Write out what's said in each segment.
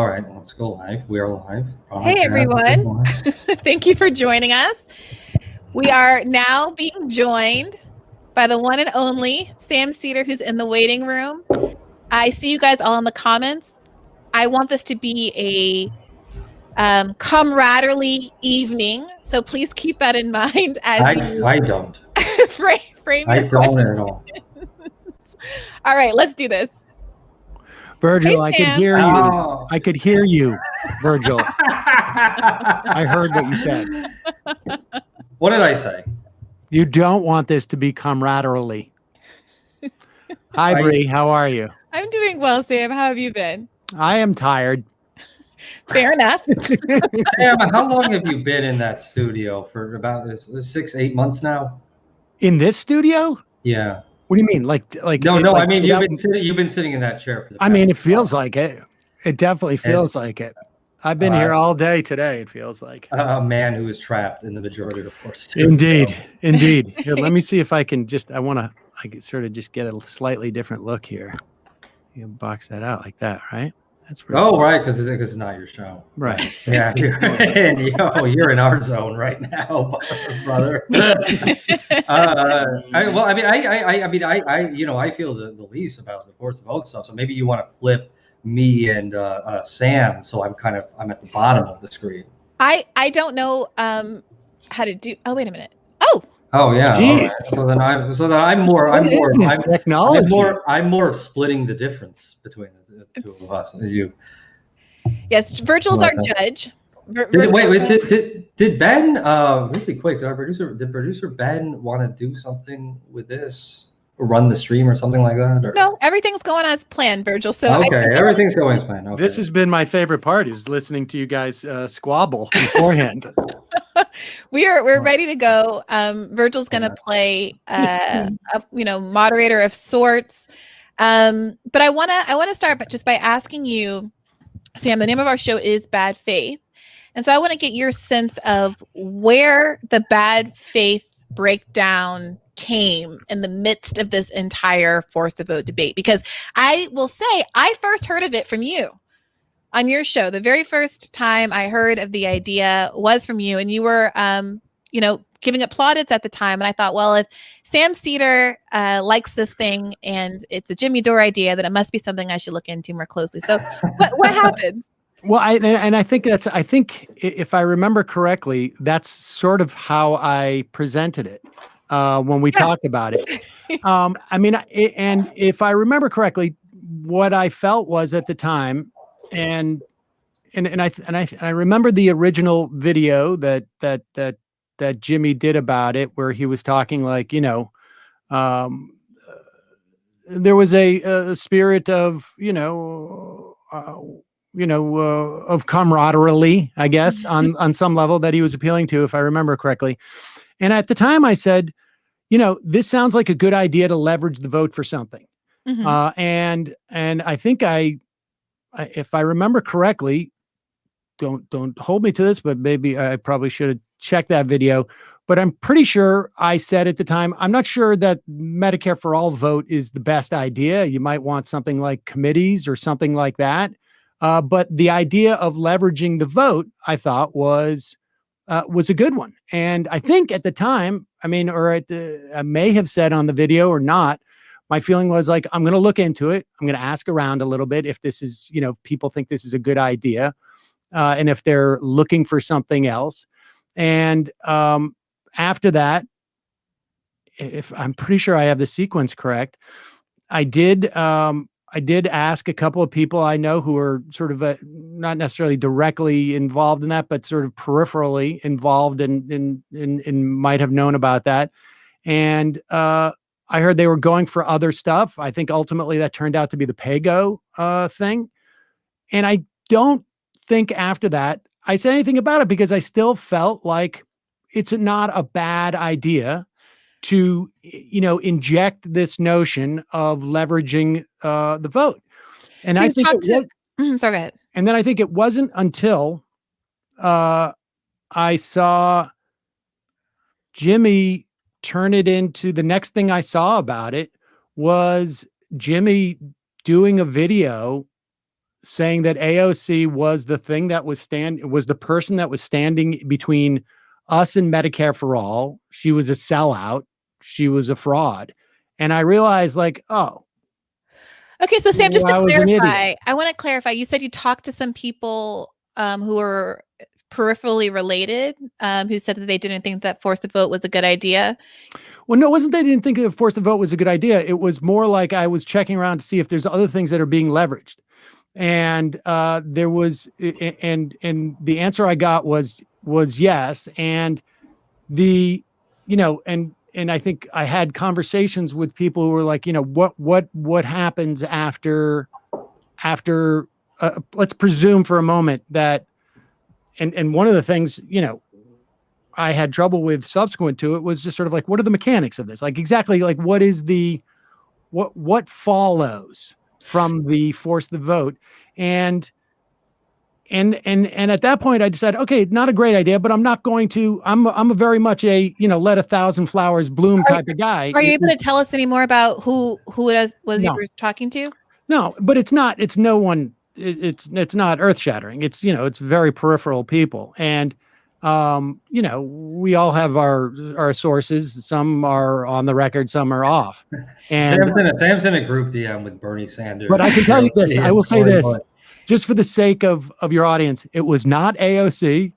All right, let's go live. We are live. Hey, everyone. Thank you for joining us. We are now being joined by the one and only Sam Seder, who's in the waiting room. I see you guys all in the comments. I want this to be a camaraderie evening, so please keep that in mind as I don't. frame I your don't at all. All right, let's do this. Virgil, Hey, I could Sam. hear you. Oh. I could hear you, Virgil. I heard what you said. What did I say? You don't want this to be camaraderie. Hi, Bri. How are you? I'm doing well, Sam. How have you been? I am tired. Fair enough. Sam, how long have you been in that studio? For about 6-8 months now? In this studio? Yeah. What do you mean? Like no. I mean, you've been sitting in that chair for the past. I mean, it feels like it. It definitely feels like it. I've been here all day today. It feels like a man who is trapped in the majority of the force. Indeed. Here, let me see if I can just. I can sort of just get a slightly different look here. You box that out like that, right? That's pretty cool. Right, because it's not your show. Right. Yeah, you're in our zone right now, brother. I feel the least about the force of vote stuff. So maybe you want to flip me and Sam, so I'm at the bottom of the screen. I don't know how to do. Oh, wait a minute. Oh yeah. Jeez. Right. So then I'm more of splitting the difference between the two of us and you. Yes, Virgil's our judge. Did Ben really quick? Did producer Ben want to do something with this, or run the stream or something like that? Or? No, everything's going as planned, Virgil. So okay, everything's going as planned. Okay. This has been my favorite part: is listening to you guys squabble beforehand. We're ready to go. Virgil's going to play a moderator of sorts. But I want to start just by asking you, Sam, the name of our show is Bad Faith. And so I want to get your sense of where the bad faith breakdown came in the midst of this entire force the vote debate. Because I will say, I first heard of it from you on your show. The very first time I heard of the idea was from you, and you were, giving it plaudits at the time. And I thought, well, if Sam Seder likes this thing and it's a Jimmy Dore idea, then it must be something I should look into more closely. So what happens? Well, I think if I remember correctly, that's sort of how I presented it when we talked about it. And if I remember correctly, what I felt was at the time, and I remember the original video that Jimmy did about it, where he was talking like, there was a spirit of, of camaraderie, I guess, on some level that he was appealing to, if I remember correctly. And at the time I said, this sounds like a good idea to leverage the vote for something. Mm-hmm. And I think if I remember correctly, don't hold me to this, but maybe I probably should have checked that video, but I'm pretty sure I said at the time, I'm not sure that Medicare for All vote is the best idea. You might want something like committees or something like that. But the idea of leveraging the vote, I thought was a good one. And I think at the time, I may have said on the video or not, my feeling was like, I'm going to look into it. I'm going to ask around a little bit if this is, if people think this is a good idea, and if they're looking for something else. And after that, if I'm pretty sure I have the sequence correct, I did ask a couple of people I know who are sort of not necessarily directly involved in that, but sort of peripherally involved and might have known about that. And I heard they were going for other stuff. I think ultimately that turned out to be the Paygo thing. And I don't think after that I said anything about it, because I still felt like it's not a bad idea to, inject this notion of leveraging the vote. And so I think sorry, go ahead. And then I think it wasn't until I saw Jimmy turn it into, the next thing I saw about it was Jimmy doing a video saying that AOC was the thing that was the person that was standing between us and Medicare for all. She was a sellout. She was a fraud. And I realized, like, oh. Okay, so Sam, just to clarify, I want to clarify. You said you talked to some people who were peripherally related, who said that they didn't think that force the vote was a good idea. Well, no, it wasn't they didn't think that force the vote was a good idea. It was more like I was checking around to see if there's other things that are being leveraged. And there was, and the answer I got was yes. And and I think I had conversations with people who were like, what happens after let's presume for a moment that, and one of the things, I had trouble with subsequent to it was just sort of like, what are the mechanics of this? Like exactly like what is what follows from the force the vote? And at that point I decided, okay, not a great idea, but I'm not going to, I'm a very much a, let 1,000 flowers bloom type of guy. Are you able to tell us any more about who it was No. you were talking to? No, but it's not earth shattering. It's very peripheral people. And, we all have our sources. Some are on the record, some are off. And Sam's in a group DM with Bernie Sanders. But I can tell you this, I will say this, just for the sake of your audience, it was not AOC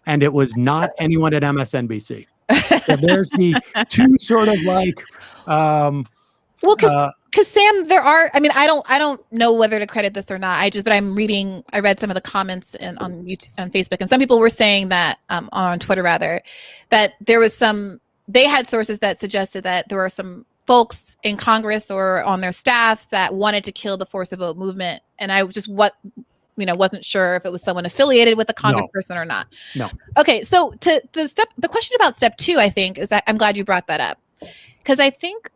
and it was not anyone at MSNBC. So there's the two sort of like, because Sam, there are, I mean, I don't know whether to credit this or not. But I read some of the comments on YouTube, on Facebook, and some people were saying that, on Twitter rather, that there was they had sources that suggested that there were some folks in Congress or on their staffs that wanted to kill the force the vote movement. And I just, wasn't sure if it was someone affiliated with a congressperson or not. No. Okay. So the question about step 2, I think, is that I'm glad you brought that up, because I think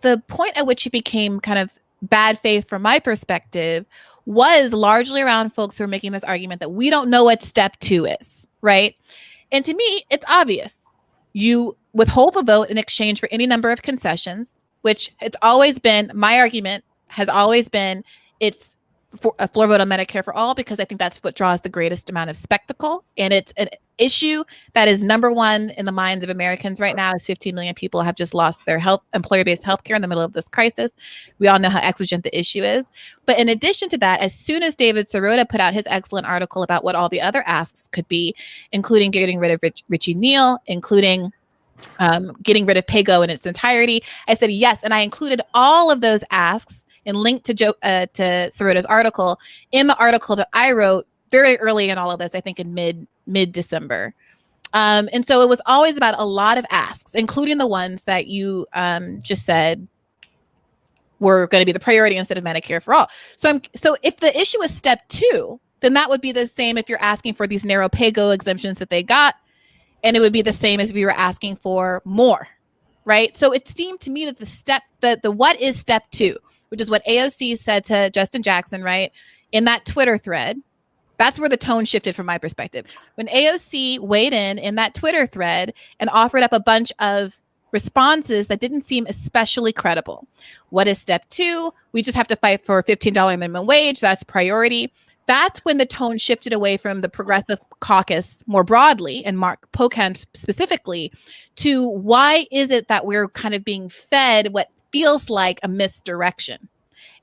the point at which it became kind of bad faith from my perspective was largely around folks who are making this argument that we don't know what step 2 is, right? And to me, it's obvious. You withhold the vote in exchange for any number of concessions, which it's always been, my argument has always been, it's for a floor vote on Medicare for all, because I think that's what draws the greatest amount of spectacle. And it's an issue that is number one in the minds of Americans right now, as 15 million people have just lost their employer-based health care in the middle of this crisis. We all know how exigent the issue is. But in addition to that, as soon as David Sirota put out his excellent article about what all the other asks could be, including getting rid of Richie Neal, including getting rid of Paygo in its entirety, I said yes. And I included all of those asks and linked to Sirota's article in the article that I wrote very early in all of this, I think in mid-December. And so it was always about a lot of asks, including the ones that you just said were going to be the priority instead of Medicare for all. So if the issue is step 2, then that would be the same if you're asking for these narrow Paygo exemptions that they got, and it would be the same as we were asking for more, right? So it seemed to me that the what is step 2, which is what AOC said to Justin Jackson, right? In that Twitter thread, that's where the tone shifted from my perspective. When AOC weighed in that Twitter thread and offered up a bunch of responses that didn't seem especially credible. What is step 2? We just have to fight for a $15 minimum wage. That's priority. That's when the tone shifted away from the progressive caucus more broadly, and Mark Pocan specifically, to why is it that we're kind of being fed what feels like a misdirection?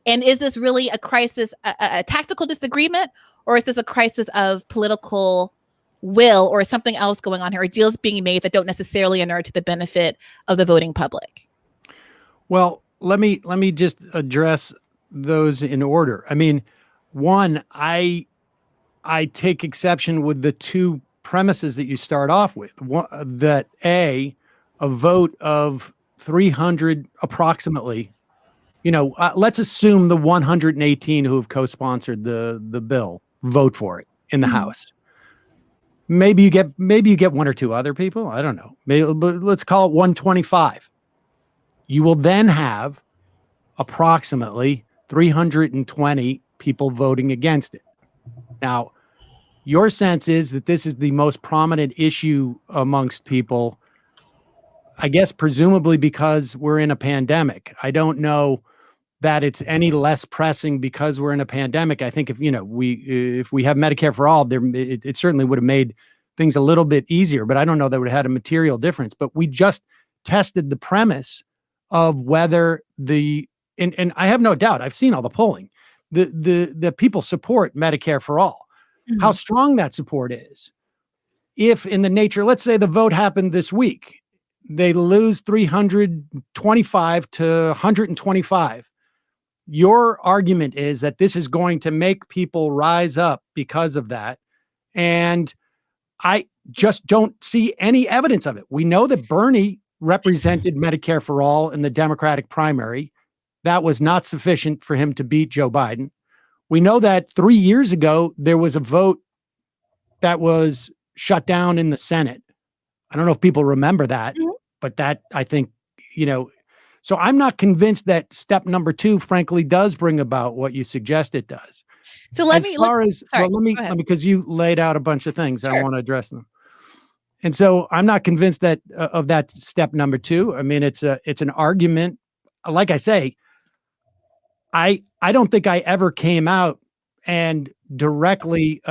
And is this really a crisis, a tactical disagreement, or is this a crisis of political will or something else going on here, or deals being made that don't necessarily inure to the benefit of the voting public? Well, let me just address those in order. I mean, one, I take exception with the two premises that you start off with. One, that a vote of 300 approximately, let's assume the 118 who have co-sponsored the bill vote for it in the House. Maybe you get one or two other people. I don't know. Maybe, but let's call it 125. You will then have approximately 320 people voting against it. Now, your sense is that this is the most prominent issue amongst people, I guess, presumably because we're in a pandemic. I don't know that it's any less pressing because we're in a pandemic. I think if we have Medicare for all, it certainly would have made things a little bit easier, but I don't know that would have had a material difference. But we just tested the premise of whether and I have no doubt, I've seen all the polling, the people support Medicare for all. Mm-hmm. How strong that support is. If in the nature, let's say the vote happened this week, they lose 325 to 125. Your argument is that this is going to make people rise up because of that. And I just don't see any evidence of it. We know that Bernie represented Medicare for all in the Democratic primary. That was not sufficient for him to beat Joe Biden. We know that 3 years ago, there was a vote that was shut down in the Senate. I don't know if people remember that, but that, I think, so I'm not convinced that step number 2, frankly, does bring about what you suggest it does. So because you laid out a bunch of things, sure. I want to address them. And so I'm not convinced that of that step number 2. I mean, it's an argument. Like I say, I don't think I ever came out and directly,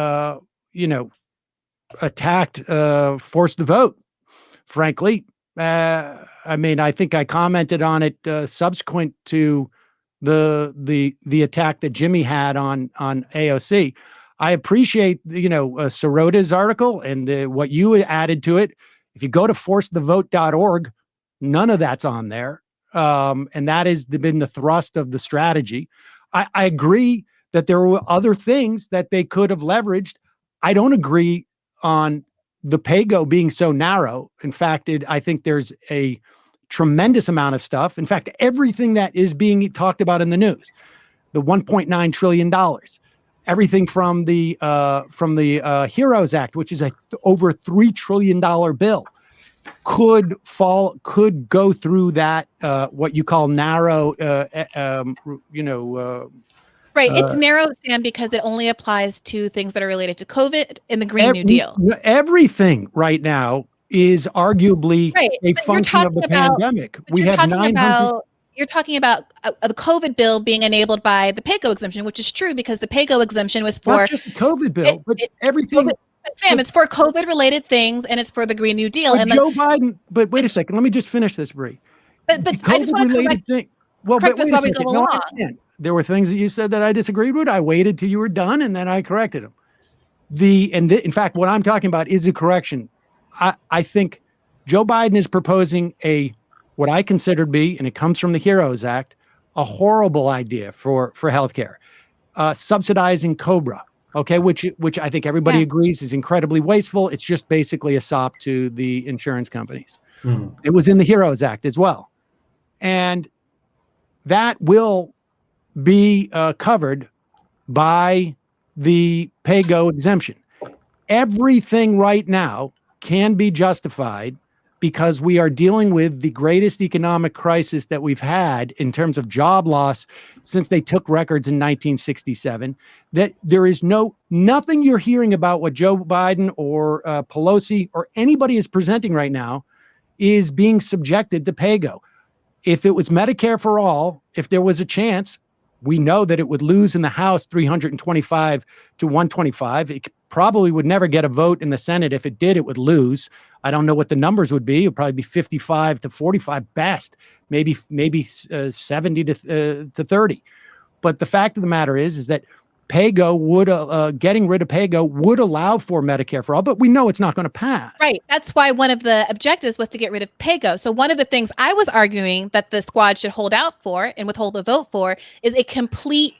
attacked, forced the vote, frankly. I mean, I think I commented on it subsequent to the attack that Jimmy had on AOC. I appreciate, Sirota's article and what you added to it. If you go to forcethevote.org, none of that's on there. And that has been the thrust of the strategy. I agree that there were other things that they could have leveraged. I don't agree on the Paygo being so narrow. In fact, I think there's a tremendous amount of stuff. In fact, everything that is being talked about in the news, the $1.9 trillion, everything from the HEROES Act, which is over $3 trillion bill, could go through that, what you call narrow, right. It's narrow, Sam, because it only applies to things that are related to COVID and the Green New Deal. Everything right now is arguably a function of the pandemic. We have 900. You're talking about the COVID bill being enabled by the Paygo exemption, which is true because the Paygo exemption was for not just the COVID bill, but everything. But Sam, it's for COVID-related things and it's for the Green New Deal. And Joe Biden. But wait a second. Let me just finish this, Brie. But I just want to correct. Well, but wait a second. No, I can't. There were things that you said that I disagreed with. I waited till you were done, and then I corrected them. In fact, what I'm talking about is a correction. I think Joe Biden is proposing what I consider to be, and it comes from the HEROES Act, a horrible idea for healthcare, subsidizing COBRA. Okay, which I think everybody agrees is incredibly wasteful. It's just basically a sop to the insurance companies. Mm-hmm. It was in the HEROES Act as well, and that will be covered by the Paygo exemption. Everything right now can be justified because we are dealing with the greatest economic crisis that we've had in terms of job loss since they took records in 1967. That there is nothing you're hearing about what Joe Biden or Pelosi or anybody is presenting right now is being subjected to Paygo. If it was Medicare for all, if there was a chance, we know that it would lose in the House 325 to 125. It probably would never get a vote in the Senate. If it did, it would lose. I don't know what the numbers would be. It would probably be 55 to 45 best, maybe 70 to 30. But the fact of the matter is that Paygo would, getting rid of Paygo would allow for Medicare for all, but we know it's not going to pass. Right. That's why one of the objectives was to get rid of Paygo. So one of the things I was arguing that the squad should hold out for and withhold the vote for is a complete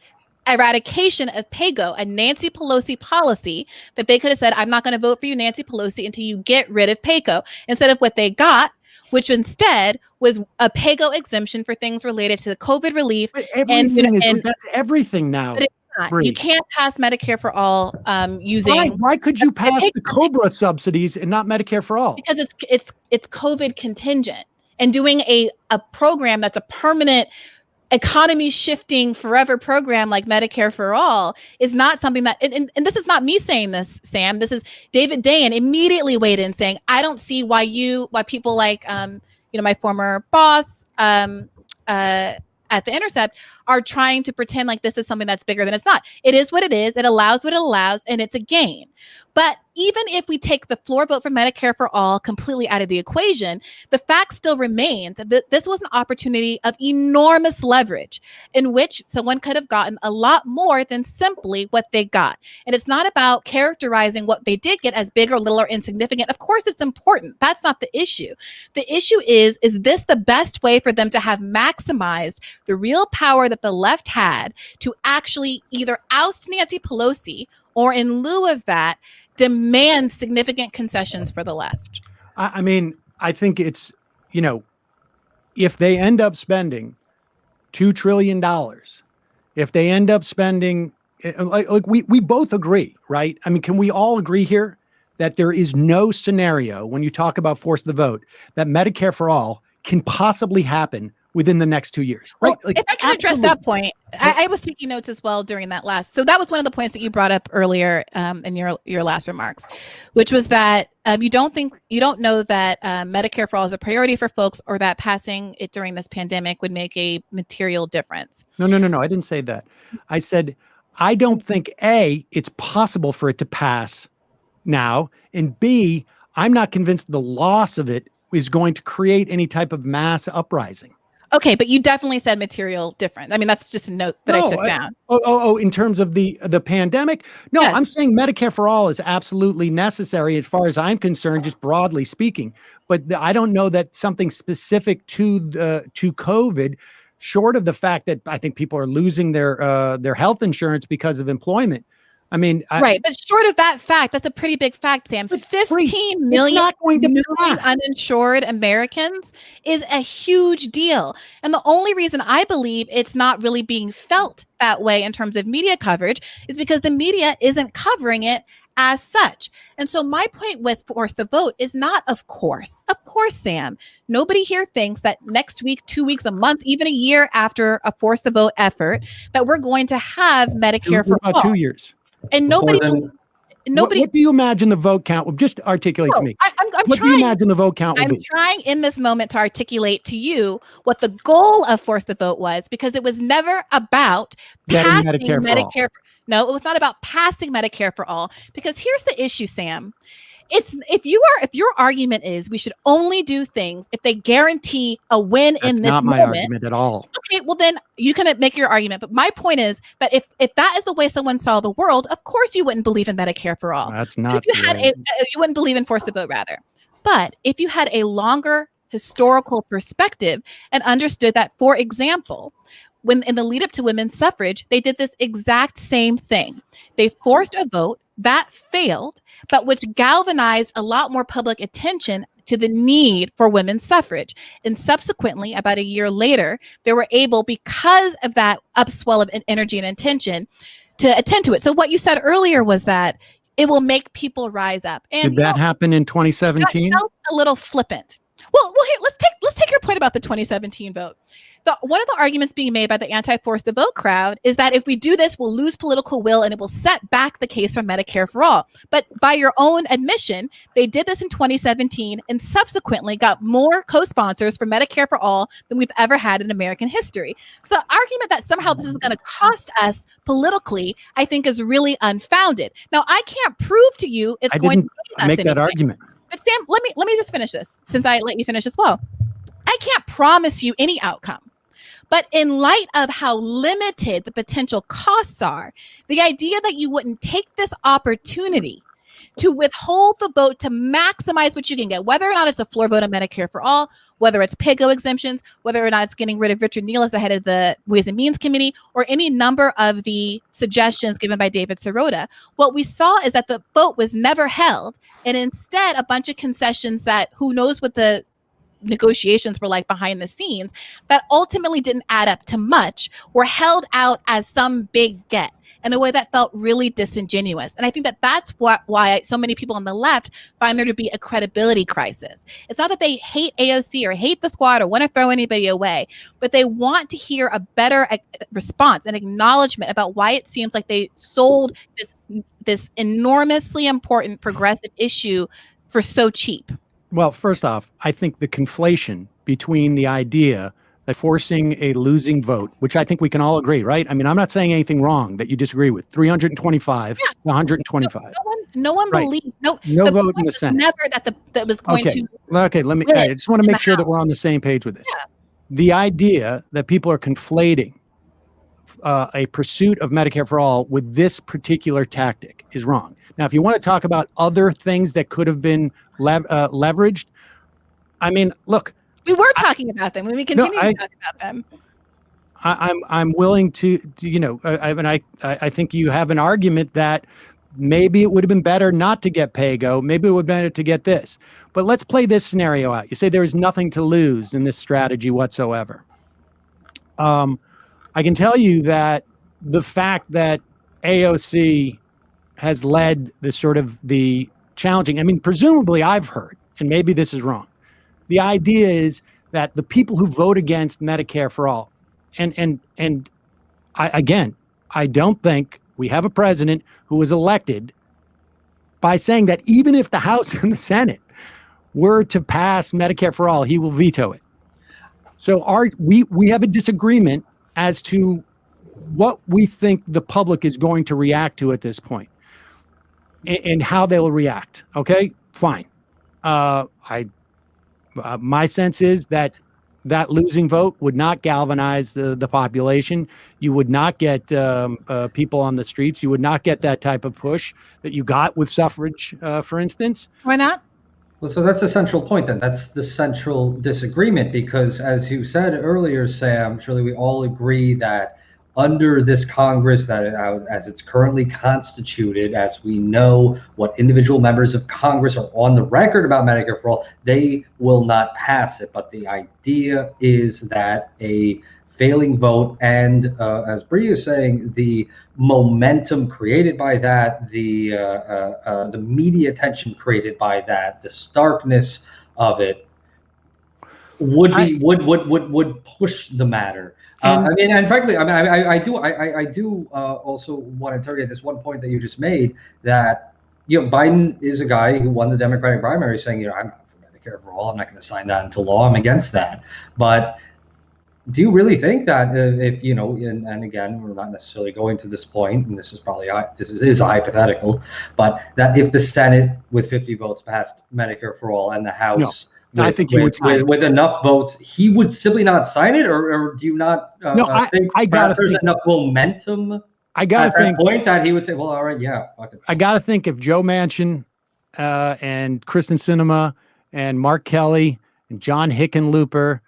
eradication of Paygo, a Nancy Pelosi policy that they could have said, I'm not going to vote for you, Nancy Pelosi, until you get rid of Paygo. Instead of what they got, which instead was a Paygo exemption for things related to the COVID relief. But everything that's everything now. You can't pass Medicare for all using. Why could you pass the COBRA subsidies and not Medicare for all? Because it's COVID contingent, and doing a program that's a permanent economy shifting forever program like Medicare for all is not something that. And this is not me saying this, Sam. This is David Dayen immediately weighed in saying, I don't see why people like my former boss. at The Intercept are trying to pretend like this is something that's bigger than it's not. It is what it is. It allows what it allows, and it's a game. But even if we take the floor vote for Medicare for all completely out of the equation, the fact still remains that this was an opportunity of enormous leverage in which someone could have gotten a lot more than simply what they got. And it's not about characterizing what they did get as big or little or insignificant. Of course, it's important. That's not the issue. The issue is this the best way for them to have maximized the real power that the left had to actually either oust Nancy Pelosi or, in lieu of that, demand significant concessions for the left? I mean, I think it's, if they end up spending $2 trillion, if they end up spending, like we both agree, right? I mean, can we all agree here that there is no scenario when you talk about force the vote that Medicare for all can possibly happen within the next 2 years, right? Well, if I can address that point, I was taking notes as well during that last. So that was one of the points that you brought up earlier in your last remarks, which was that you don't know that Medicare for all is a priority for folks, or that passing it during this pandemic would make a material difference. No. I didn't say that. I said, I don't think A, it's possible for it to pass now, and B, I'm not convinced the loss of it is going to create any type of mass uprising. Okay, but you definitely said material difference. I mean, that's just a note that I took down. In terms of the pandemic? No, yes. I'm saying Medicare for all is absolutely necessary as far as I'm concerned, just broadly speaking. But I don't know that something specific to COVID, short of the fact that I think people are losing their health insurance because of employment. I mean, right. But short of that fact, that's a pretty big fact, Sam. 15 million newly uninsured Americans is a huge deal. And the only reason I believe it's not really being felt that way in terms of media coverage is because the media isn't covering it as such. And so my point with force the vote is not, of course, Sam, nobody here thinks that next week, 2 weeks, a month, even a year after a force the vote effort, that we're going to have Medicare for all. 2 years. And nobody. What do you imagine the vote count would just articulate to me? What do you imagine the vote count would be? I'm trying in this moment to articulate to you what the goal of force the vote was, because it was never about passing Medicare. No, it was not about passing Medicare for all. Because here's the issue, Sam. If your argument is we should only do things if they guarantee a win in this moment. That's not my argument at all. Okay, well then you can make your argument. But my point is that if that is the way someone saw the world, of course you wouldn't believe in Medicare for all. That's not. You wouldn't believe in force the vote, rather. But if you had a longer historical perspective and understood that, for example, when in the lead up to women's suffrage, they did this exact same thing. They forced a vote that failed, but which galvanized a lot more public attention to the need for women's suffrage. And subsequently, about a year later, they were able, because of that upswell of energy and intention, to attend to it. So what you said earlier was that it will make people rise up. And did that happen in 2017? That felt a little flippant. Well, here, let's take your point about the 2017 vote. One of the arguments being made by the anti-force the vote crowd is that if we do this, we'll lose political will and it will set back the case for Medicare for all. But by your own admission, they did this in 2017 and subsequently got more co-sponsors for Medicare for all than we've ever had in American history. So the argument that somehow this is going to cost us politically, I think, is really unfounded. Now, I can't prove to you it's going to make that argument. But Sam, let me just finish this, since I let you finish as well. I can't promise you any outcome. But in light of how limited the potential costs are, the idea that you wouldn't take this opportunity to withhold the vote to maximize what you can get, whether or not it's a floor vote on Medicare for all, whether it's Paygo exemptions, whether or not it's getting rid of Richard Neal as the head of the Ways and Means Committee, or any number of the suggestions given by David Sirota, what we saw is that the vote was never held, and instead a bunch of concessions that who knows what the negotiations were like behind the scenes that ultimately didn't add up to much were held out as some big get in a way that felt really disingenuous. And I think that that's why so many people on the left find there to be a credibility crisis. It's not that they hate AOC or hate the squad or want to throw anybody away, but they want to hear a better response and acknowledgement about why it seems like they sold this enormously important progressive issue for so cheap. Well, first off, I think the conflation between the idea that forcing a losing vote, which I think we can all agree, right? I mean, I'm not saying anything wrong that you disagree with. 325 to 125. No one Right. believed. No No the vote point in the was Senate. Never that was going to. Okay. Let me. win I just want to in make the sure that House. we're on the same page with this. Yeah. The idea that people are conflating a pursuit of Medicare for all with this particular tactic is wrong. Now, if you want to talk about other things that could have been leveraged, I mean, look. We were talking about them. We continue to talk about them. I'm willing to you know, I think you have an argument that maybe it would have been better not to get Paygo. Maybe it would have been better to get this. But let's play this scenario out. You say there is nothing to lose in this strategy whatsoever. I can tell you that the fact that AOC has led the sort of the challenging, I mean, presumably I've heard, and maybe this is wrong, the idea is that the people who vote against Medicare for all, and I don't think we have a president who was elected by saying that even if the House and the Senate were to pass Medicare for all, he will veto it. So we have a disagreement as to what we think the public is going to react to at this point and how they will react. Okay, fine. My sense is that losing vote would not galvanize the population. You would not get people on the streets. You would not get that type of push that you got with suffrage, for instance. Why not? Well, so that's the central point then. That's the central disagreement, because as you said earlier, Sam, surely we all agree that under this Congress, that as it's currently constituted, as we know what individual members of Congress are on the record about Medicare for all, they will not pass it. But the idea is that a failing vote and, as Bria is saying, the momentum created by that, the media attention created by that, the starkness of it would push the matter. I mean, and frankly, I mean, I do also want to interrogate this one point that you just made, that, you know, Biden is a guy who won the Democratic primary saying, you know, I'm for Medicare for all. I'm not going to sign that into law. I'm against that. But do you really think that if, you know, and again, we're not necessarily going to this point, and this is probably is a hypothetical, but that if the Senate with 50 votes passed Medicare for all and the House I think he would sign it. With enough votes, he would simply not sign it, or do you not think perhaps there's enough momentum at that point that he would say, well, all right, yeah, fuck it. I got to think if Joe Manchin and Kristen Sinema and Mark Kelly and John Hickenlooper,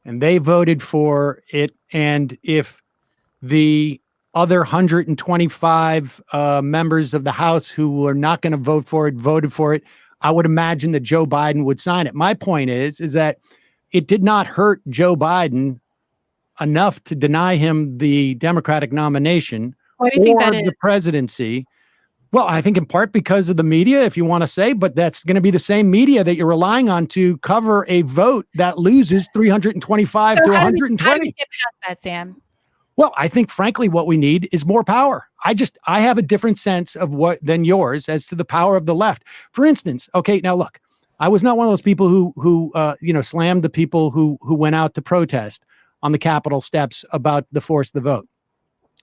and they voted for it, and if the other 125 members of the House who were not going to vote for it voted for it, I would imagine that Joe Biden would sign it. My point is that it did not hurt Joe Biden enough to deny him the Democratic nomination or the presidency. Well, I think in part because of the media, if you want to say, but that's going to be the same media that you're relying on to cover a vote that loses 325 to 120. How do we get past that, Sam? Well, I think, frankly, what we need is more power. I have a different sense of than yours as to the power of the left. For instance, okay, now look, I was not one of those people who slammed the people who went out to protest on the Capitol steps about the force of the vote.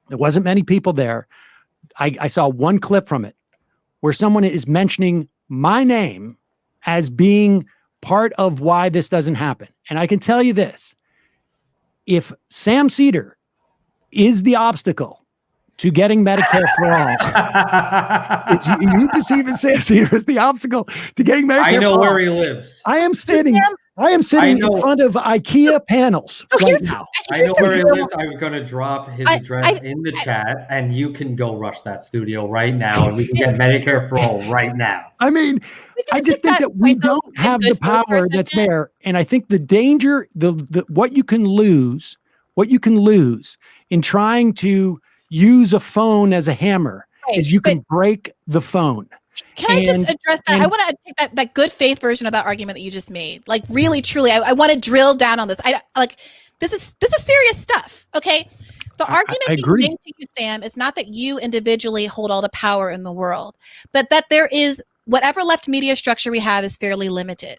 There wasn't many people there. I saw one clip from it where someone is mentioning my name as being part of why this doesn't happen. And I can tell you this: if Sam Seder is the obstacle to getting Medicare for all, you perceive Sam Seder as the obstacle to getting Medicare for all. I know where he lives. I am sitting in front of IKEA panels right now. I know where he lives. I'm going to drop his address in the chat, and you can go rush that studio right now, and we can get Medicare for all right now. I mean, I just think that we don't have the power that's there. And I think the danger, what you can lose in trying to use a phone as a hammer is you can break the phone. Can I just address that? I want to take that good faith version of that argument that you just made. Like, really, truly, I want to drill down on this. This is serious stuff. Okay. The argument being made to you, Sam, is not that you individually hold all the power in the world, but that there is whatever left media structure we have is fairly limited.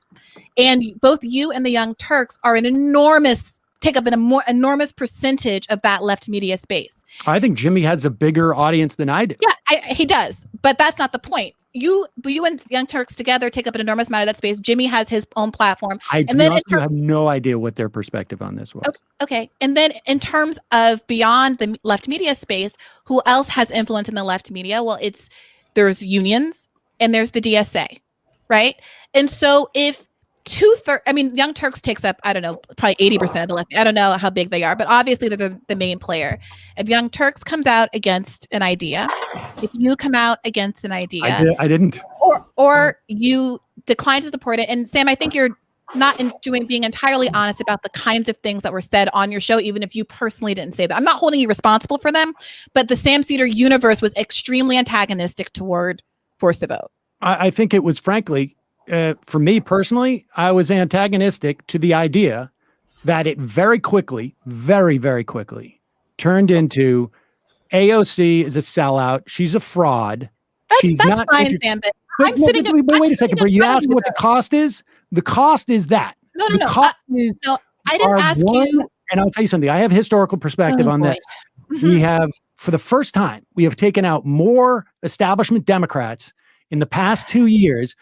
And both you and the Young Turks are an enormous take up a more enormous percentage of that left media space. I think Jimmy has a bigger audience than I do. Yeah, he does, but that's not the point. You and Young Turks together take up an enormous amount of that space. Jimmy has his own platform. I have no idea what their perspective on this was. Okay. And then in terms of beyond the left media space, who else has influence in the left media? Well, there's unions and there's the DSA, right? And so if Young Turks takes up, I don't know, probably 80% of the left. I don't know how big they are, but obviously they're the main player. If Young Turks comes out against an idea, if you come out against an idea, I didn't, or you decline to support it. And Sam, I think you're not being entirely honest about the kinds of things that were said on your show, even if you personally didn't say that. I'm not holding you responsible for them, but the Sam Seder universe was extremely antagonistic toward Force the Vote. I think it was, frankly, for me personally, I was antagonistic to the idea that it very quickly, very, very quickly turned into AOC is a sellout. She's a fraud. That's fine, Sam, but I'm sitting. But wait a second, Bri. You asked what the cost is. The cost is that. No. I didn't ask you. And I'll tell you something. I have historical perspective on this. Mm-hmm. We have, for the first time, we have taken out more establishment Democrats in the past 2 years.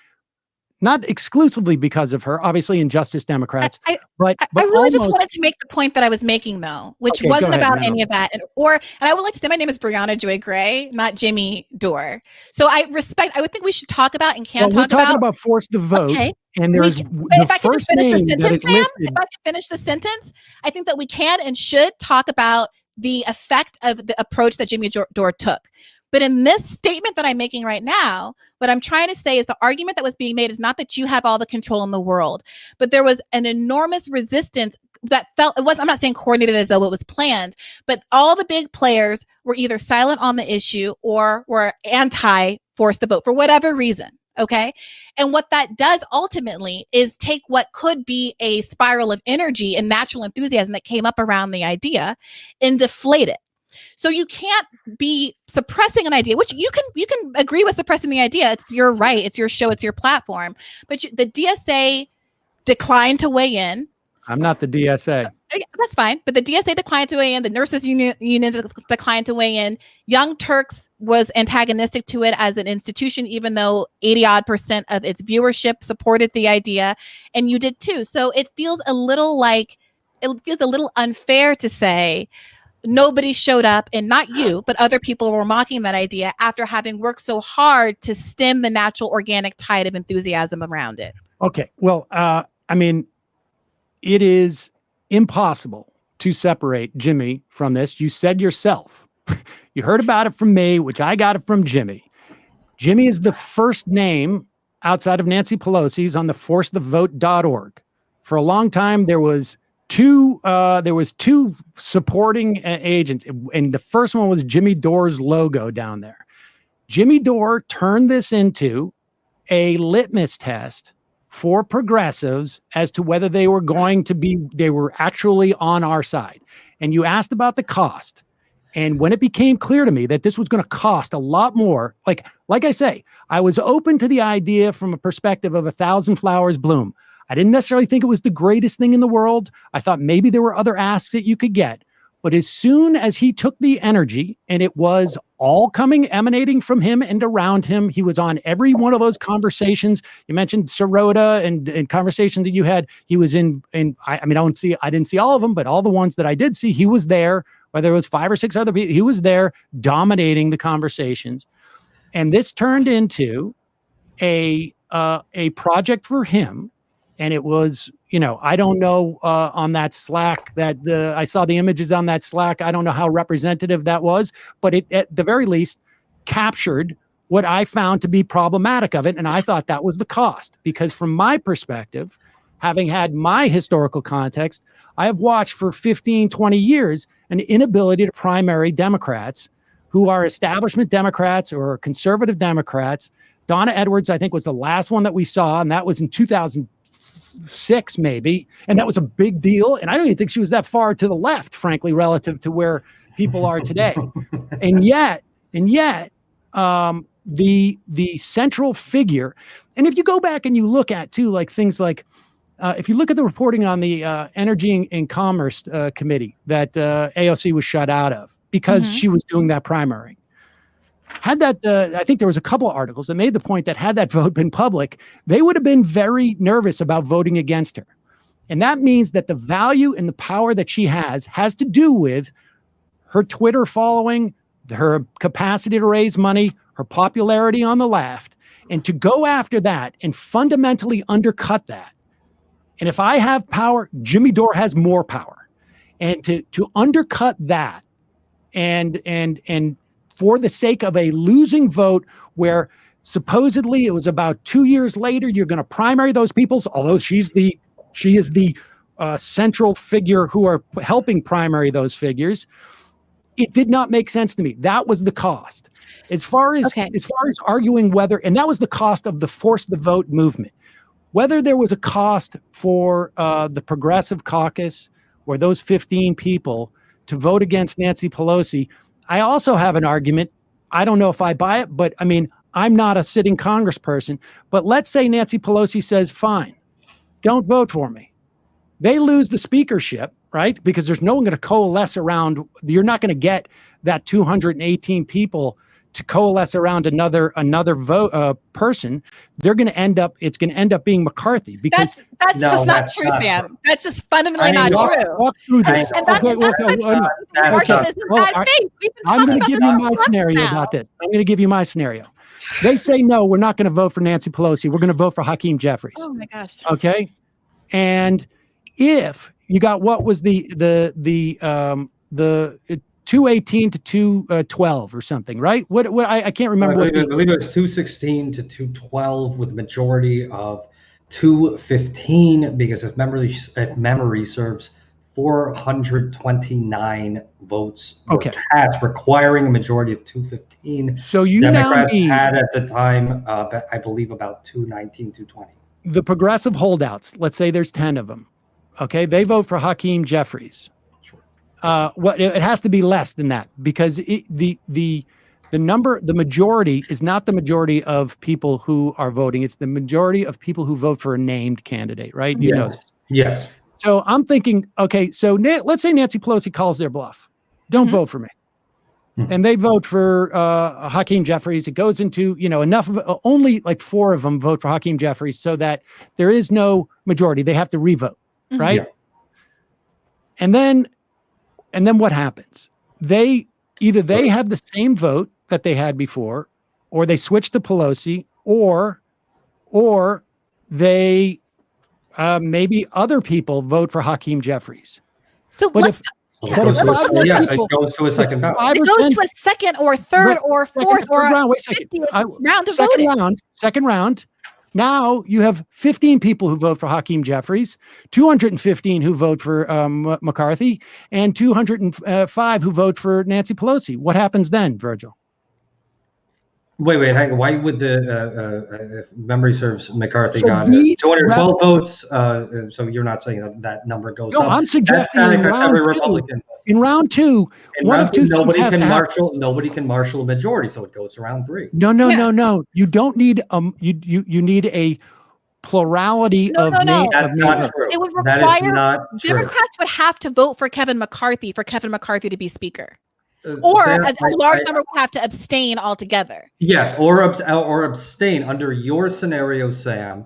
Not exclusively because of her, obviously, in Justice Democrats. But I really just wanted to make the point that I was making, though, which wasn't about any of that. And I would like to say my name is Briahna Joy Gray, not Jimmy Dore. So I would think we should talk about and talk about. We're talking about Force the Vote. Okay. And there's if I can just finish the sentence, Sam, if I can finish the sentence, I think that we can and should talk about the effect of the approach that Jimmy Dore took. But in this statement that I'm making right now, what I'm trying to say is the argument that was being made is not that you have all the control in the world, but there was an enormous resistance that I'm not saying coordinated as though it was planned, but all the big players were either silent on the issue or were anti-Force the Vote for whatever reason. Okay. And what that does ultimately is take what could be a spiral of energy and natural enthusiasm that came up around the idea and deflate it. So you can't be suppressing an idea, which you can agree with suppressing the idea. It's your right. It's your show. It's your platform. But the DSA declined to weigh in. I'm not the DSA. That's fine. But the DSA declined to weigh in. The nurses union declined to weigh in. Young Turks was antagonistic to it as an institution, even though 80% of its viewership supported the idea. And you did too. So it feels a little unfair to say, nobody showed up, and not you, but other people were mocking that idea after having worked so hard to stem the natural organic tide of enthusiasm around it. Okay. Well, it is impossible to separate Jimmy from this. You said yourself, you heard about it from me, which I got it from Jimmy. Jimmy is the first name outside of Nancy Pelosi's on the forcethevote.org. For a long time, there was two supporting agents, and the first one was Jimmy Dore's logo down there. Jimmy Dore turned this into a litmus test for progressives as to whether they were actually on our side. And you asked about the cost. And when it became clear to me that this was going to cost a lot more, like I say, I was open to the idea from a perspective of 1,000 flowers bloom. I didn't necessarily think it was the greatest thing in the world. I thought maybe there were other asks that you could get. But as soon as he took the energy, and it was all emanating from him and around him, he was on every one of those conversations. You mentioned Sirota and conversations that you had. He was in I didn't see all of them, but all the ones that I did see, he was there. Whether it was 5 or 6 other people, he was there dominating the conversations. And this turned into a project for him. And it was, I don't know on that Slack I saw the images on that Slack. I don't know how representative that was, but it at the very least captured what I found to be problematic of it. And I thought that was the cost, because from my perspective, having had my historical context, I have watched for 15, 20 years an inability to primary Democrats who are establishment Democrats or conservative Democrats. Donna Edwards, I think, was the last one that we saw, and that was in 2006 maybe, and that was a big deal. And I don't even think she was that far to the left, frankly, relative to where people are today. And yet, the central figure, and if you go back and you look at too, like things like if you look at the reporting on the Energy and Commerce Committee that AOC was shut out of because she was doing that primarying. Had that, I think there was a couple of articles that made the point that had that vote been public, they would have been very nervous about voting against her. And that means that the value and the power that she has to do with her Twitter following, her capacity to raise money, her popularity on the left, and to go after that and fundamentally undercut that. And if I have power, Jimmy Dore has more power. And to undercut that and for the sake of a losing vote where supposedly it was about 2 years later, you're going to primary those people, although she is the central figure who are helping primary those figures. It did not make sense to me. That was the cost. As far as arguing whether, and that was the cost of the force the vote movement, whether there was a cost for the Progressive Caucus or those 15 people to vote against Nancy Pelosi. I also have an argument. I don't know if I buy it, but I mean, I'm not a sitting congressperson, but let's say Nancy Pelosi says, fine, don't vote for me. They lose the speakership, right? Because there's no one going to coalesce around. You're not going to get that 218 people to coalesce around another person. They're going to end up. It's going to end up being McCarthy because that's just not true, Sam. That's just fundamentally not true. Walk through this. And I'm going to give you my scenario about this. I'm going to give you my scenario. They say no, we're not going to vote for Nancy Pelosi. We're going to vote for Hakeem Jeffries. Oh my gosh. Okay, and if you got what was the 218 to 212 or something, right? What I can't remember. I believe it was 216 to 212 with a majority of 215 because if memory serves, 429 votes were cast, requiring a majority of 215. So you Democrats now had at the time, I believe, about 219, 220. The progressive holdouts. Let's say there's 10 of them. Okay, they vote for Hakeem Jeffries. It has to be less than that because the majority is not the majority of people who are voting. It's the majority of people who vote for a named candidate, right? You know this. Yes. So I'm thinking, okay, so let's say Nancy Pelosi calls their bluff. Don't vote for me. And they vote for Hakeem Jeffries. It goes into, enough of only like 4 of them vote for Hakeem Jeffries so that there is no majority. They have to revote, right? Yeah. And then what happens? They have the same vote that they had before, or they switch to Pelosi, or they maybe other people vote for Hakeem Jeffries. So but let's it goes to a second ballot. It goes to a second or third or fourth or round of voting. Second round. Now you have 15 people who vote for Hakeem Jeffries, 215 who vote for McCarthy, and 205 who vote for Nancy Pelosi. What happens then, Virgil? Wait. Why would the memory serves McCarthy got 212 votes? So you're not saying that number goes up? No, I'm suggesting in round two, one of two things has to happen. Nobody can marshal a majority, so it goes to round 3. No. You don't need you need a plurality of names. That's not true. It would require Democrats would have to vote for Kevin McCarthy to be speaker. Or a large number would have to abstain altogether. Yes, or abstain. Under your scenario, Sam,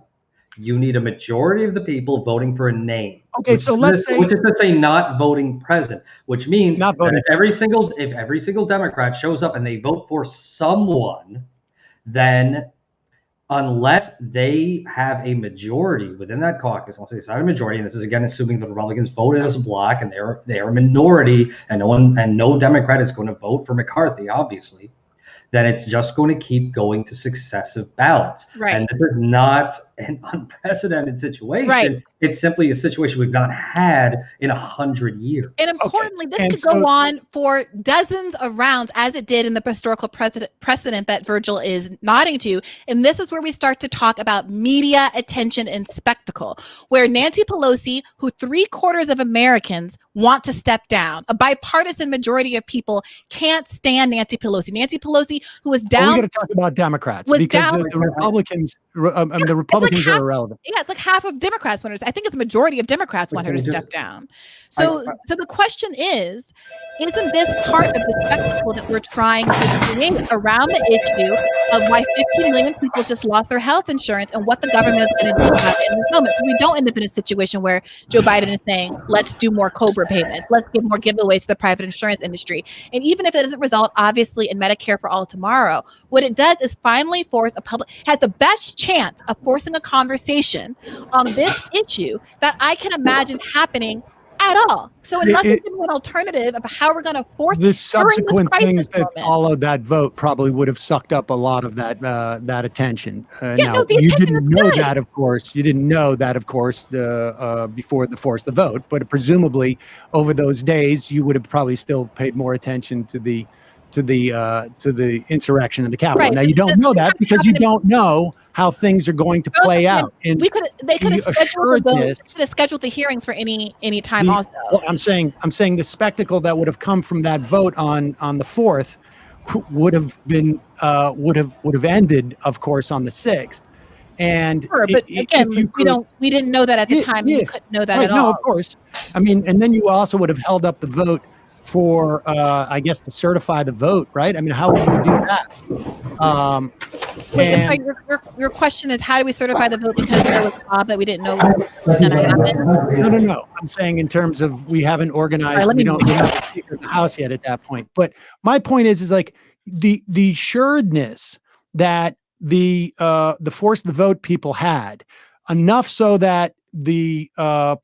you need a majority of the people voting for a name. Okay, so let's say, which is to say, not voting present, which means that if every single Democrat shows up and they vote for someone, then unless they have a majority within that caucus, I'll say it's not a majority, and this is again assuming the Republicans voted as a bloc and they're a minority, and no Democrat is going to vote for McCarthy, obviously, then it's just going to keep going to successive ballots. Right. And this is not an unprecedented situation. Right. It's simply a situation we've not had in 100 years. And importantly, this could go on for dozens of rounds, as it did in the historical precedent that Virgil is nodding to. And this is where we start to talk about media attention and spectacle, where Nancy Pelosi, who 3/4 of Americans want to step down, a bipartisan majority of people can't stand Nancy Pelosi. Nancy Pelosi, who was down. We got to talk about Democrats because the Republicans The Republicans are irrelevant. Yeah, it's like half of Democrats want her. I think it's a majority of Democrats want her to step down. So the question is, isn't this part of the spectacle that we're trying to create around the issue of why 15 million people just lost their health insurance and what the government is going to do about it in this moment? So we don't end up in a situation where Joe Biden is saying, let's do more COBRA payments, let's give more giveaways to the private insurance industry. And even if it doesn't result, obviously, in Medicare for all tomorrow, what it does is finally force has the best chance of forcing a conversation on this issue that I can imagine happening at all. So unless we give an alternative of how we're going to force the subsequent things that followed that vote probably would have sucked up a lot of that that attention. Now, you didn't know that, of course. You didn't know that, of course, before the force the vote. But presumably, over those days, you would have probably still paid more attention to the insurrection in the Capitol. Right. Now you don't know that because you don't know how things are going to play out. And they could have scheduled the hearings for any time also. Well, I'm saying the spectacle that would have come from that vote on the 4th would have been would have ended, of course, on the 6th. And sure, but again, we didn't know that at the time. We couldn't know that at all. No, of course. I mean, and then you also would have held up the vote for I guess to certify the vote, right? I mean, how would we do that? Wait, your question is, how do we certify the vote because there was a job that we didn't know was going to happen? No. I'm saying in terms of we haven't organized, we don't have a Speaker of the House yet at that point. But my point is like the assuredness that the force the vote people had enough so that the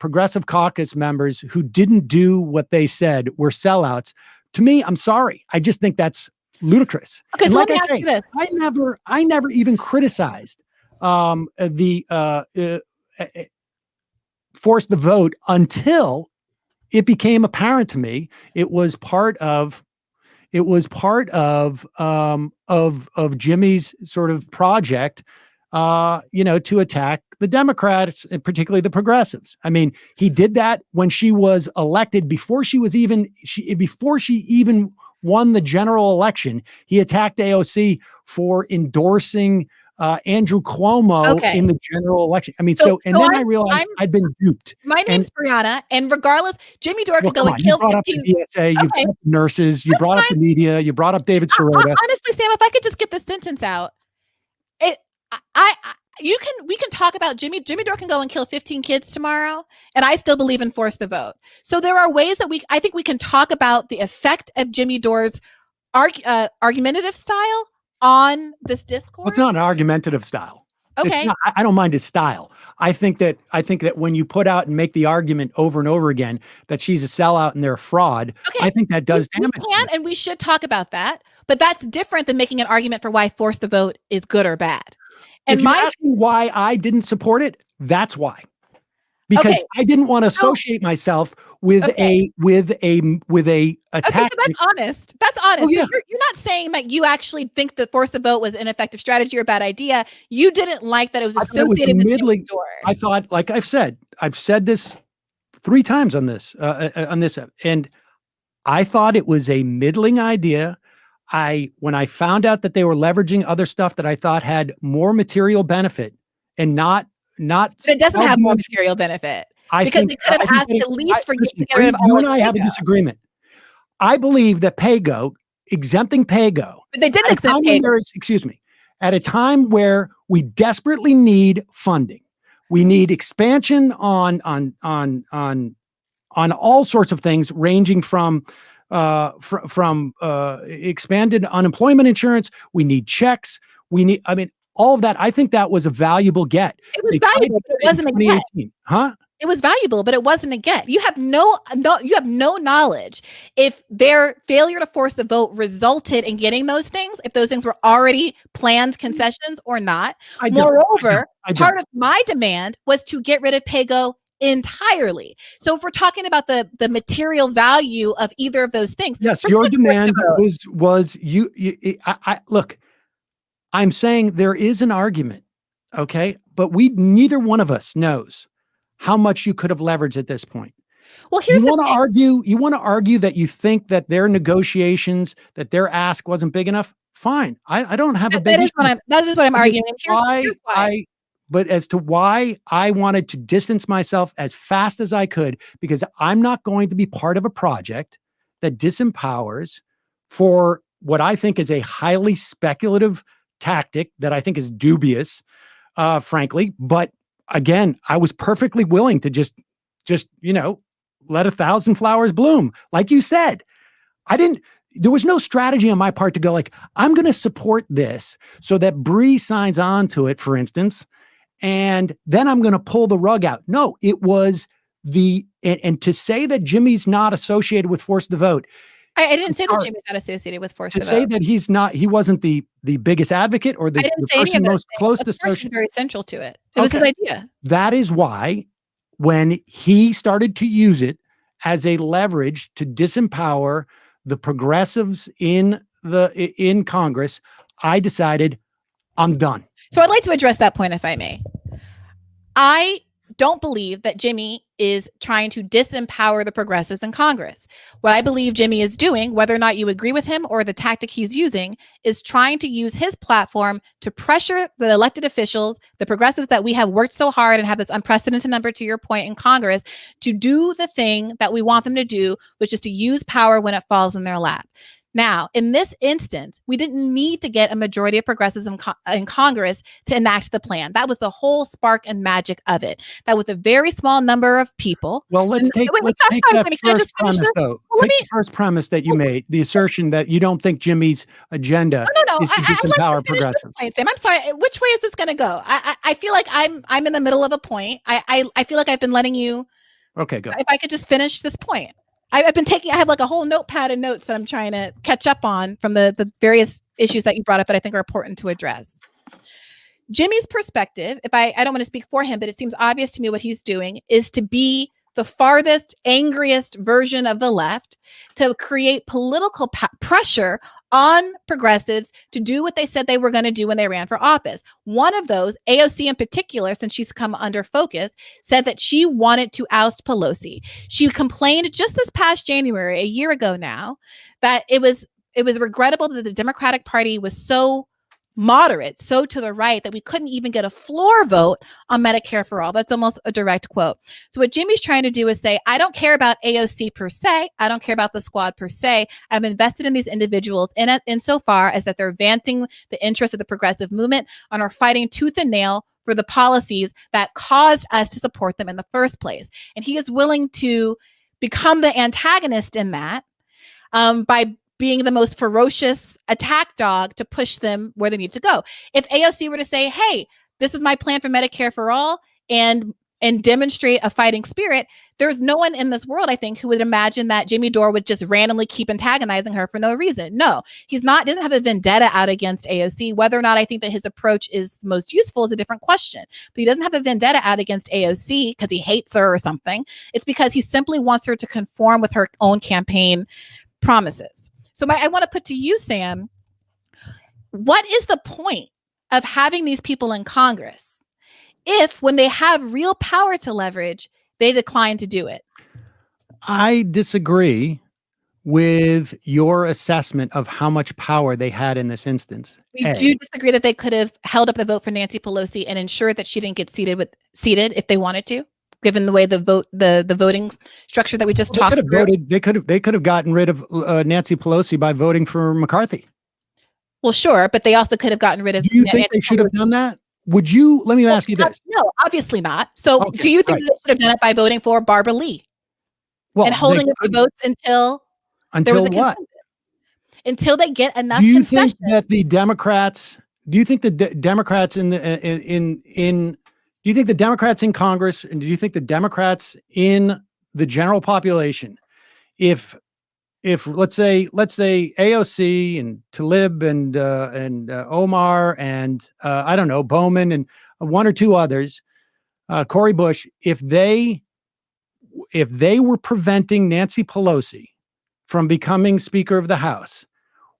Progressive Caucus members who didn't do what they said were sellouts. To me, I'm sorry. I just think that's ludicrous. Okay, and so like I say, I never even criticized the force the vote until it became apparent to me it was part of Jimmy's sort of project, to attack the Democrats and particularly the progressives. I mean, he did that when she was elected before she even won the general election. He attacked AOC for endorsing Andrew Cuomo in the general election. I mean, then I realized I'd been duped. My name's Briahna, and regardless, Jimmy Dore could go and kill 15. You brought up the DSA, you brought up nurses, you brought up the media, you brought up David Sirota. Honestly, Sam, if I could just get this sentence out, we can talk about Jimmy Dore can go and kill 15 kids tomorrow, and I still believe in force the vote. So there are ways that I think we can talk about the effect of Jimmy Dore's argumentative style on this discourse. Well, it's not an argumentative style. Okay. I don't mind his style. I think that when you put out and make the argument over and over again that she's a sellout and they're a fraud, I think that does damage. We can and we should talk about that, but that's different than making an argument for why force the vote is good or bad. And if you're asking why I didn't support it, that's why. Because I didn't want to associate myself with a attack. Okay, so that's honest. That's honest. Oh, yeah. So you're not saying that you actually think that force the vote was an effective strategy or a bad idea. You didn't like that it was associated with Jimmy Dore. I thought, like I've said this 3 times on this, and I thought it was a middling idea. When I found out that they were leveraging other stuff that I thought had more material benefit and not. But it doesn't have more material benefit because they could have asked at least for you to get rid of all. You and I have a disagreement. I believe that Paygo, exempting Paygo, but they didn't exempt Paygo. Excuse me, at a time where we desperately need funding, we need expansion on all sorts of things, ranging from expanded unemployment insurance. We need checks. All of that, I think that was a valuable get. It was valuable, but it wasn't a get. Huh? It was valuable, but it wasn't a get. You have no knowledge if their failure to force the vote resulted in getting those things, if those things were already planned concessions or not. Moreover, part of my demand was to get rid of Paygo entirely. So if we're talking about the material value of either of those things, yes, your demand was you. Look. I'm saying there is an argument, okay? But neither one of us knows how much you could have leveraged at this point. Well, you want to argue that you think that their negotiations, that their ask wasn't big enough? Fine. I don't have a big that is what I'm arguing. And here's why. But as to why I wanted to distance myself as fast as I could, because I'm not going to be part of a project that disempowers for what I think is a highly speculative tactic that I think is dubious, frankly. But again, I was perfectly willing to just, let 1,000 flowers bloom. Like you said, there was no strategy on my part to go like, I'm going to support this so that Bree signs on to it, for instance, and then I'm going to pull the rug out. No, it was and to say that Jimmy's not associated with force the vote. I didn't say that Jimmy's not associated with force the vote. To say that he wasn't the biggest advocate or the person most close to social. Very central to it. It was his idea. That is why when he started to use it as a leverage to disempower the progressives in Congress, I decided I'm done. So I'd like to address that point, if I may. I don't believe that Jimmy is trying to disempower the progressives in Congress. What I believe Jimmy is doing, whether or not you agree with him or the tactic he's using, is trying to use his platform to pressure the elected officials, the progressives that we have worked so hard and have this unprecedented number, to your point, in Congress, to do the thing that we want them to do, which is to use power when it falls in their lap. Now, in this instance, we didn't need to get a majority of progressives in Congress to enact the plan. That was the whole spark and magic of it. That with a very small number of people. Well, let's take that first premise, though. Take the first premise that you made, the assertion that you don't think Jimmy's agenda is to disempower progressives. Sam, I'm sorry. Which way is this going to go? I feel like I'm in the middle of a point. I feel like I've been letting you. Okay, go. If I could just finish this point. I have like a whole notepad of notes that I'm trying to catch up on from the various issues that you brought up that I think are important to address. Jimmy's perspective, I don't want to speak for him, but it seems obvious to me what he's doing is to be the farthest, angriest version of the left, to create political pressure on progressives to do what they said they were going to do when they ran for office. One of those, AOC in particular, since she's come under focus, said that she wanted to oust Pelosi. She complained just this past January, a year ago now, that it was regrettable that the Democratic Party was so moderate, so to the right, that we couldn't even get a floor vote on Medicare for all. That's almost a direct quote. So what Jimmy's trying to do is say, I don't care about AOC per se. I don't care about the squad per se. I'm invested in these individuals insofar as that they're advancing the interests of the progressive movement and are fighting tooth and nail for the policies that caused us to support them in the first place. And he is willing to become the antagonist in that by being the most ferocious attack dog to push them where they need to go. If AOC were to say, hey, this is my plan for Medicare for all, and demonstrate a fighting spirit, there's no one in this world, I think, who would imagine that Jimmy Dore would just randomly keep antagonizing her for no reason. No, doesn't have a vendetta out against AOC. Whether or not I think that his approach is most useful is a different question. But he doesn't have a vendetta out against AOC because he hates her or something. It's because he simply wants her to conform with her own campaign promises. So I want to put to you, Sam, what is the point of having these people in Congress if, when they have real power to leverage, they decline to do it? I disagree with your assessment of how much power they had in this instance. We do disagree that they could have held up the vote for Nancy Pelosi and ensured that she didn't get seated if they wanted to, given the way the voting structure that we just talked about. They could have gotten rid of Nancy Pelosi by voting for McCarthy. Well, sure, but they also could have gotten rid of. Do you think they should have done that? Would you? Let me ask you this. No, obviously not. So, do you think they should have done it by voting for Barbara Lee? Well, and holding up the votes until what? Until they get enough. Do you think that the Democrats? Do you think the Democrats do you think the Democrats in Congress, and do you think the Democrats in the general population, if let's say AOC and Tlaib and Omar and I don't know, Bowman and one or two others, Cori Bush, if they were preventing Nancy Pelosi from becoming Speaker of the House,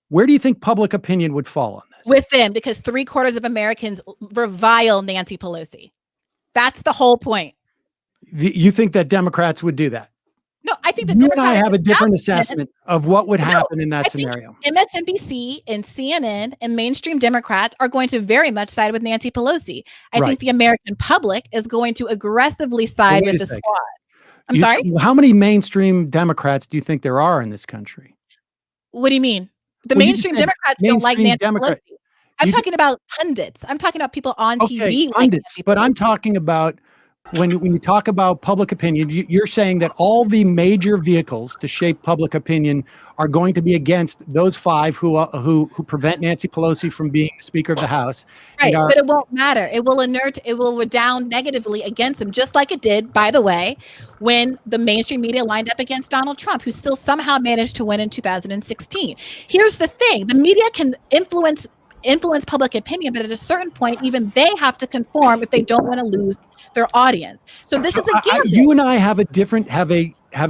where do you think public opinion would fall on this? With them, because 3/4 of Americans revile Nancy Pelosi. That's the whole point. You think that Democrats would do that? No, I think the you and I Democratic have a different establishment- assessment of what would happen in that I think scenario. MSNBC and CNN and mainstream Democrats are going to very much side with Nancy Pelosi. I Right. think the American public is going to aggressively side wait with a the second. squad. I'm sorry? How many mainstream Democrats do you think there are in this country? What do you mean? The Well, you just mainstream said Democrats don't like mainstream Nancy Democrat. Pelosi. I'm You talking about pundits. I'm talking about people on Okay, TV. Like pundits, Nancy but I'm Pelosi. talking about when you talk about public opinion, you're saying that all the major vehicles to shape public opinion are going to be against those five who prevent Nancy Pelosi from being Speaker of the House. Right, and are, but it won't matter. It will redound negatively against them, just like it did, by the way, when the mainstream media lined up against Donald Trump, who still somehow managed to win in 2016. Here's the thing: the media can influence public opinion, but at a certain point, even they have to conform if they don't want to lose their audience. So this is a given. you and I have a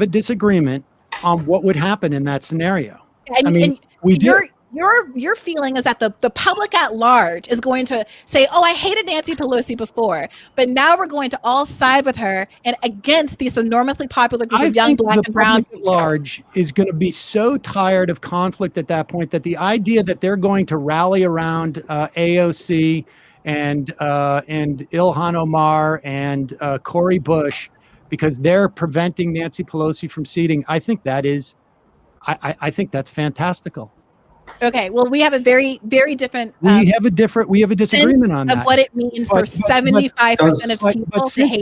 disagreement on what would happen in that scenario. I mean, we do. Your feeling is that the public at large is going to say, "Oh, I hated Nancy Pelosi before, but now we're going to all side with her and against this enormously popular group of young black and brown." The public at large is going to be so tired of conflict at that point that the idea that they're going to rally around AOC and Ilhan Omar and Cori Bush because they're preventing Nancy Pelosi from seating, I think that is, I think that's fantastical. Okay, well, we have a very, very different. We have a disagreement on that. Of what it means for 75% of people. But since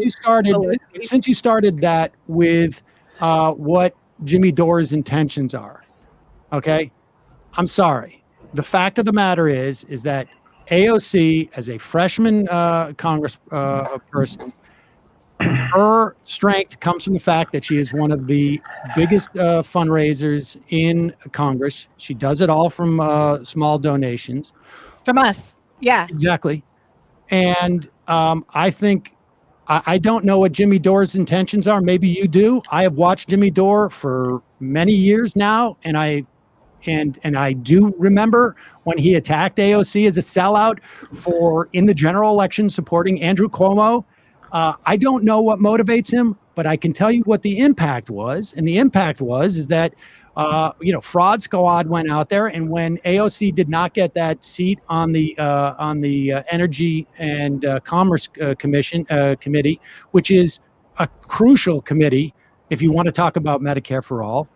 you started that with what Jimmy Dore's intentions are, okay, I'm sorry. The fact of the matter is that AOC, as a freshman Congress person, her strength comes from the fact that she is one of the biggest fundraisers in Congress. She does it all from small donations. From us. Yeah. Exactly. And I think, I don't know what Jimmy Dore's intentions are. Maybe you do. I have watched Jimmy Dore for many years now, and I do remember when he attacked AOC as a sellout in the general election supporting Andrew Cuomo. I don't know what motivates him, but I can tell you what the impact was. And the impact is that, Fraud Squad went out there, and when AOC did not get that seat on the Energy and Commerce Committee, which is a crucial committee if you want to talk about Medicare for all,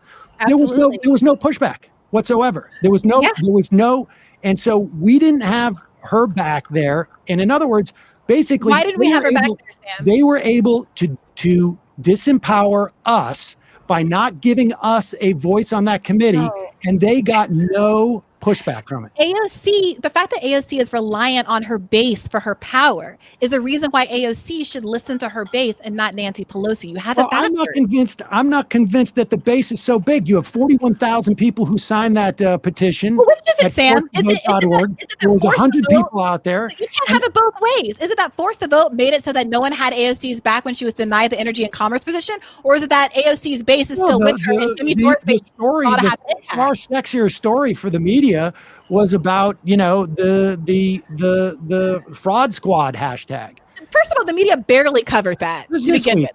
there was no pushback whatsoever. There was no, and so we didn't have her back there. And in other words, basically, why did we have her back there, Sam? They were able to disempower us by not giving us a voice on that committee, and they got no pushback from it. AOC, the fact that AOC is reliant on her base for her power is the reason why AOC should listen to her base and not Nancy Pelosi. You have I'm not convinced that the base is so big. You have 41,000 people who signed that petition. Well, which is it, Sam? There was 100 people out there. You can't have it both ways. Is it that force the vote made it so that no one had AOC's back when she was denied the energy and commerce position? Or is it that AOC's base is still with her and Jimmy Dore's base the far sexier story for the media was about, the fraud squad hashtag. First of all, the media barely covered that to begin with.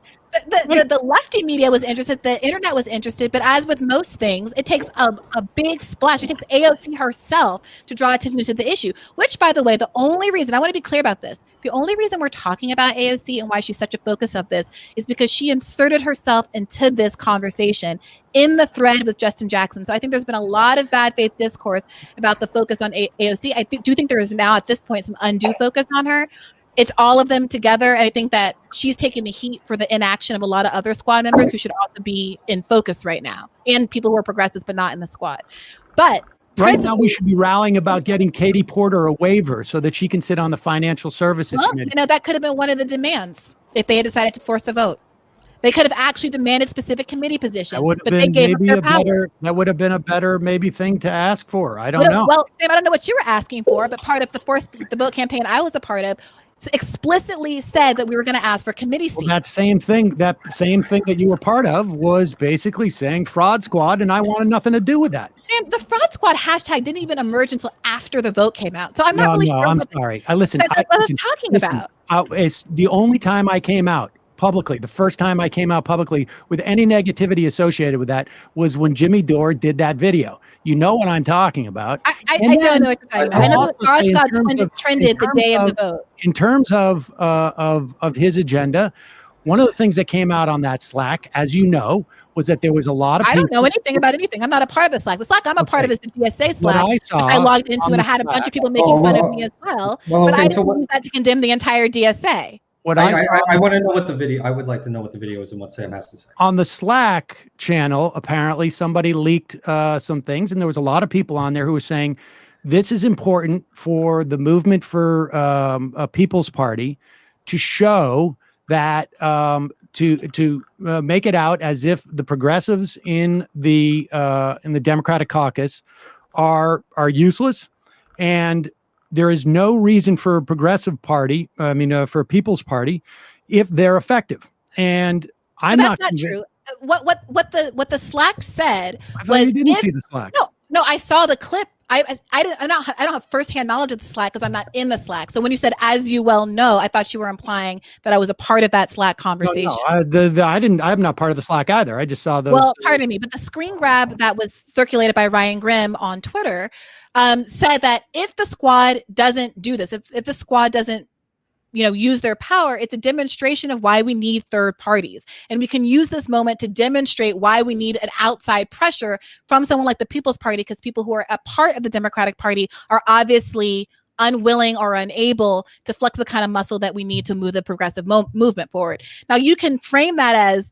The lefty media was interested, the internet was interested, but as with most things, it takes a big splash. It takes AOC herself to draw attention to the issue, which, by the way, the only reason, I want to be clear about this, the only reason we're talking about AOC and why she's such a focus of this is because she inserted herself into this conversation in the thread with Justin Jackson. So I think there's been a lot of bad faith discourse about the focus on AOC. I do think there is now at this point some undue focus on her. It's all of them together. And I think that she's taking the heat for the inaction of a lot of other squad members who should also be in focus right now, and people who are progressives but not in the squad. But right now, we should be rallying about getting Katie Porter a waiver so that she can sit on the Financial Services Committee. That could have been one of the demands if they had decided to force the vote. They could have actually demanded specific committee positions, but they gave up their power. That would have been a better thing to ask for. I don't know. Well, Sam, I don't know what you were asking for, but part of the vote campaign I was a part of explicitly said that we were going to ask for committee seats. Well, that same thing that you were part of was basically saying fraud squad, and I wanted nothing to do with that. Sam, the fraud squad hashtag didn't even emerge until after the vote came out. So I'm not really sure. I'm sorry. Listen. That's what I was talking about. It's the only time I came out publicly. The first time I came out publicly with any negativity associated with that was when Jimmy Dore did that video. You know what I'm talking about. I don't know what you're talking about. I know that Garth got trended the day of the vote. In terms of his agenda, one of the things that came out on that Slack, as you know, was that there was a lot of people. I don't know anything about anything. I'm not a part of the Slack. The Slack I'm a part of is the DSA Slack. I logged into it. I had a bunch of people making fun of me as well. But I didn't use that to condemn the entire DSA. I want to know what the video. I would like to know what the video is and what Sam has to say. On the Slack channel, apparently somebody leaked some things, and there was a lot of people on there who were saying this is important for the movement for a People's Party to show that to make it out as if the progressives in the Democratic caucus are useless, and there is no reason for a progressive party, for a People's Party, if they're effective. And I'm not true. What the Slack said was you didn't see the Slack. No, I saw the clip. I don't have firsthand knowledge of the Slack because I'm not in the Slack. So when you said, as you well know, I thought you were implying that I was a part of that Slack conversation. No, I'm not part of the Slack either. I just saw those. Well, pardon me, but the screen grab that was circulated by Ryan Grimm on Twitter said that if the squad doesn't do this, if the squad doesn't use their power, it's a demonstration of why we need third parties. And we can use this moment to demonstrate why we need an outside pressure from someone like the People's Party, because people who are a part of the Democratic Party are obviously unwilling or unable to flex the kind of muscle that we need to move the progressive movement forward. Now, you can frame that as,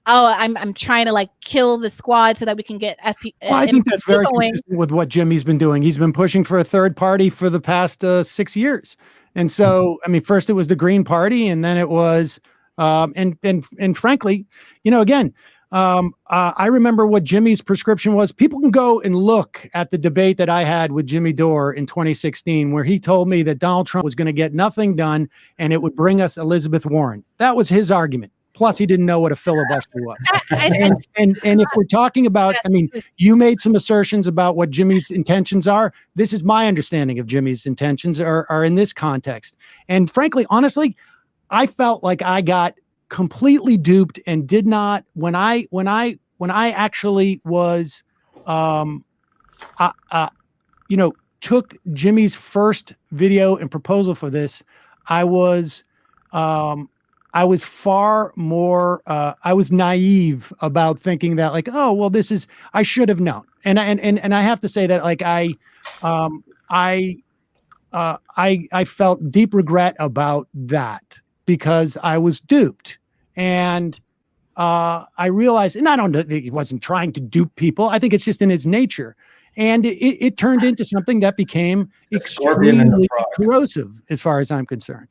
I'm trying to kill the squad so that we can get FP. Well, I think that's very consistent with what Jimmy's been doing. He's been pushing for a third party for the past 6 years. And so, first it was the Green Party, and then it was, and frankly, again, I remember what Jimmy's prescription was. People can go and look at the debate that I had with Jimmy Dore in 2016, where he told me that Donald Trump was going to get nothing done and it would bring us Elizabeth Warren. That was his argument. Plus, he didn't know what a filibuster was. And if we're talking about, you made some assertions about what Jimmy's intentions are. This is my understanding of Jimmy's intentions are in this context. And frankly, honestly, I felt like I got completely duped and did not, when I actually was, took Jimmy's first video and proposal for this, I was far more, I was naive about thinking that I should have known. And I have to say that I felt deep regret about that because I was duped. And I realized, and I don't know, he wasn't trying to dupe people. I think it's just in his nature. And it turned into something that became extremely corrosive as far as I'm concerned.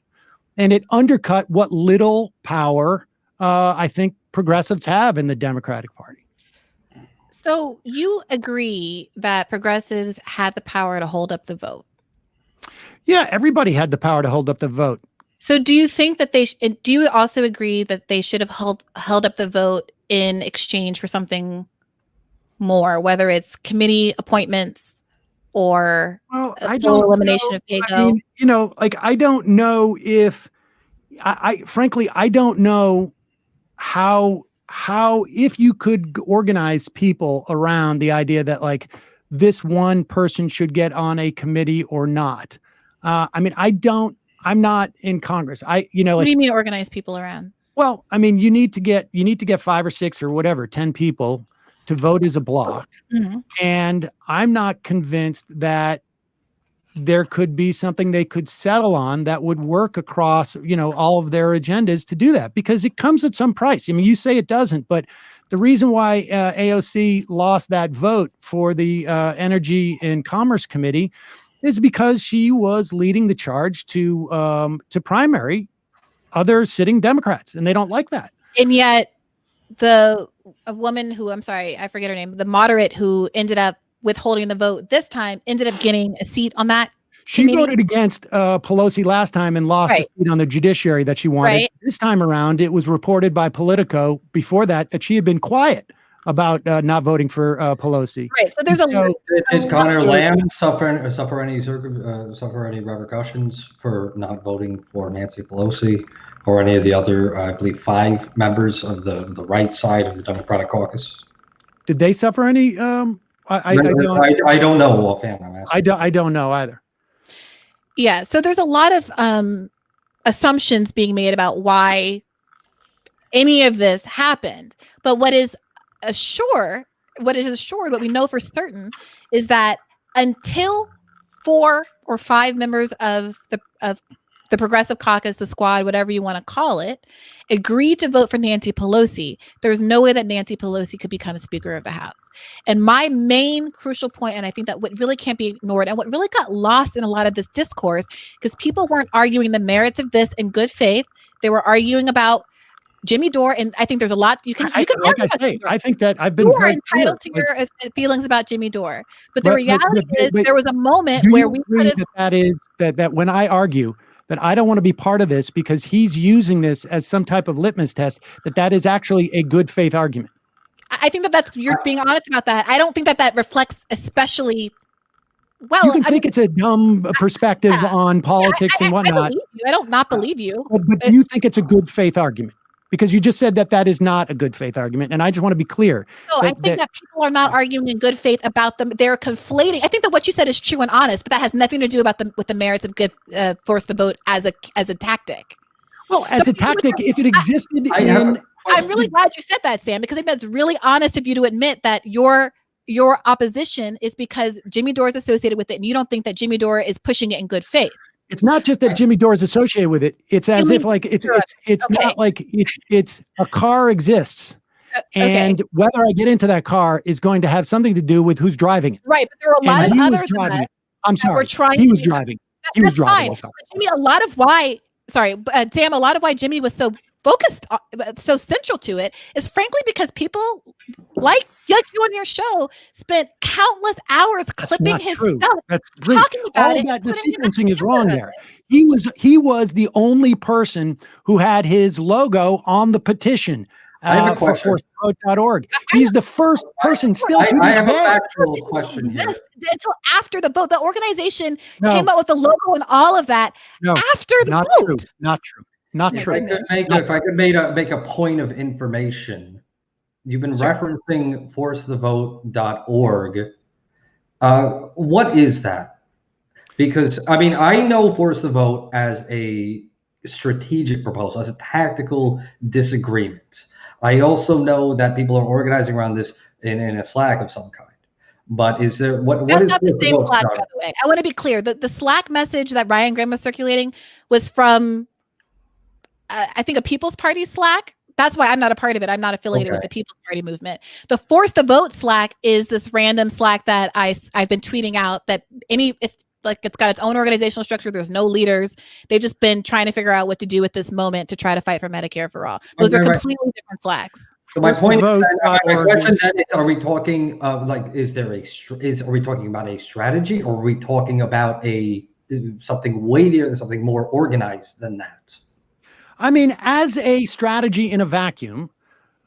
And it undercut what little power I think progressives have in the Democratic Party. So you agree that progressives had the power to hold up the vote? Yeah, everybody had the power to hold up the vote. So do you think that do you also agree that they should have held up the vote in exchange for something more, whether it's committee appointments or full elimination of Paygo? I don't know if frankly, I don't know how if you could organize people around the idea that this one person should get on a committee or not. I'm not in Congress. What do you mean organize people around? Well, you need to get 5 or 6 or whatever, 10 people to vote as a block. Mm-hmm. And I'm not convinced that there could be something they could settle on that would work across, all of their agendas to do that, because it comes at some price. You say it doesn't, but the reason why AOC lost that vote for the Energy and Commerce Committee is because she was leading the charge to primary other sitting Democrats, and they don't like that. And yet a woman who, I'm sorry, I forget her name, the moderate who ended up withholding the vote this time ended up getting a seat on that. She voted against Pelosi last time and lost a seat on the judiciary that she wanted. Right. This time around, it was reported by Politico before that she had been quiet about not voting for Pelosi. Right. So there's did Connor Lamb suffer any repercussions for not voting for Nancy Pelosi or any of the other, I believe, 5 members of the right side of the Democratic caucus? Did they suffer any? I don't know offhand. I don't know either. Yeah. So there's a lot of assumptions being made about why any of this happened. But what is assured, what we know for certain is that until 4 or 5 members of the Progressive Caucus, the Squad, whatever you want to call it, agreed to vote for Nancy Pelosi, there's no way that Nancy Pelosi could become Speaker of the House. And my main crucial point, and I think that what really can't be ignored and what really got lost in a lot of this discourse, because people weren't arguing the merits of this in good faith. They were arguing about Jimmy Dore, and I think there's a lot you can. Like I say, I think that I've been you are entitled to your feelings about Jimmy Dore, but the reality is there was a moment where we could have. That when I argue that I don't want to be part of this because he's using this as some type of litmus test, that is actually a good faith argument. I think that you're being honest about that. I don't think that reflects especially well. You can think it's a dumb perspective on politics and whatnot. I don't not believe you. But do you think it's a good faith argument? Because you just said that is not a good faith argument. And I just want to be clear. No, I think that people are not arguing in good faith about them. They're conflating. I think that what you said is true and honest, but that has nothing to do with the merits of good force the vote as a tactic. Well, as a tactic, if it existed I'm really glad you said that, Sam, because I think that's really honest of you to admit that your opposition is because Jimmy Dore is associated with it, and you don't think that Jimmy Dore is pushing it in good faith. It's not just that Jimmy Dore is associated with it. It's as if like it's not like it's a car exists, and whether I get into that car is going to have something to do with who's driving it. Right, but there are a lot of others. I'm sorry. He was driving. He was driving. Jimmy, a lot of why Jimmy was so focused, so central to it is frankly because people like you on your show spent countless hours clipping his stuff. That's talking about it. The sequencing is wrong there. He was the only person who had his logo on the petition for forcethevote.org. He's the first person still to this day. I have a factual question here. Until after the vote, the organization came up with the logo and all of that after the vote. Not true. Not true. If I could make a point of information, you've been referencing forcethevote.org. What is that? Because I know Force the Vote as a strategic proposal, as a tactical disagreement. I also know that people are organizing around this in a Slack of some kind. But is there That's not the same Slack, by the way. I want to be clear. The Slack message that Ryan Graham was circulating was from I think a People's Party Slack. That's why I'm not a part of it. I'm not affiliated with the People's Party movement. The Force the Vote Slack is this random Slack that I've been tweeting out that it's got its own organizational structure. There's no leaders. They've just been trying to figure out what to do at this moment to try to fight for Medicare for all. Those are completely different Slacks. So my point, my question is, are we talking are we talking about a strategy, or are we talking about something weightier, something more organized than that? I mean, as a strategy in a vacuum,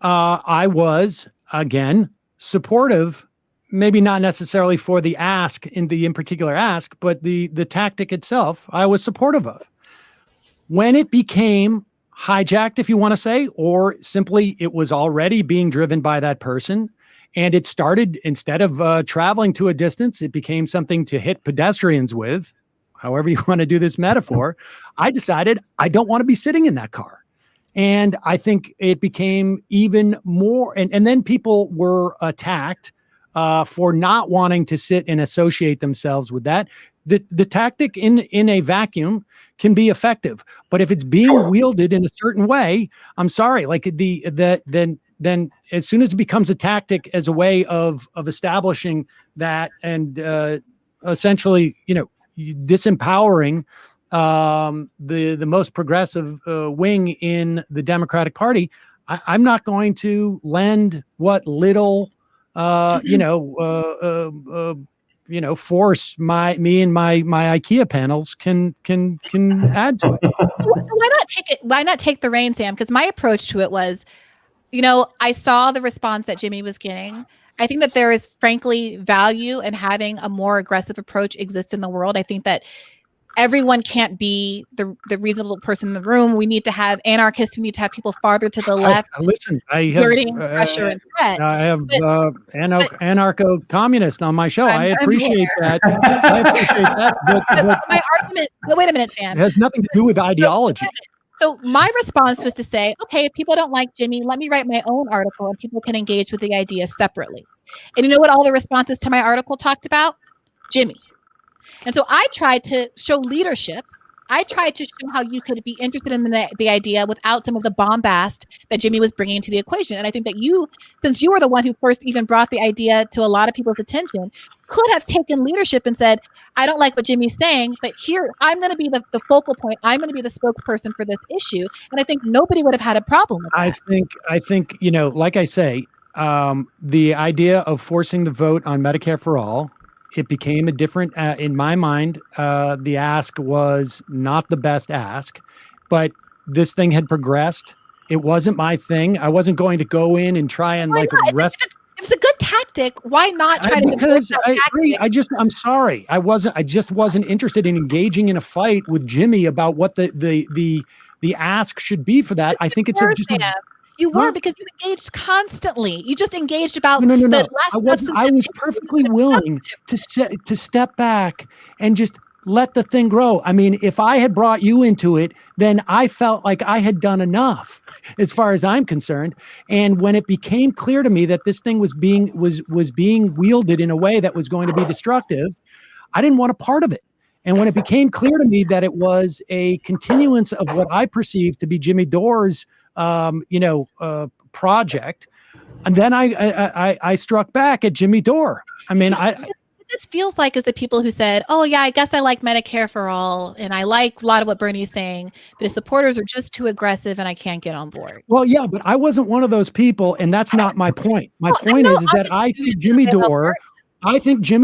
I was, again, supportive, maybe not necessarily for the ask, in particular ask, but the tactic itself, I was supportive of. When it became hijacked, if you want to say, or simply it was already being driven by that person, and it started, instead of traveling to a distance, it became something to hit pedestrians with, however you want to do this metaphor, I decided I don't want to be sitting in that car. And I think it became even more, and then people were attacked for not wanting to sit and associate themselves with that. The tactic in a vacuum can be effective, but if it's being wielded in a certain way, I'm sorry, like then as soon as it becomes a tactic as a way of establishing that and essentially, disempowering the most progressive wing in the Democratic Party, I'm not going to lend what little force me and my IKEA panels can add to it. So why not take the reins, Sam? Because my approach to it was, I saw the response that Jimmy was getting. I think that there is frankly value in having a more aggressive approach exist in the world. I think that everyone can't be the reasonable person in the room. We need to have anarchists. We need to have people farther to the left. Exerting pressure and threat. I have anarcho-communist on my show. I appreciate that. I appreciate that. But my argument, wait a minute, Sam. It has nothing to do with ideology. So my response was to say, okay, if people don't like Jimmy, let me write my own article and people can engage with the idea separately. And you know what all the responses to my article talked about? Jimmy. And so I tried to show leadership. I tried to show how you could be interested in the idea without some of the bombast that Jimmy was bringing to the equation. And I think that you, since you were the one who first even brought the idea to a lot of people's attention, could have taken leadership and said, I don't like what Jimmy's saying, but here, I'm going to be the focal point. I'm going to be the spokesperson for this issue. And I think nobody would have had a problem with that. I think, like I say, the idea of forcing the vote on Medicare for all, it became a different, in my mind, the ask was not the best ask, but this thing had progressed. It wasn't my thing. I wasn't going to go in and try and arrest. If it's a good tactic, why not try to? Because I'm sorry. I just wasn't interested in engaging in a fight with Jimmy about what the ask should be for that. I think it's You were, because you engaged constantly. You just engaged about no. I was perfectly willing to step back and just let the thing grow. I mean, if I had brought you into it, then I felt like I had done enough as far as I'm concerned. And when it became clear to me that this thing was being wielded in a way that was going to be destructive, I didn't want a part of it. And when it became clear to me that it was a continuance of what I perceived to be Jimmy Dore's project, and then I struck back at Jimmy Dore. I mean, this feels like is the people who said, oh yeah, I guess I like Medicare for all, and I like a lot of what Bernie's saying, but his supporters are just too aggressive and I can't get on board. Well, yeah, but I wasn't one of those people, and that's not my point. My point is that I think Jimmy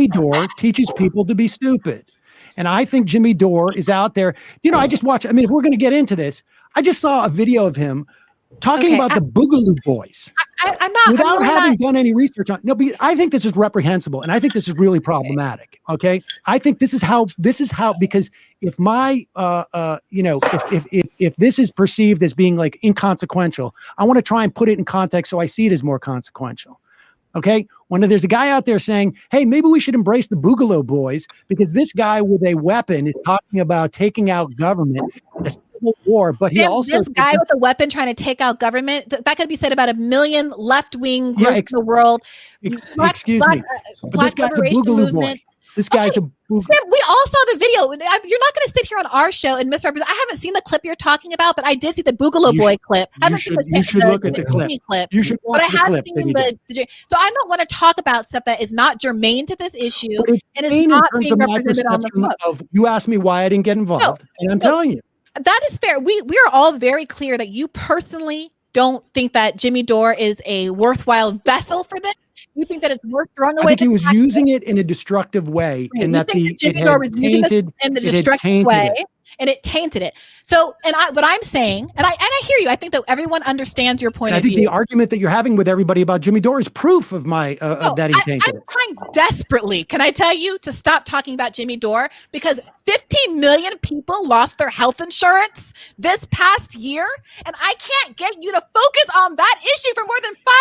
Dore teaches people to be stupid. And I think Jimmy Dore is out there. I just watched, if we're going to get into this, I just saw a video of him talking about the Boogaloo Boys. I'm not without having done any research on. No, but I think this is reprehensible, and I think this is really problematic. Okay, I think this is how because if my if this is perceived as being like inconsequential, I want to try and put it in context so I see it as more consequential. Okay, when there's a guy out there saying, hey, maybe we should embrace the Boogaloo Boys because this guy with a weapon is talking about taking out government in a civil war, but he also... This guy with a weapon trying to take out government, that could be said about a million left-wing groups in the world. Excuse me, but this guy's a Boogaloo Boy. This guy's Sam, we all saw the video. You're not going to sit here on our show and misrepresent. I haven't seen the clip you're talking about, but I did see the Boogaloo Boy clip. You should look at the clip. You should watch the clip. So I don't want to talk about stuff that is not germane to this issue and is not being represented on the book. You asked me why I didn't get involved, and I'm telling you. That is fair. We are all very clear that you personally don't think that Jimmy Dore is a worthwhile vessel for this. You think that it's worth throwing away? I think he was using it in a destructive way, and that Jimmy Dore was using it in a destructive way, and it tainted it. So, what I'm saying, and I hear you. I think that everyone understands your point of view. I think the argument that you're having with everybody about Jimmy Dore is proof of my that he tainted it. I'm trying desperately, can I tell you, to stop talking about Jimmy Dore because 15 million people lost their health insurance this past year, and I can't get you to focus on that issue for more than 5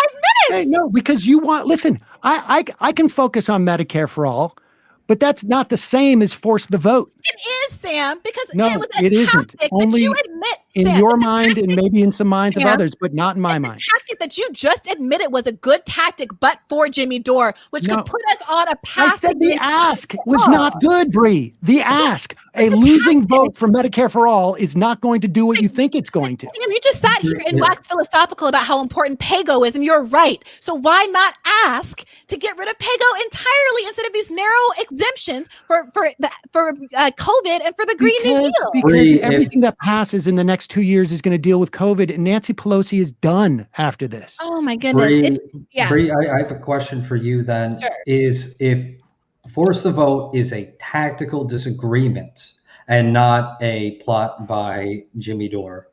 minutes. Hey, no, because you want. Listen, I can focus on Medicare for all, but that's not the same as force the vote. It is, Sam, because no, it was a it isn't. Only you admit, in Sam, your mind and maybe in some minds of others, but not in my mind. The tactic that you just admitted was a good tactic, but for Jimmy Dore, which could put us on a path. I said the ask was not good, Bree. The ask, a losing vote for Medicare for all is not going to do what you think it's going to. Sam, you just sat here and waxed philosophical about how important Paygo is, and you're right. So why not ask to get rid of Paygo entirely instead of these narrow exemptions for COVID and for the Green New Deal? Because everything that passes in the next 2 years is going to deal with COVID, and Nancy Pelosi is done after this. Oh my goodness. Bree, I have a question for you then. Sure. Is if force the vote is a tactical disagreement and not a plot by Jimmy Dore?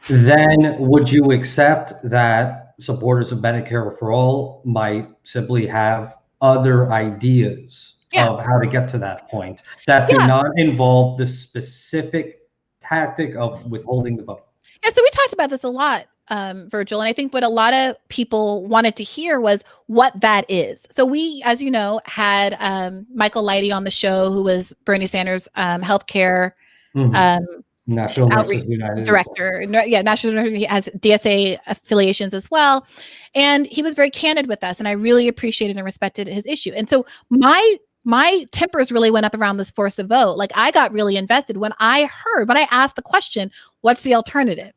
then would you accept that supporters of Medicare for All might simply have other ideas of how to get to that point that do not involve the specific tactic of withholding the vote? Yeah, so we talked about this a lot, Virgil, and I think what a lot of people wanted to hear was what that is. So we, as you know, had Michael Leidy on the show, who was Bernie Sanders' healthcare National outreach Nurses United director. Yeah, National Nurses. He has DSA affiliations as well, and he was very candid with us, and I really appreciated and respected his issue. And so my tempers really went up around this force of vote. Like, I got really invested when I asked the question, what's the alternative?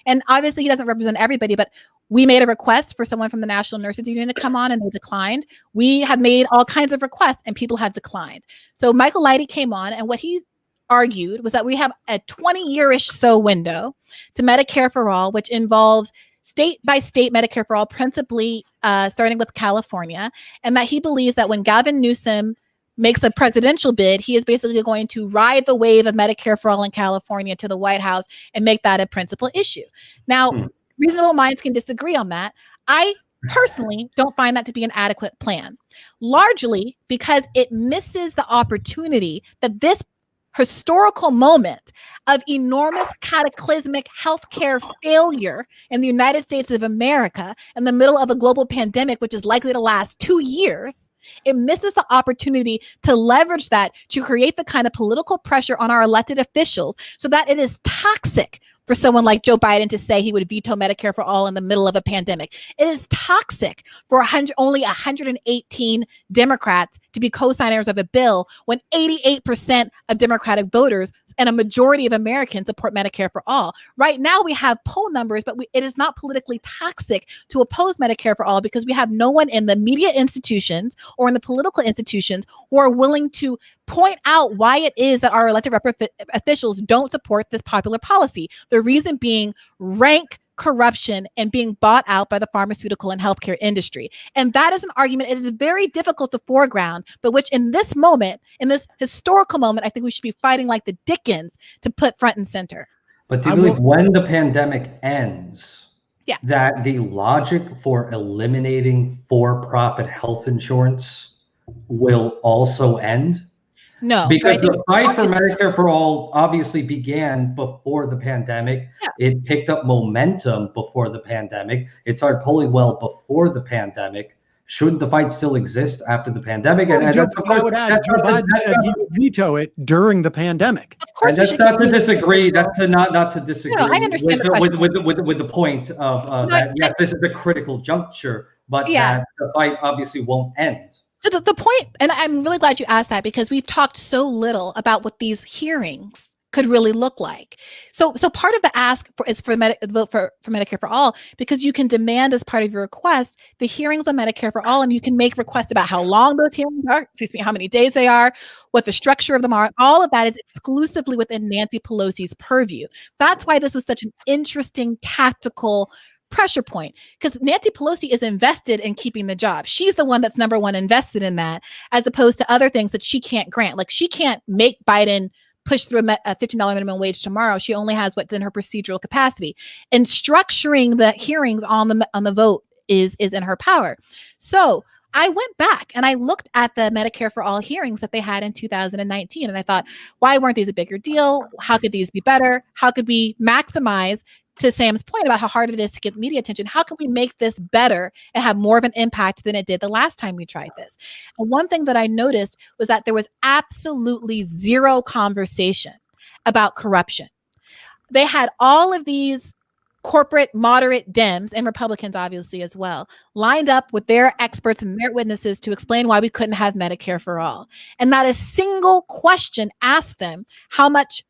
And obviously he doesn't represent everybody, but we made a request for someone from the National Nurses Union to come on, and they declined. We have made all kinds of requests and people have declined. So Michael Leidy came on, and what he argued was that we have a 20-year-ish so window to Medicare for All, which involves state by state Medicare for All, principally starting with California, and that he believes that when Gavin Newsom makes a presidential bid, he is basically going to ride the wave of Medicare for All in California to the White House and make that a principal issue. Now, reasonable minds can disagree on that. I personally don't find that to be an adequate plan, largely because it misses the opportunity that this historical moment of enormous cataclysmic healthcare failure in the United States of America in the middle of a global pandemic, which is likely to last 2 years, it misses the opportunity to leverage that to create the kind of political pressure on our elected officials so that it is toxic for someone like Joe Biden to say he would veto Medicare for All in the middle of a pandemic. It is toxic for only 118 Democrats to be co-signers of a bill when 88% of Democratic voters and a majority of Americans support Medicare for All. Right now we have poll numbers, but it is not politically toxic to oppose Medicare for All because we have no one in the media institutions or in the political institutions who are willing to point out why it is that our elected officials don't support this popular policy. The reason being rank corruption and being bought out by the pharmaceutical and healthcare industry. And that is an argument. It is very difficult to foreground, but which in this moment, in this historical moment, I think we should be fighting like the Dickens to put front and center. But do you believe when the pandemic ends, that the logic for eliminating for-profit health insurance will also end? No, because the fight for Medicare for All obviously began before the pandemic. It picked up momentum before the pandemic. It started polling well before the pandemic. Shouldn't the fight still exist after the pandemic? Well, Joe Biden said he would veto it during the pandemic. Of course, and that's not to disagree. That's to not to disagree. No, I understand with the point of that. Yes, this is a critical juncture, but that the fight obviously won't end. So the point, and I'm really glad you asked that because we've talked so little about what these hearings could really look like. So part of the ask is for vote for Medicare for All, because you can demand as part of your request the hearings on Medicare for All, and you can make requests about how long those hearings are, how many days they are, what the structure of them are. All of that is exclusively within Nancy Pelosi's purview. That's why this was such an interesting tactical pressure point, because Nancy Pelosi is invested in keeping the job. She's the one that's number one invested in that, as opposed to other things that she can't grant. Like, she can't make Biden push through a $15 minimum wage tomorrow. She only has what's in her procedural capacity, and structuring the hearings on the vote is in her power. So I went back and I looked at the Medicare for All hearings that they had in 2019, and I thought, why weren't these a bigger deal? How could these be better? How could we maximize, to Sam's point about how hard it is to get media attention, how can we make this better and have more of an impact than it did the last time we tried this? And one thing that I noticed was that there was absolutely zero conversation about corruption. They had all of these corporate moderate Dems and Republicans, obviously, as well, lined up with their experts and their witnesses to explain why we couldn't have Medicare for All. And not a single question asked them how much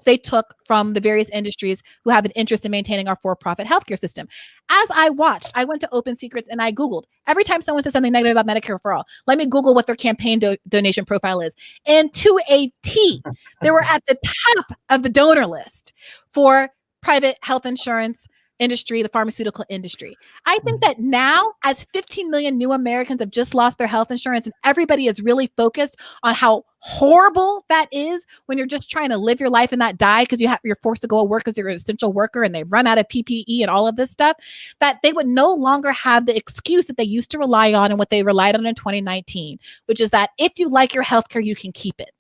they took from the various industries who have an interest in maintaining our for-profit healthcare system. As I watched, I went to Open Secrets and I Googled, every time someone says something negative about Medicare for All, let me Google what their campaign donation profile is. And to a T, they were at the top of the donor list for private health insurance, industry, the pharmaceutical industry. I think that now, as 15 million new Americans have just lost their health insurance and everybody is really focused on how horrible that is when you're just trying to live your life and not die because you're forced to go to work because you're an essential worker and they run out of PPE and all of this stuff, that they would no longer have the excuse that they used to rely on and what they relied on in 2019, which is that if you like your healthcare, you can keep it.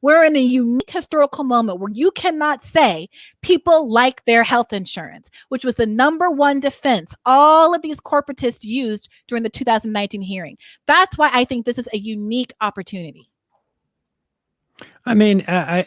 We're in a unique historical moment where you cannot say people like their health insurance, which was the number one defense all of these corporatists used during the 2019 hearing. That's why I think this is a unique opportunity. I mean, I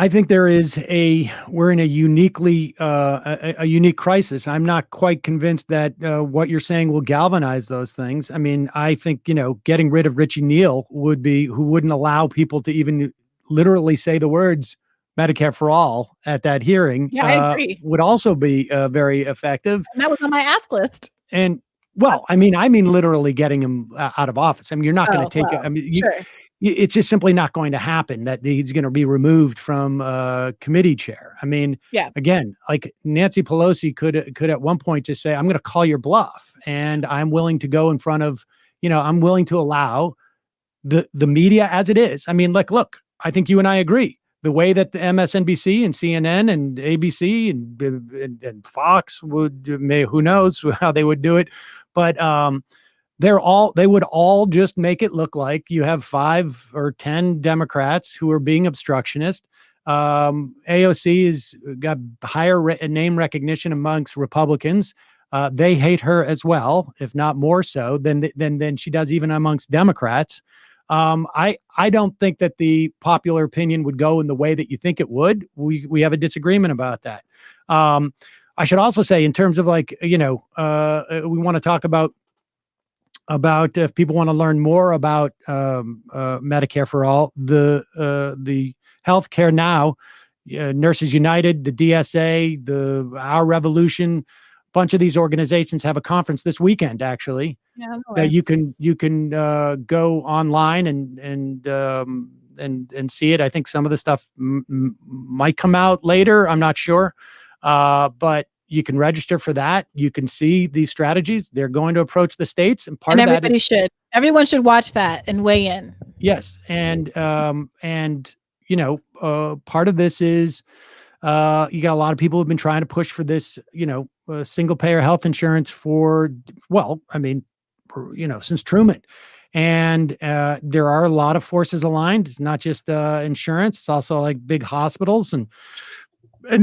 think we're in a uniquely a unique crisis. I'm not quite convinced that what you're saying will galvanize those things. I mean, I think, getting rid of Richie Neal who wouldn't allow people to even literally say the words Medicare for all at that hearing. Yeah, I agree. Would also be very effective. And that was on my ask list. And well, I mean literally getting him out of office. I mean, you're not going to take it. I mean, sure. It's just simply not going to happen that he's going to be removed from committee chair. I mean, again, like Nancy Pelosi could at one point just say, I'm going to call your bluff and I'm willing to go in front of, I'm willing to allow the media as it is. I mean, look, I think you and I agree. The way that the MSNBC and CNN and ABC and Fox who knows how they would do it. But they would all just make it look like you have 5 or 10 Democrats who are being obstructionist. AOC has got higher name recognition amongst Republicans. They hate her as well, if not more so than she does even amongst Democrats. I don't think that the popular opinion would go in the way that you think it would. We have a disagreement about that. I should also say, in terms of we want to talk about if people want to learn more about Medicare for all, the Healthcare Now, Nurses United, the DSA, Our Revolution, a bunch of these organizations have a conference this weekend, actually. Yeah, that you can go online and see it. I think some of the stuff might come out later. I'm not sure, but you can register for that. You can see these strategies. They're going to approach the states, and everyone should watch that and weigh in. Yes, and part of this is you got a lot of people who've been trying to push for this, single payer health insurance since Truman. And there are a lot of forces aligned. It's not just insurance. It's also like big hospitals and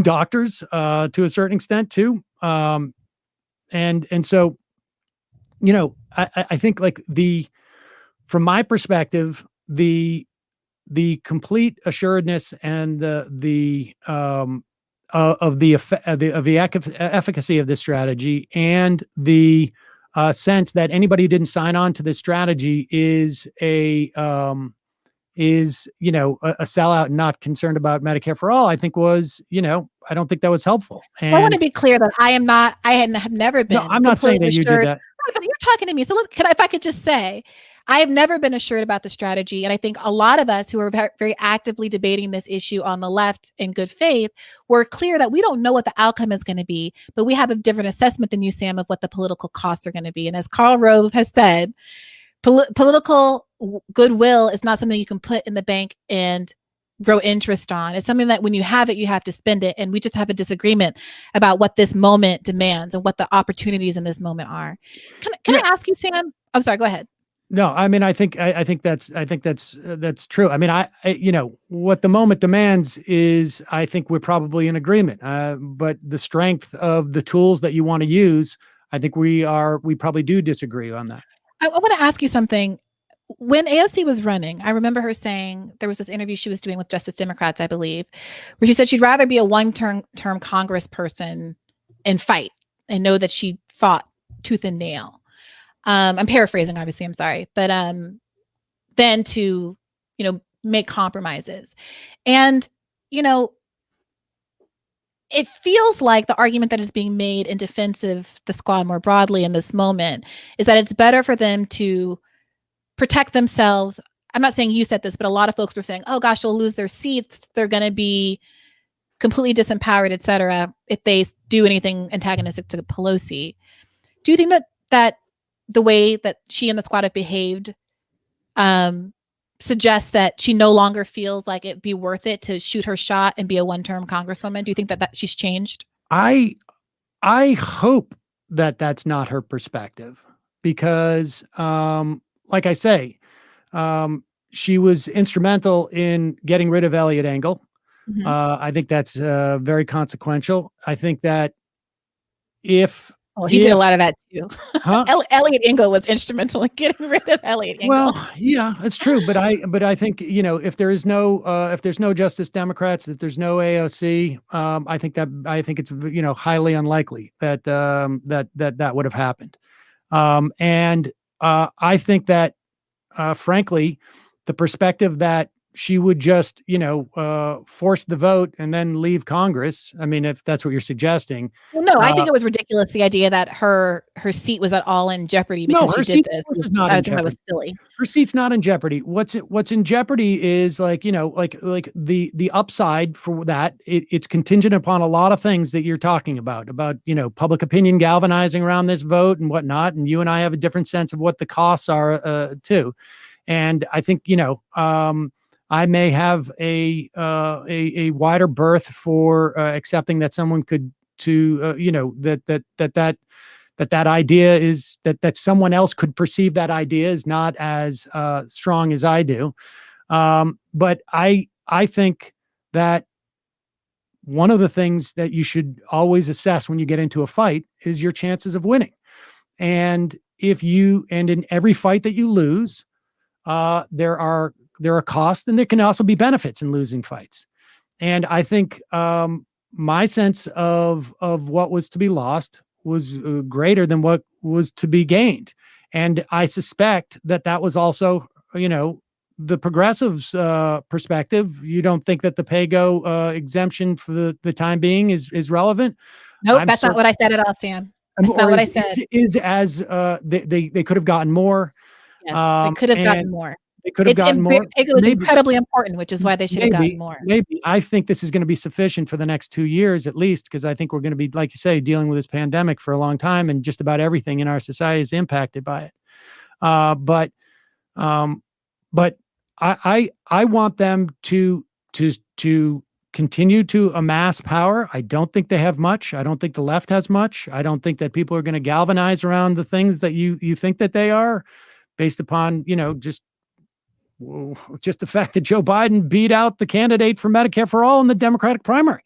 doctors to a certain extent too. And so, I think from my perspective, the complete assuredness and the efficacy of this strategy and the sense that anybody who didn't sign on to this strategy is a sellout and not concerned about Medicare for all, I think was, I don't think that was helpful. And I want to be clear that I have never been. No, I'm not saying that you did that. But you're talking to me. So look, if I could just say, I have never been assured about the strategy. And I think a lot of us who are very actively debating this issue on the left in good faith were clear that we don't know what the outcome is going to be, but we have a different assessment than you, Sam, of what the political costs are going to be. And as Karl Rove has said, political goodwill is not something you can put in the bank and grow interest on. It's something that when you have it, you have to spend it. And we just have a disagreement about what this moment demands and what the opportunities in this moment are. Can I ask you, Sam? I'm sorry, go ahead. No, I mean, I think that's true. I mean, what the moment demands is, I think we're probably in agreement. But the strength of the tools that you want to use, I think we probably do disagree on that. I want to ask you something. When AOC was running, I remember her saying, there was this interview she was doing with Justice Democrats, I believe, where she said she'd rather be a one-term congressperson and fight and know that she fought tooth and nail. I'm paraphrasing, obviously, I'm sorry, but then to, make compromises. And, it feels like the argument that is being made in defense of the squad more broadly in this moment is that it's better for them to protect themselves. I'm not saying you said this, but a lot of folks were saying, oh gosh, they'll lose their seats. They're going to be completely disempowered, et cetera, if they do anything antagonistic to Pelosi. Do you think that the way that she and the squad have behaved suggests that she no longer feels like it'd be worth it to shoot her shot and be a one-term congresswoman? Do you think that she's changed? I hope that that's not her perspective, because, like I say, she was instrumental in getting rid of Elliot Engel. Mhm. I think that's very consequential. I think that if he did a lot of that too. Huh? Elliot Engel was instrumental in getting rid of Elliot Engel. Well, yeah, it's true. But I think, if there's no Justice Democrats, if there's no AOC, I think it's, highly unlikely that that would have happened. And I think that, frankly, the perspective that she would just, force the vote and then leave Congress. I mean, if that's what you're suggesting. Well, no, I think it was ridiculous, the idea that her seat was at all in jeopardy because she did this. I think that was silly. Her seat's not in jeopardy. What's in jeopardy is like the upside for that. It's contingent upon a lot of things that you're talking about, public opinion galvanizing around this vote and whatnot. And you and I have a different sense of what the costs are too. And I think, I may have a wider berth for accepting that someone could that idea is that someone else could perceive that idea is not as strong as I do. But I think that one of the things that you should always assess when you get into a fight is your chances of winning. And in every fight that you lose, there are costs, and there can also be benefits in losing fights. And I think my sense of what was to be lost was greater than what was to be gained. And I suspect that was also, the progressives' perspective. You don't think that the Paygo exemption for the time being is relevant? Nope, that's not what I said at all, Sam. That's not what I said. They could have gotten more. Yes, they could have gotten more. They could have gotten more. Paygo is incredibly important, which is why they should have gotten more. Maybe. I think this is going to be sufficient for the next 2 years at least, because I think we're going to be, like you say, dealing with this pandemic for a long time, and just about everything in our society is impacted by it. But I want them to continue to amass power. I don't think they have much. I don't think the left has much. I don't think that people are going to galvanize around the things that you think that they are, based upon, just the fact that Joe Biden beat out the candidate for Medicare for All in the Democratic primary.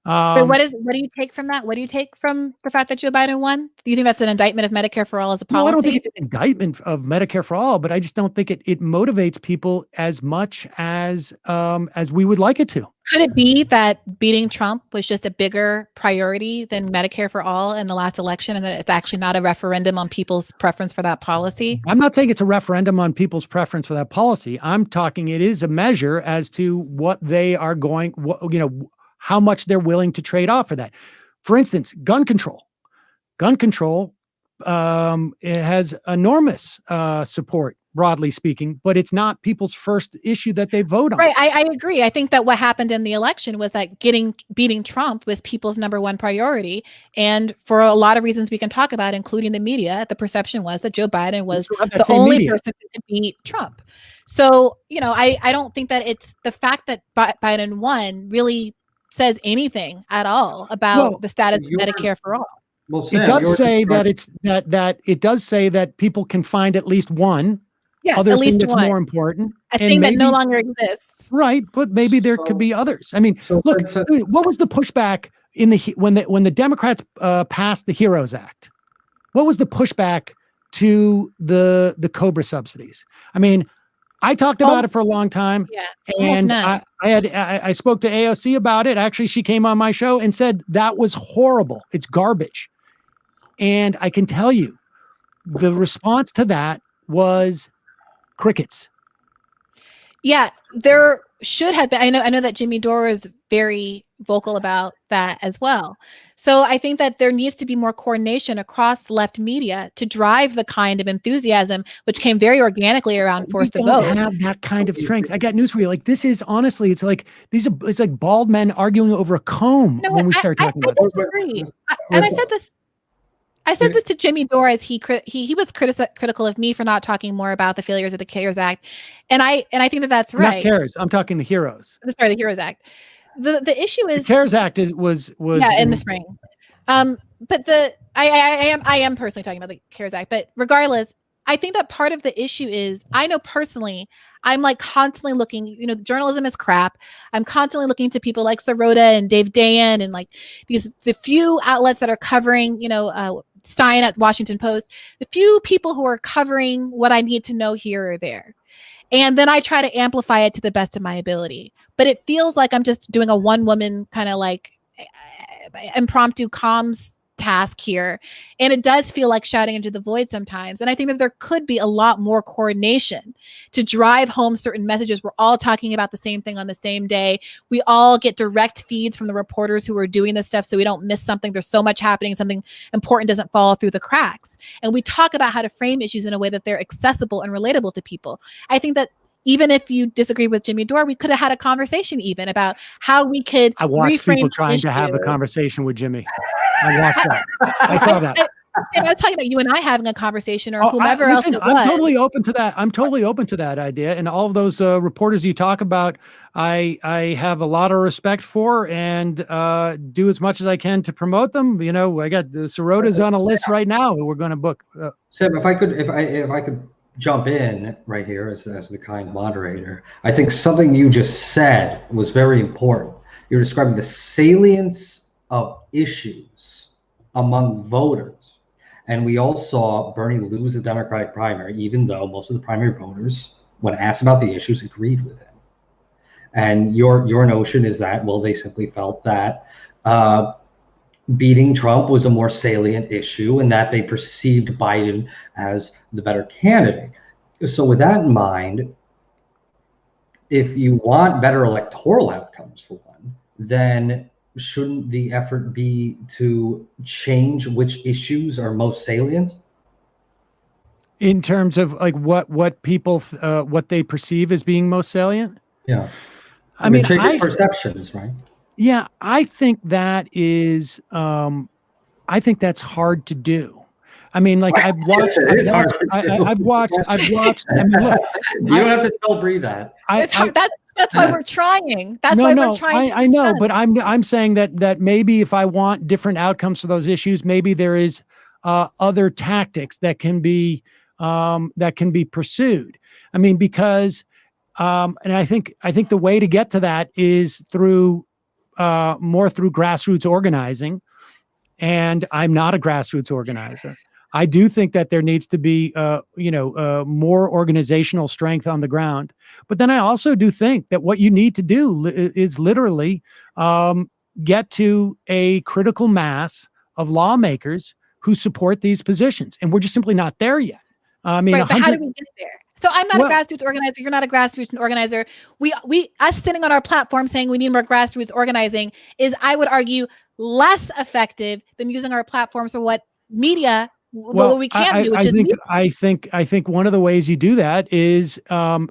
But what do you take from that? What do you take from the fact that Joe Biden won? Do you think that's an indictment of Medicare for All as a policy? No, I don't think it's an indictment of Medicare for All, but I just don't think it motivates people as much as we would like it to. Could it be that beating Trump was just a bigger priority than Medicare for All in the last election, and that it's actually not a referendum on people's preference for that policy? I'm not saying it's a referendum on people's preference for that policy. I'm talking it is a measure as to what they are going, how much they're willing to trade off for that. For instance, gun control. Gun control it has enormous support, broadly speaking, but it's not people's first issue that they vote on. Right, I agree. I think that what happened in the election was that beating Trump was people's number one priority. And for a lot of reasons we can talk about, including the media, the perception was that Joe Biden was the only person who could beat Trump. So, I don't think that it's the fact that Biden won really says anything at all about the status of Medicare for All. Well, Sam, it does say that it does say that people can find at least one other thing that's more important. A thing that no longer exists. Right, but maybe there could be others. I mean, look, what was the pushback when the Democrats passed the HEROES Act? What was the pushback to the COBRA subsidies? I mean, I talked about it for a long time, and I spoke to AOC about it. Actually, she came on my show and said that was horrible. It's garbage. And I can tell you, the response to that was crickets. Yeah, there should have been. I know that Jimmy Dore is very vocal about that as well. So I think that there needs to be more coordination across left media to drive the kind of enthusiasm which came very organically around Force the Vote. Don't have that kind of strength. I got news for you. Like, this is honestly, it's like it's like bald men arguing over a comb when we start talking about this. I disagree. And I said this to Jimmy Dore as he was critical of me for not talking more about the failures of the CARES Act, and I think that's right. Not CARES. I'm talking the HEROES. Sorry, the HEROES Act. The issue is the CARES Act was in the spring. But I am personally talking about the CARES Act. But regardless, I think that part of the issue is, I know personally, I'm like constantly looking, journalism is crap. I'm constantly looking to people like Sirota and Dave Dayen and like the few outlets that are covering, Stein at Washington Post, the few people who are covering what I need to know here or there. And then I try to amplify it to the best of my ability. But it feels like I'm just doing a one-woman kind of like impromptu comms task here. And it does feel like shouting into the void sometimes. And I think that there could be a lot more coordination to drive home certain messages. We're all talking about the same thing on the same day. We all get direct feeds from the reporters who are doing this stuff so we don't miss something. There's so much happening, something important doesn't fall through the cracks. And we talk about how to frame issues in a way that they're accessible and relatable to people. I think that even if you disagree with Jimmy Dore, we could have had a conversation even about how we could I watched reframe people trying to have a conversation with Jimmy. I watched that. I saw that. I was talking about you and I having a conversation, or whomever else it was. I'm totally open to that. I'm totally open to that idea. And all of those reporters you talk about, I have a lot of respect for, and do as much as I can to promote them. I got the Sirota's on a list right now that we're going to book. Sam, if I could jump in right here as the kind moderator, I think something you just said was very important. You're describing the salience of issues among voters. And we all saw Bernie lose the Democratic primary, even though most of the primary voters, when asked about the issues, agreed with him. And your notion is that, well, they simply felt that beating Trump was a more salient issue and that they perceived Biden as the better candidate. So with that in mind, if you want better electoral outcomes for one, then shouldn't the effort be to change which issues are most salient? In terms of like what people, what they perceive as being most salient? Yeah. I mean, perceptions, right? Yeah, I think that is, I think that's hard to do. I mean, like I've watched. I mean, look, you don't have to tell Bree that. That's why we're trying. That's why we're trying. I know, but I'm saying that maybe if I want different outcomes for those issues, maybe there is other tactics that can be pursued. I mean, because and I think the way to get to that is through more through grassroots organizing. And I'm not a grassroots organizer. I do think that there needs to be, more organizational strength on the ground. But then I also do think that what you need to do is literally get to a critical mass of lawmakers who support these positions. And we're just simply not there yet. I mean, right, but how do we get there? So I'm not a grassroots organizer. You're not a grassroots organizer. Us sitting on our platform saying we need more grassroots organizing is, I would argue, less effective than using our platforms for what media, what we can do. Which I think one of the ways you do that is,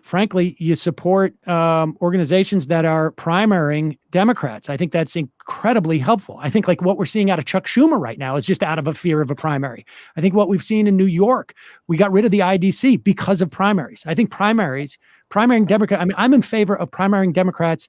frankly, you support organizations that are primarying Democrats. I think that's incredibly helpful. I think like what we're seeing out of Chuck Schumer right now is just out of a fear of a primary. I think what we've seen in New York, we got rid of the IDC because of primaries. I think primarying Democrat. I mean, I'm in favor of primarying Democrats,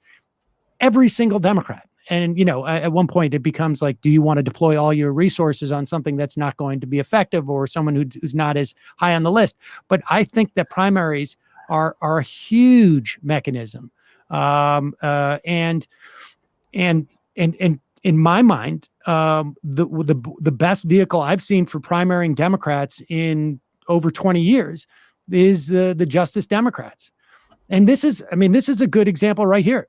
every single Democrat. And, at one point it becomes like, do you want to deploy all your resources on something that's not going to be effective, or someone who's not as high on the list? But I think that primaries are a huge mechanism. And in my mind, the best vehicle I've seen for primarying Democrats in over 20 years is the Justice Democrats. And this is a good example right here.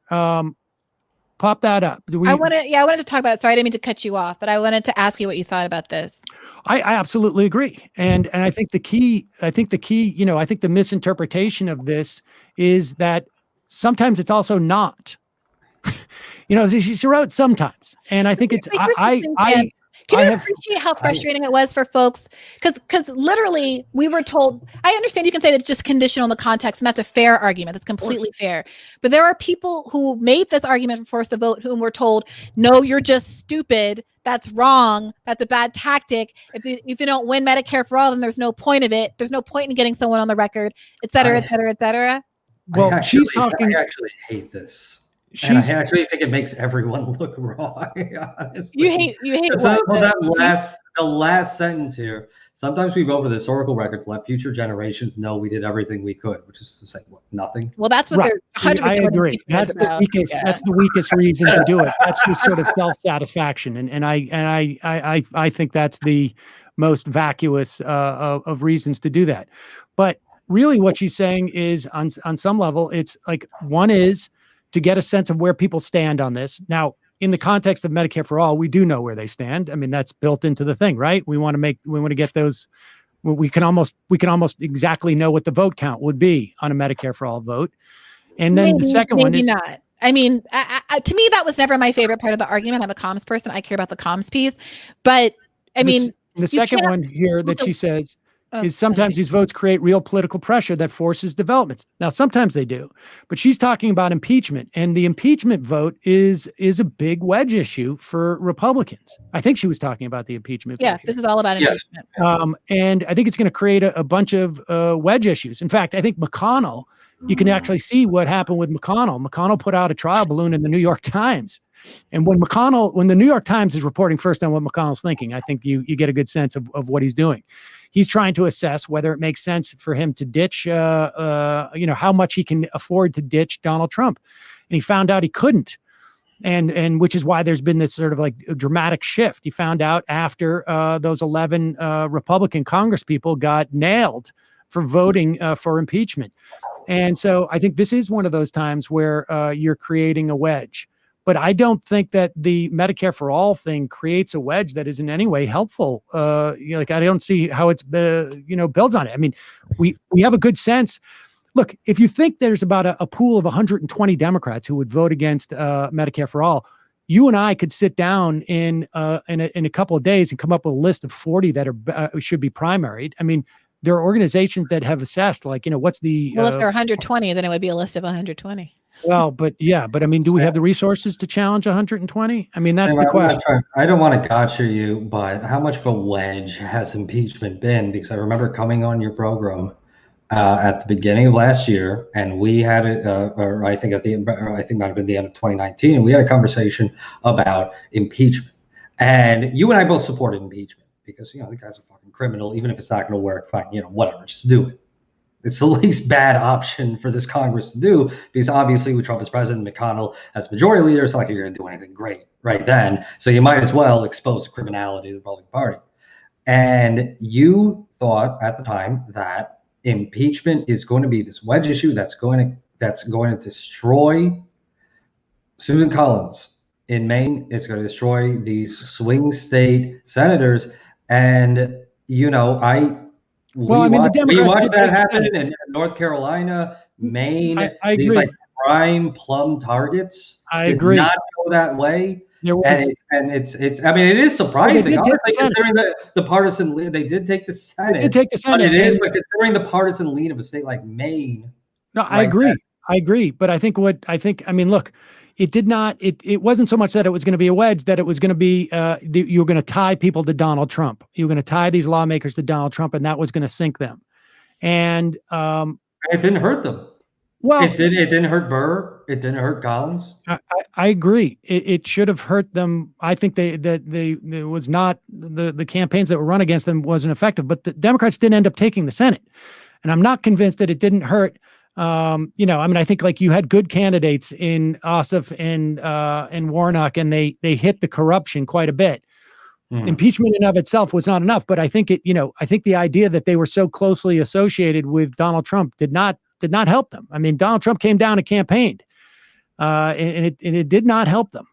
Pop that up. I wanted to talk about it. Sorry, I didn't mean to cut you off, but I wanted to ask you what you thought about this. I absolutely agree. And I think the key, I think the misinterpretation of this is that sometimes it's also not She wrote sometimes, and I think it's Can you appreciate how frustrating it was for folks? Because literally we were told, I understand you can say that it's just conditional on the context, and that's a fair argument. That's completely fair. But there are people who made this argument for force the vote whom were told, no, you're just stupid. That's wrong. That's a bad tactic. If you don't win Medicare for all, then there's no point of it. There's no point in getting someone on the record, et cetera, et cetera, et cetera. Well, I actually hate this. And I actually think it makes everyone look wrong. Honestly, you hate what? The last sentence here. Sometimes we vote for the historical record to let future generations know we did everything we could, which is to say, what, nothing. Well, that's what they're 100%. I agree. That's the weakest. Yeah. That's the weakest reason to do it. That's just sort of self-satisfaction, and I think that's the most vacuous of reasons to do that. But really, what she's saying is, on some level, it's like one is to get a sense of where people stand on this. Now, in the context of Medicare for all, we do know where they stand. I mean, that's built into the thing, right? We want to get those. We can almost exactly know what the vote count would be on a Medicare for all vote. And then the second one is not. I mean, to me, that was never my favorite part of the argument. I'm a comms person. I care about the comms piece. But I mean, the second one here that she says is sometimes these votes create real political pressure that forces developments. Now, sometimes they do, but she's talking about impeachment, and the impeachment vote is a big wedge issue for Republicans. I think she was talking about the impeachment. Yeah, this is all about impeachment. And I think it's going to create a bunch of wedge issues. In fact, I think McConnell, you can actually see what happened with McConnell. McConnell put out a trial balloon in the New York Times. And when the New York Times is reporting first on what McConnell's thinking, I think you get a good sense of what he's doing. He's trying to assess whether it makes sense for him to ditch, how much he can afford to ditch Donald Trump. And he found out he couldn't. And which is why there's been this sort of like a dramatic shift. He found out after those 11 Republican congresspeople got nailed for voting for impeachment. And so I think this is one of those times where you're creating a wedge. But I don't think that the Medicare for all thing creates a wedge that is in any way helpful. I don't see how it's builds on it. I mean, we have a good sense. Look, if you think there's about a pool of 120 Democrats who would vote against Medicare for all, you and I could sit down in a couple of days and come up with a list of 40 that should be primaried. I mean, there are organizations that have assessed, what's the if there are 120, then it would be a list of 120. Well, but I mean, do we have the resources to challenge 120? I mean, that's the question. I don't want to gotcha you, but how much of a wedge has impeachment been? Because I remember coming on your program at the beginning of last year, and we had I think it might have been the end of 2019, and we had a conversation about impeachment. And you and I both supported impeachment because the guy's a fucking criminal. Even if it's not going to work, fine, whatever, just do it. It's the least bad option for this Congress to do, because obviously with Trump as president, McConnell as majority leader, it's not like you're going to do anything great right then. So you might as well expose the criminality of the Republican Party. And you thought at the time that impeachment is going to be this wedge issue that's going to destroy Susan Collins in Maine. It's going to destroy these swing state senators. And we watched that happen in North Carolina, Maine. I agree. These prime plum targets. I agree. Not go that way. It is surprising. Honestly, considering the partisan lead, they did take the Senate. They did take the Senate. But considering the partisan lead of a state like Maine. No, I agree. But look, it did not. It wasn't so much that it was going to be a wedge, that it was going to be you were going to tie people to Donald Trump. You were going to tie these lawmakers to Donald Trump, and that was going to sink them. And it didn't hurt them. Well, it didn't hurt Burr. It didn't hurt Collins. I agree. It should have hurt them. I think it was not the campaigns that were run against them wasn't effective. But the Democrats didn't end up taking the Senate, and I'm not convinced that it didn't hurt. I think you had good candidates in Ossoff and Warnock, and they hit the corruption quite a bit. Impeachment in of itself was not enough, but I think I think the idea that they were so closely associated with Donald Trump did not help them. I mean, Donald Trump came down and campaigned, and it did not help them.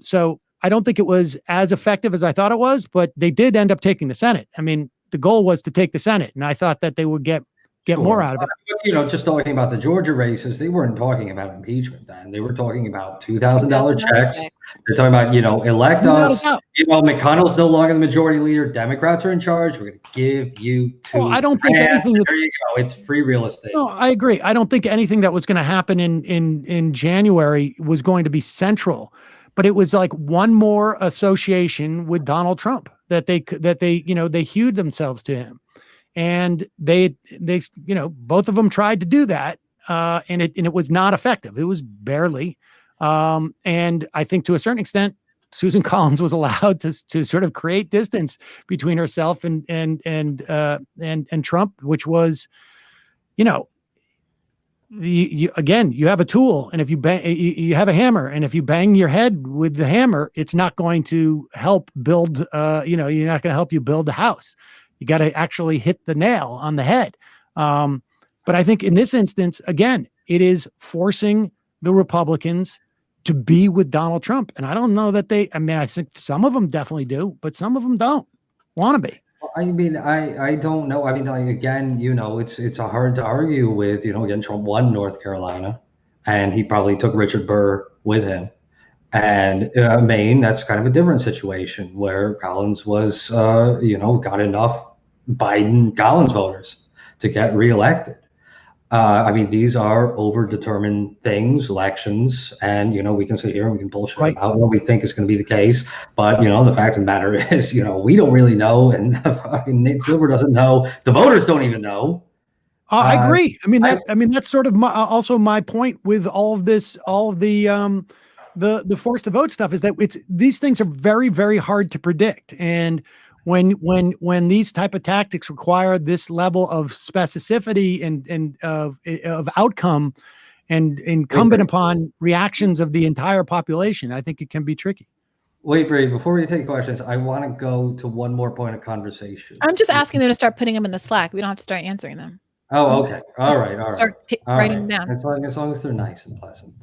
So I don't think it was as effective as I thought it was, but they did end up taking the Senate. I mean, the goal was to take the Senate, and I thought that they would get get more out of it. But, just talking about the Georgia races, they weren't talking about impeachment then. They were talking about $2,000 checks. They're talking about, elect us. McConnell's no longer the majority leader. Democrats are in charge. We're going to give you Well, I don't think anything. There you go. It's free real estate. No, I agree. I don't think anything that was going to happen in January was going to be central, but it was like one more association with Donald Trump that they hewed themselves to him. And they both of them tried to do that, and it was not effective. It was barely, and I think to a certain extent, Susan Collins was allowed to sort of create distance between herself and Trump, which was, you have a tool, and if you bang, you have a hammer, and if you bang your head with the hammer, it's not going to help build. You're not going to help you build a house. You got to actually hit the nail on the head. But I think in this instance, again, it is forcing the Republicans to be with Donald Trump. And I don't know that I think some of them definitely do, but some of them don't want to be. I mean, I don't know. I mean, again, it's hard to argue with, again, Trump won North Carolina, and he probably took Richard Burr with him. And Maine, that's kind of a different situation where Collins was, got enough Biden-Collins voters to get reelected. These are overdetermined things, elections, and, we can sit here and we can bullshit about what we think is going to be the case. But, the fact of the matter is, we don't really know, and fucking Nate Silver doesn't know. The voters don't even know. I agree. That's sort of also my point with all of this, all of the force to vote stuff, is that these things are very, very hard to predict. And when these type of tactics require this level of specificity and of outcome and incumbent upon reactions of the entire population, I think it can be tricky. Wait, Brady, before we take questions, I want to go to one more point of conversation. I'm just asking them to start putting them in the Slack. We don't have to start answering them. Oh, okay. All right. Start writing them down. As long as they're nice and pleasant.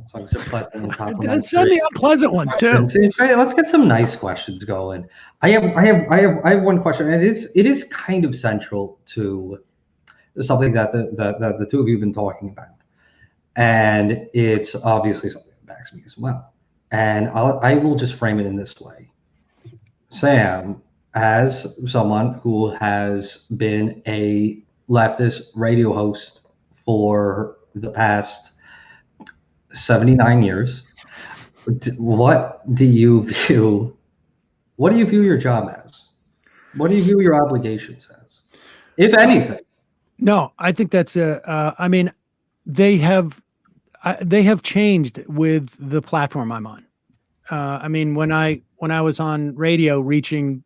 As long as they're pleasant and complimentary. Send the unpleasant ones too. Let's get some nice questions going. I have one question, and it is kind of central to something that the two of you have been talking about, and it's obviously something that backs me as well. And I will just frame it in this way. Sam, as someone who has been a leftist radio host for the past 79 years, what do you view your job as? What do you view your obligations as, if anything? No, I think that's they have changed with the platform I'm on. When I was on radio reaching,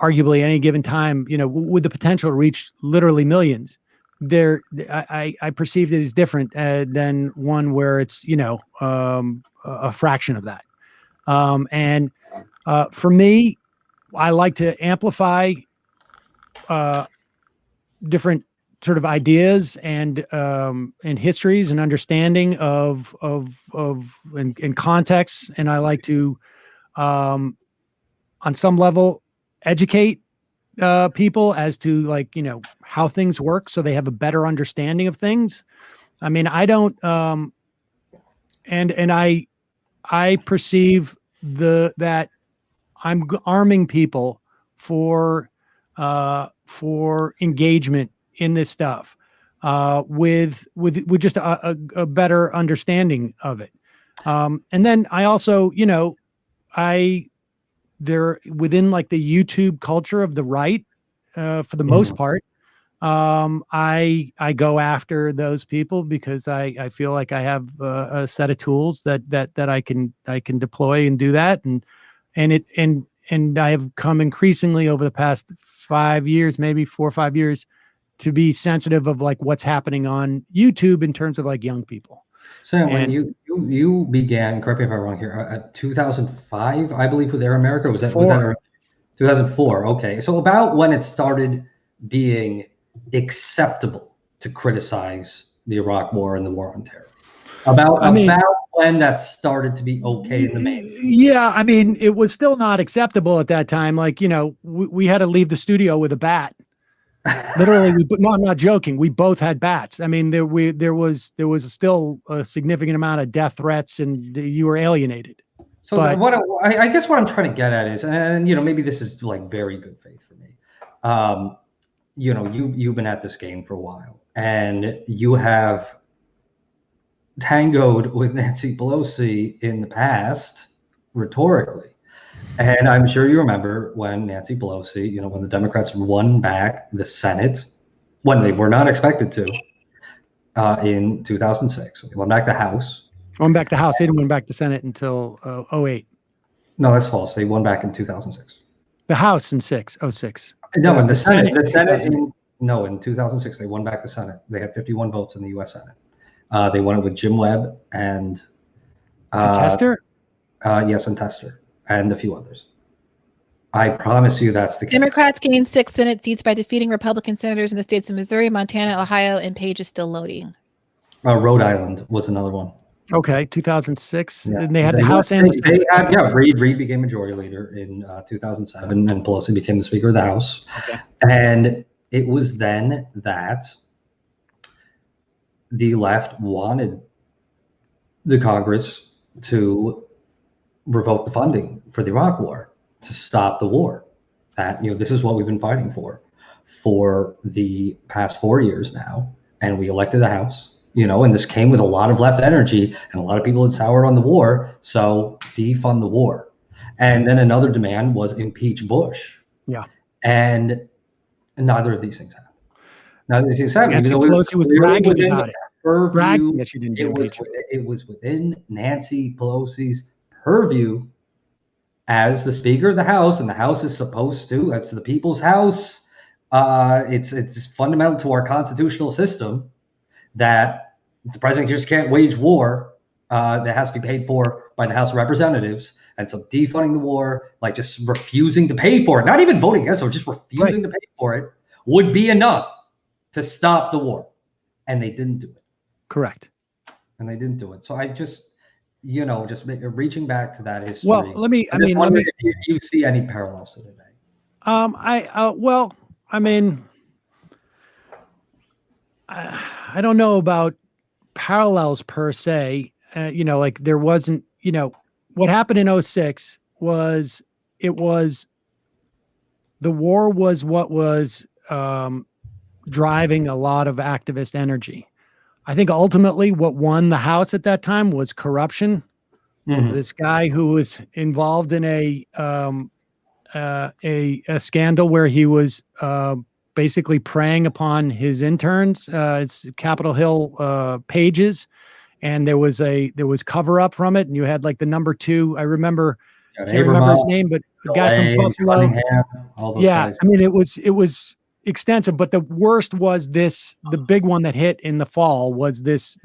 arguably any given time, with the potential to reach literally millions, I perceived it as different than one where it's, a fraction of that. For me, I like to amplify different sort of ideas and histories and understanding of contexts, and I like to, on some level, educate people as to how things work, so they have a better understanding of things. I don't, and I perceive that I'm arming people for engagement in this stuff, with just a better understanding of it. And then I also, they're within the YouTube culture of the right, for the most part. I go after those people because I feel like I have a set of tools that I can deploy and do that. And I have come increasingly over the past 5 years, maybe 4 or 5 years, to be sensitive of what's happening on YouTube in terms of young people. So when you began, correct me if I'm wrong here, 2005, I believe, with Air America, was that 2004? Okay, so about when it started being acceptable to criticize the Iraq War and the War on Terror. About when that started to be okay in the main. Yeah, it was still not acceptable at that time. We had to leave the studio with a bat. Literally, no, I'm not joking. We both had bats. I mean, there was still a significant amount of death threats, and you were alienated. So but I guess what I'm trying to get at is, and maybe this is like very good faith for me. You've been at this game for a while, and you have tangoed with Nancy Pelosi in the past rhetorically. And I'm sure you remember when Nancy Pelosi, when the Democrats won back the Senate, when they were not expected to, in 2006. They won back the House. Won back the House. They didn't win back the Senate until 08. No, that's false. They won back in 2006. The House in 06. No, in the Senate. The Senate in 2006, they won back the Senate. They had 51 votes in the U.S. Senate. They won it with Jim Webb and Tester? Yes, and Tester. And a few others. I promise you that's the case. Democrats gained 6 Senate seats by defeating Republican senators in the states of Missouri, Montana, Ohio, and Page is still loading. Rhode Island was another one. Okay, 2006. Yeah. And they had the House and the Senate. Reid became majority leader in 2007, and Pelosi became the Speaker of the House. Okay. And it was then that the left wanted the Congress to revoke the funding for the Iraq War, to stop the war. That, this is what we've been fighting for the past 4 years now. And we elected the House, and this came with a lot of left energy, and a lot of people had soured on the war. So defund the war. And then another demand was impeach Bush. Yeah. And neither of these things happened. Neither of these things happened. Nancy Pelosi was bragging about it. Bragging that she didn't do it was within Nancy Pelosi's purview as the Speaker of the House, and the House is supposed to, that's the people's house. It's fundamental to our constitutional system that the president just can't wage war that has to be paid for by the House of Representatives. And so defunding the war, like just refusing to pay for it, not even voting against it, just refusing to pay for it, would be enough to stop the war. And they didn't do it. Correct. And they didn't do it. So I just, reaching back to that history. Well, let me. If you see any parallels to today. I don't know about parallels per se. Like there wasn't. What happened in 06 was the war was what was driving a lot of activist energy. I think ultimately what won the House at that time was corruption. Mm-hmm. This guy who was involved in a scandal where he was basically preying upon his interns. It's Capitol Hill pages, and there was cover up from it, and you had like the number 2. I remember, can't remember his name, but the guy from Buffalo. Yeah, guys. I mean it was extensive, but the worst was the big one that hit in the fall was this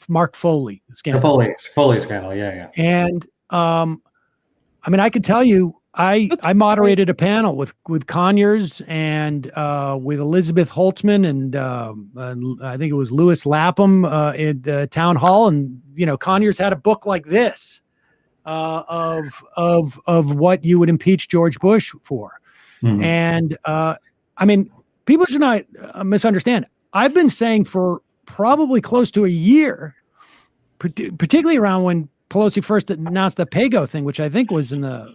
Mark Foley scandal. The Foley scandal, yeah. And I could tell you, I moderated a panel with Conyers and with Elizabeth Holtzman and I think it was Lewis Lapham at the town hall, and Conyers had a book like this of what you would impeach George Bush for. Mm-hmm. And people should not misunderstand. I've been saying for probably close to a year, particularly around when Pelosi first announced the Paygo thing, which I think was in the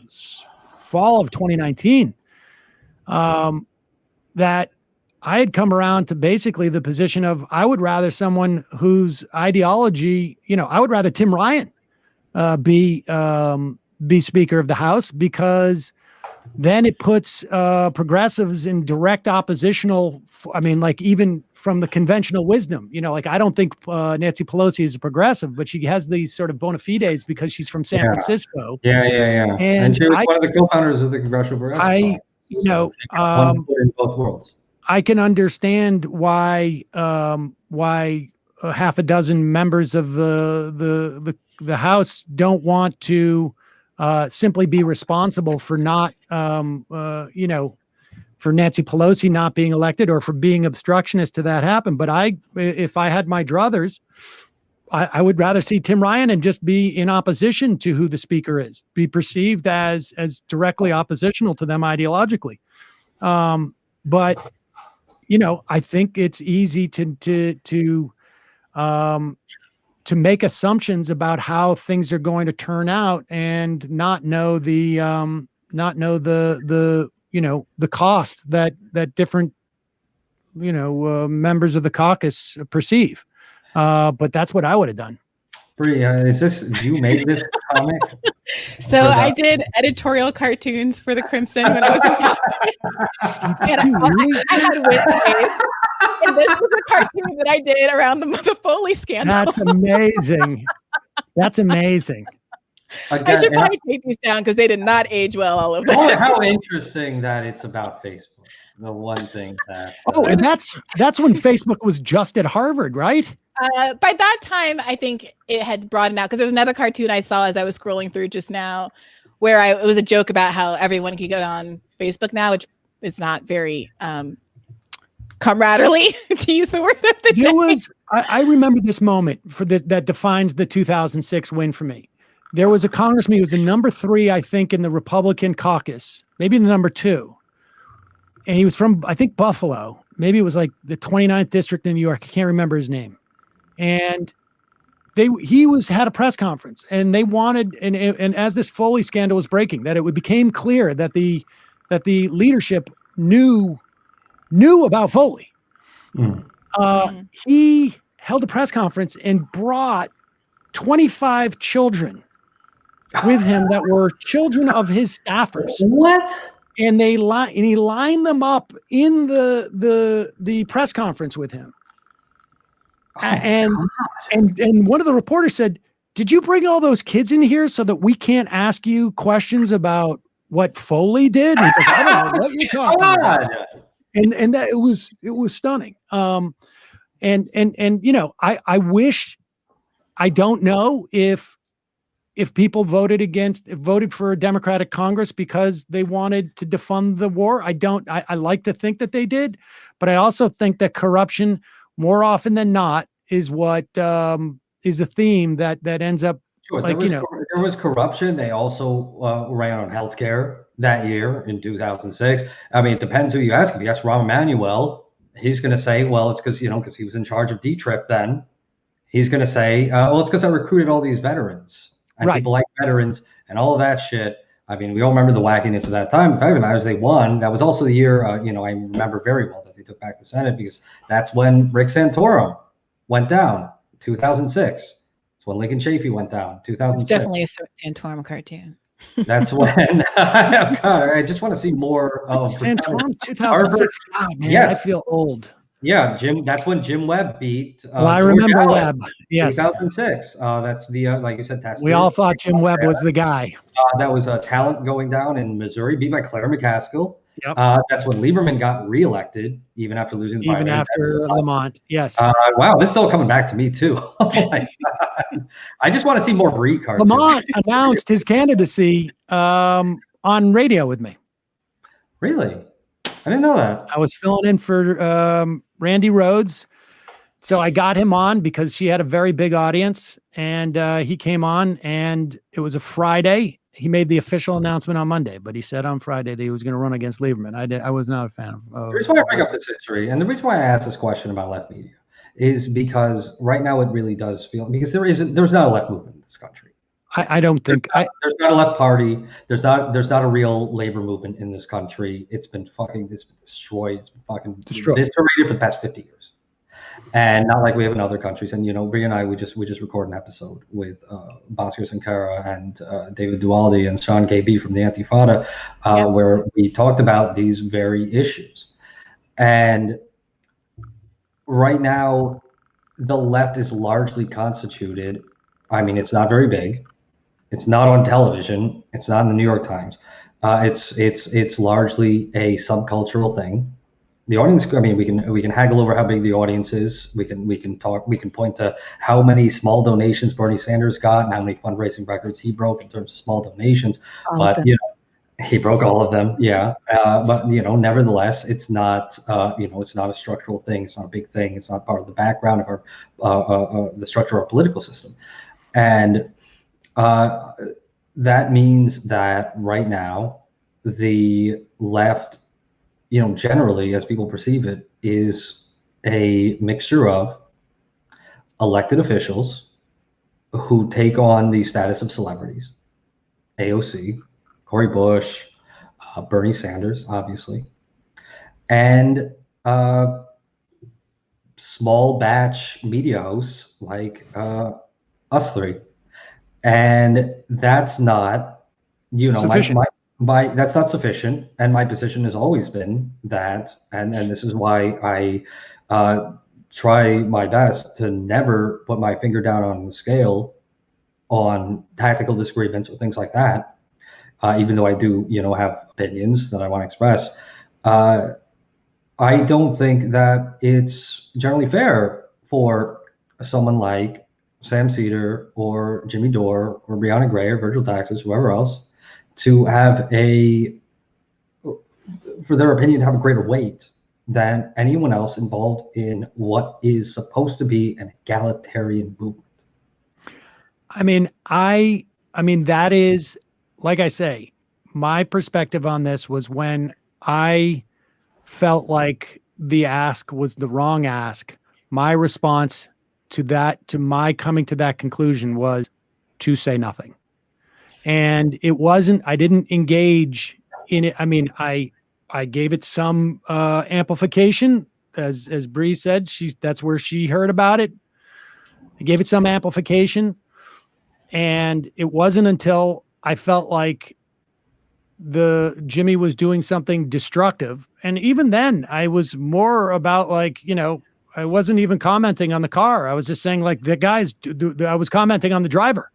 fall of 2019, that I had come around to basically the position of I would rather someone whose ideology, I would rather Tim Ryan be Speaker of the House, because then it puts progressives in direct oppositional. Even from the conventional wisdom, I don't think Nancy Pelosi is a progressive, but she has these sort of bona fides because she's from San Francisco. Yeah. And she was one of the co-founders of the Congressional Progressive. In both worlds. I can understand why a half a dozen members of the House don't want to simply be responsible for not, for Nancy Pelosi not being elected or for being obstructionist to that happen. But if I had my druthers, I would rather see Tim Ryan and just be in opposition to who the speaker is, be perceived as directly oppositional to them ideologically. But you know, I think it's easy to make assumptions about how things are going to turn out and not know the you know, the cost that different, you know, members of the caucus perceive. But that's what I would have done. Bri, you made this comic? So I did editorial cartoons for the Crimson when I was in college. I had wit. And this was a cartoon that I did around the Foley scandal. That's amazing. That's amazing. I should probably take these down because they did not age well, all of them. Oh, how interesting that it's about Facebook. The one thing that... and that's when Facebook was just at Harvard, right? By that time, I think it had broadened out because there was another cartoon I saw as I was scrolling through just now where it was a joke about how everyone could get on Facebook now, which is not very camaraderie, to use the word of the day. I remember this moment that defines the 2006 win for me. There was a congressman, he was the number 3, I think, in the Republican caucus, maybe the number 2. And he was from, I think, Buffalo. Maybe it was like the 29th district in New York. I can't remember his name. And he had a press conference, and they wanted, and as this Foley scandal was breaking, that it became clear that the leadership knew about Foley. He held a press conference and brought 25 children with him that were children of his staffers. What? And he lined them up in the press conference with him. And one of the reporters said, "Did you bring all those kids in here so that we can't ask you questions about what Foley did?" He goes, "I don't know what you're talking about." And that it was stunning. And you know, I wish, I don't know if people voted for a Democratic Congress because they wanted to defund the war. I like to think that they did, but I also think that corruption, more often than not, is what is a theme that ends up. Sure, like, there was corruption. They also ran on healthcare that year in 2006. I mean, it depends who you ask. If you ask Rahm Emanuel, he's going to say, well, it's because he was in charge of D-Trip then. He's going to say, well, it's because I recruited all these veterans. And people like veterans and all of that shit. I mean, we all remember the wackiness of that time. The fact of the matter is they won. That was also the year, I remember very well that they took back the Senate, because that's when Rick Santorum went down, 2006. It's when Lincoln Chafee went down, 2006. It's definitely a Santorum cartoon. That's when, God, I just want to see more of Santorum, 2006. God, man, yes. I feel old. Yeah, that's when Jim Webb beat. Well, I remember Allen, Webb. Yes, 2006. That's the like you said. We all thought Jim Webb was the guy. That was a talent going down in Missouri, beat by Claire McCaskill. Yep. That's when Lieberman got reelected, even after losing the even after Lamont. Yes. Wow, this is all coming back to me too. Oh my God. I just want to see more Brie cartoons. Lamont announced his candidacy on radio with me. Really? I didn't know that. I was filling in for Randy Rhodes. So I got him on because she had a very big audience, and he came on, and it was a Friday. He made the official announcement on Monday, but he said on Friday that he was going to run against Lieberman. I was not a fan of. The reason why I bring up this history, and the reason why I asked this question about left media, is because right now it really does feel, because there's not a left movement in this country. I don't think there's not a left party. There's not a real labor movement in this country. It's been destroyed. It's been fucking destroyed, eviscerated for the past 50 years. And not like we have in other countries. And Bri and I, we just recorded an episode with Bhaskar Sankara and David Dualdi and Sean KB from the Antifada, where we talked about these very issues. And right now, the left is largely constituted. I mean, it's not very big. It's not on television. It's not in the New York Times. It's largely a subcultural thing. The audience, I mean, we can haggle over how big the audience is. We can point to how many small donations Bernie Sanders got and how many fundraising records he broke in terms of small donations. But he broke all of them. Yeah. But nevertheless, it's not it's not a structural thing. It's not a big thing. It's not part of the background of our the structure of our political system. And that means that right now the left generally, as people perceive it, is a mixture of elected officials who take on the status of celebrities, AOC, Cory Bush, Bernie Sanders, obviously, and small batch media hosts like us three. And that's not, Sufficient. that's not sufficient. And my position has always been that, and this is why I try my best to never put my finger down on the scale on tactical disagreements or things like that. Even though I do, have opinions that I want to express. I don't think that it's generally fair for someone like Sam Seder or Jimmy Dore or Briahna Gray or Virgil Taxis, whoever else, to have for their opinion to have a greater weight than anyone else involved in what is supposed to be an egalitarian movement. I mean, that is, like I say, my perspective on this was when I felt like the ask was the wrong ask. My response to that, to my coming to that conclusion, was to say nothing. And it wasn't, I didn't engage in it. I mean, I gave it some amplification, as Bree said, that's where she heard about it. I gave it some amplification. And it wasn't until I felt like Jimmy was doing something destructive. And even then I was more about like, I wasn't even commenting on the car. I was just saying like I was commenting on the driver.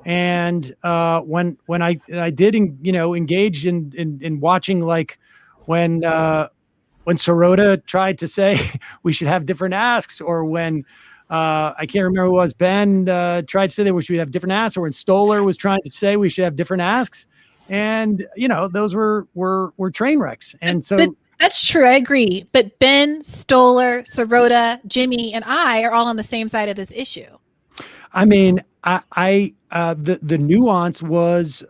And when I did, engage in watching, like when Sirota tried to say we should have different asks, or when I can't remember who it was, Ben tried to say that we should have different asks, or when Stoller was trying to say we should have different asks. And, those were train wrecks. And so but that's true. I agree. But Ben, Stoller, Sirota, Jimmy, and I are all on the same side of this issue. I mean, the nuance was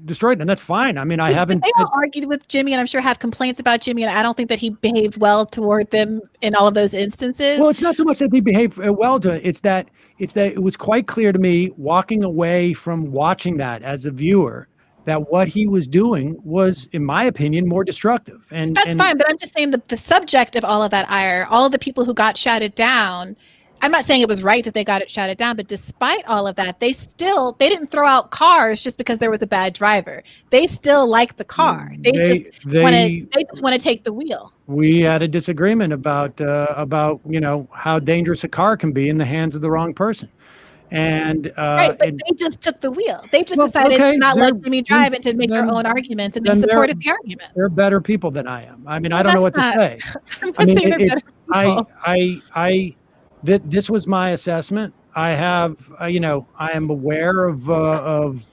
destroyed, and that's fine. I mean, I haven't. They all argued with Jimmy, and I'm sure have complaints about Jimmy, and I don't think that he behaved well toward them in all of those instances. Well, it's not so much that he behaved well to it. It's that it was quite clear to me, walking away from watching that as a viewer, that what he was doing was, in my opinion, more destructive. And that's fine, but I'm just saying the subject of all of that ire, all of the people who got shouted down. I'm not saying it was right that they got it shouted down, but despite all of that, they didn't throw out cars just because there was a bad driver. They still like the car. They just want to take the wheel. We had a disagreement about how dangerous a car can be in the hands of the wrong person. And right, but they just took the wheel. They just decided to not let Jimmy drive and to make their own arguments, and they supported the argument. They're better people than I am. I mean, I don't know what to say. I mean, this was my assessment. I have, I am aware of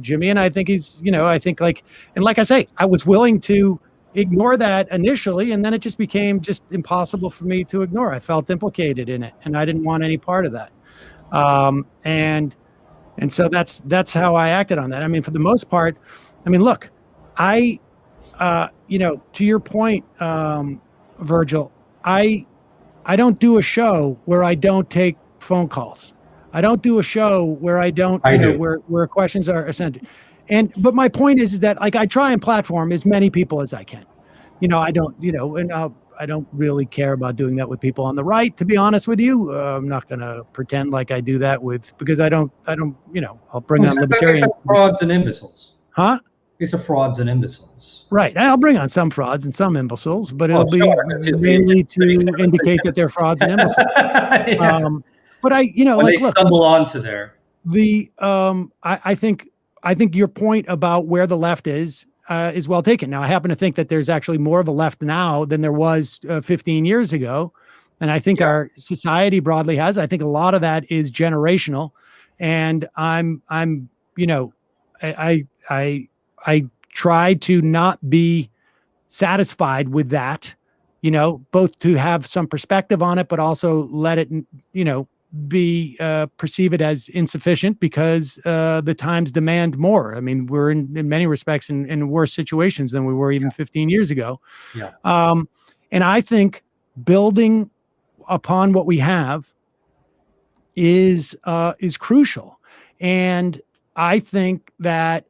Jimmy, and I think he's, like I say, I was willing to ignore that initially, and then it just became just impossible for me to ignore. I felt implicated in it, and I didn't want any part of that. And so that's how I acted on that. I mean, for the most part, I mean, look, to your point, Virgil, I don't do a show where I don't take phone calls. I don't do a show where I don't, where questions are sent. But my point is that like I try and platform as many people as I can. I don't, I don't really care about doing that with people on the right, to be honest with you. I'm not going to pretend like I do that because I don't, I'll bring on libertarians. Frauds and imbeciles. Huh? These are frauds and imbeciles. Right. I'll bring on some frauds and some imbeciles, but it'll be mainly to indicate that they're frauds and imbeciles. Yeah. But when they stumble onto there. I think your point about where the left is well taken. Now, I happen to think that there's actually more of a left now than there was 15 years ago. And I think our society broadly has. I think a lot of that is generational. And I try to not be satisfied with that, both to have some perspective on it, but also let it, perceive it as insufficient because the times demand more. I mean, we're in many respects in worse situations than we were even 15 years ago. Yeah. And I think building upon what we have is crucial. And I think that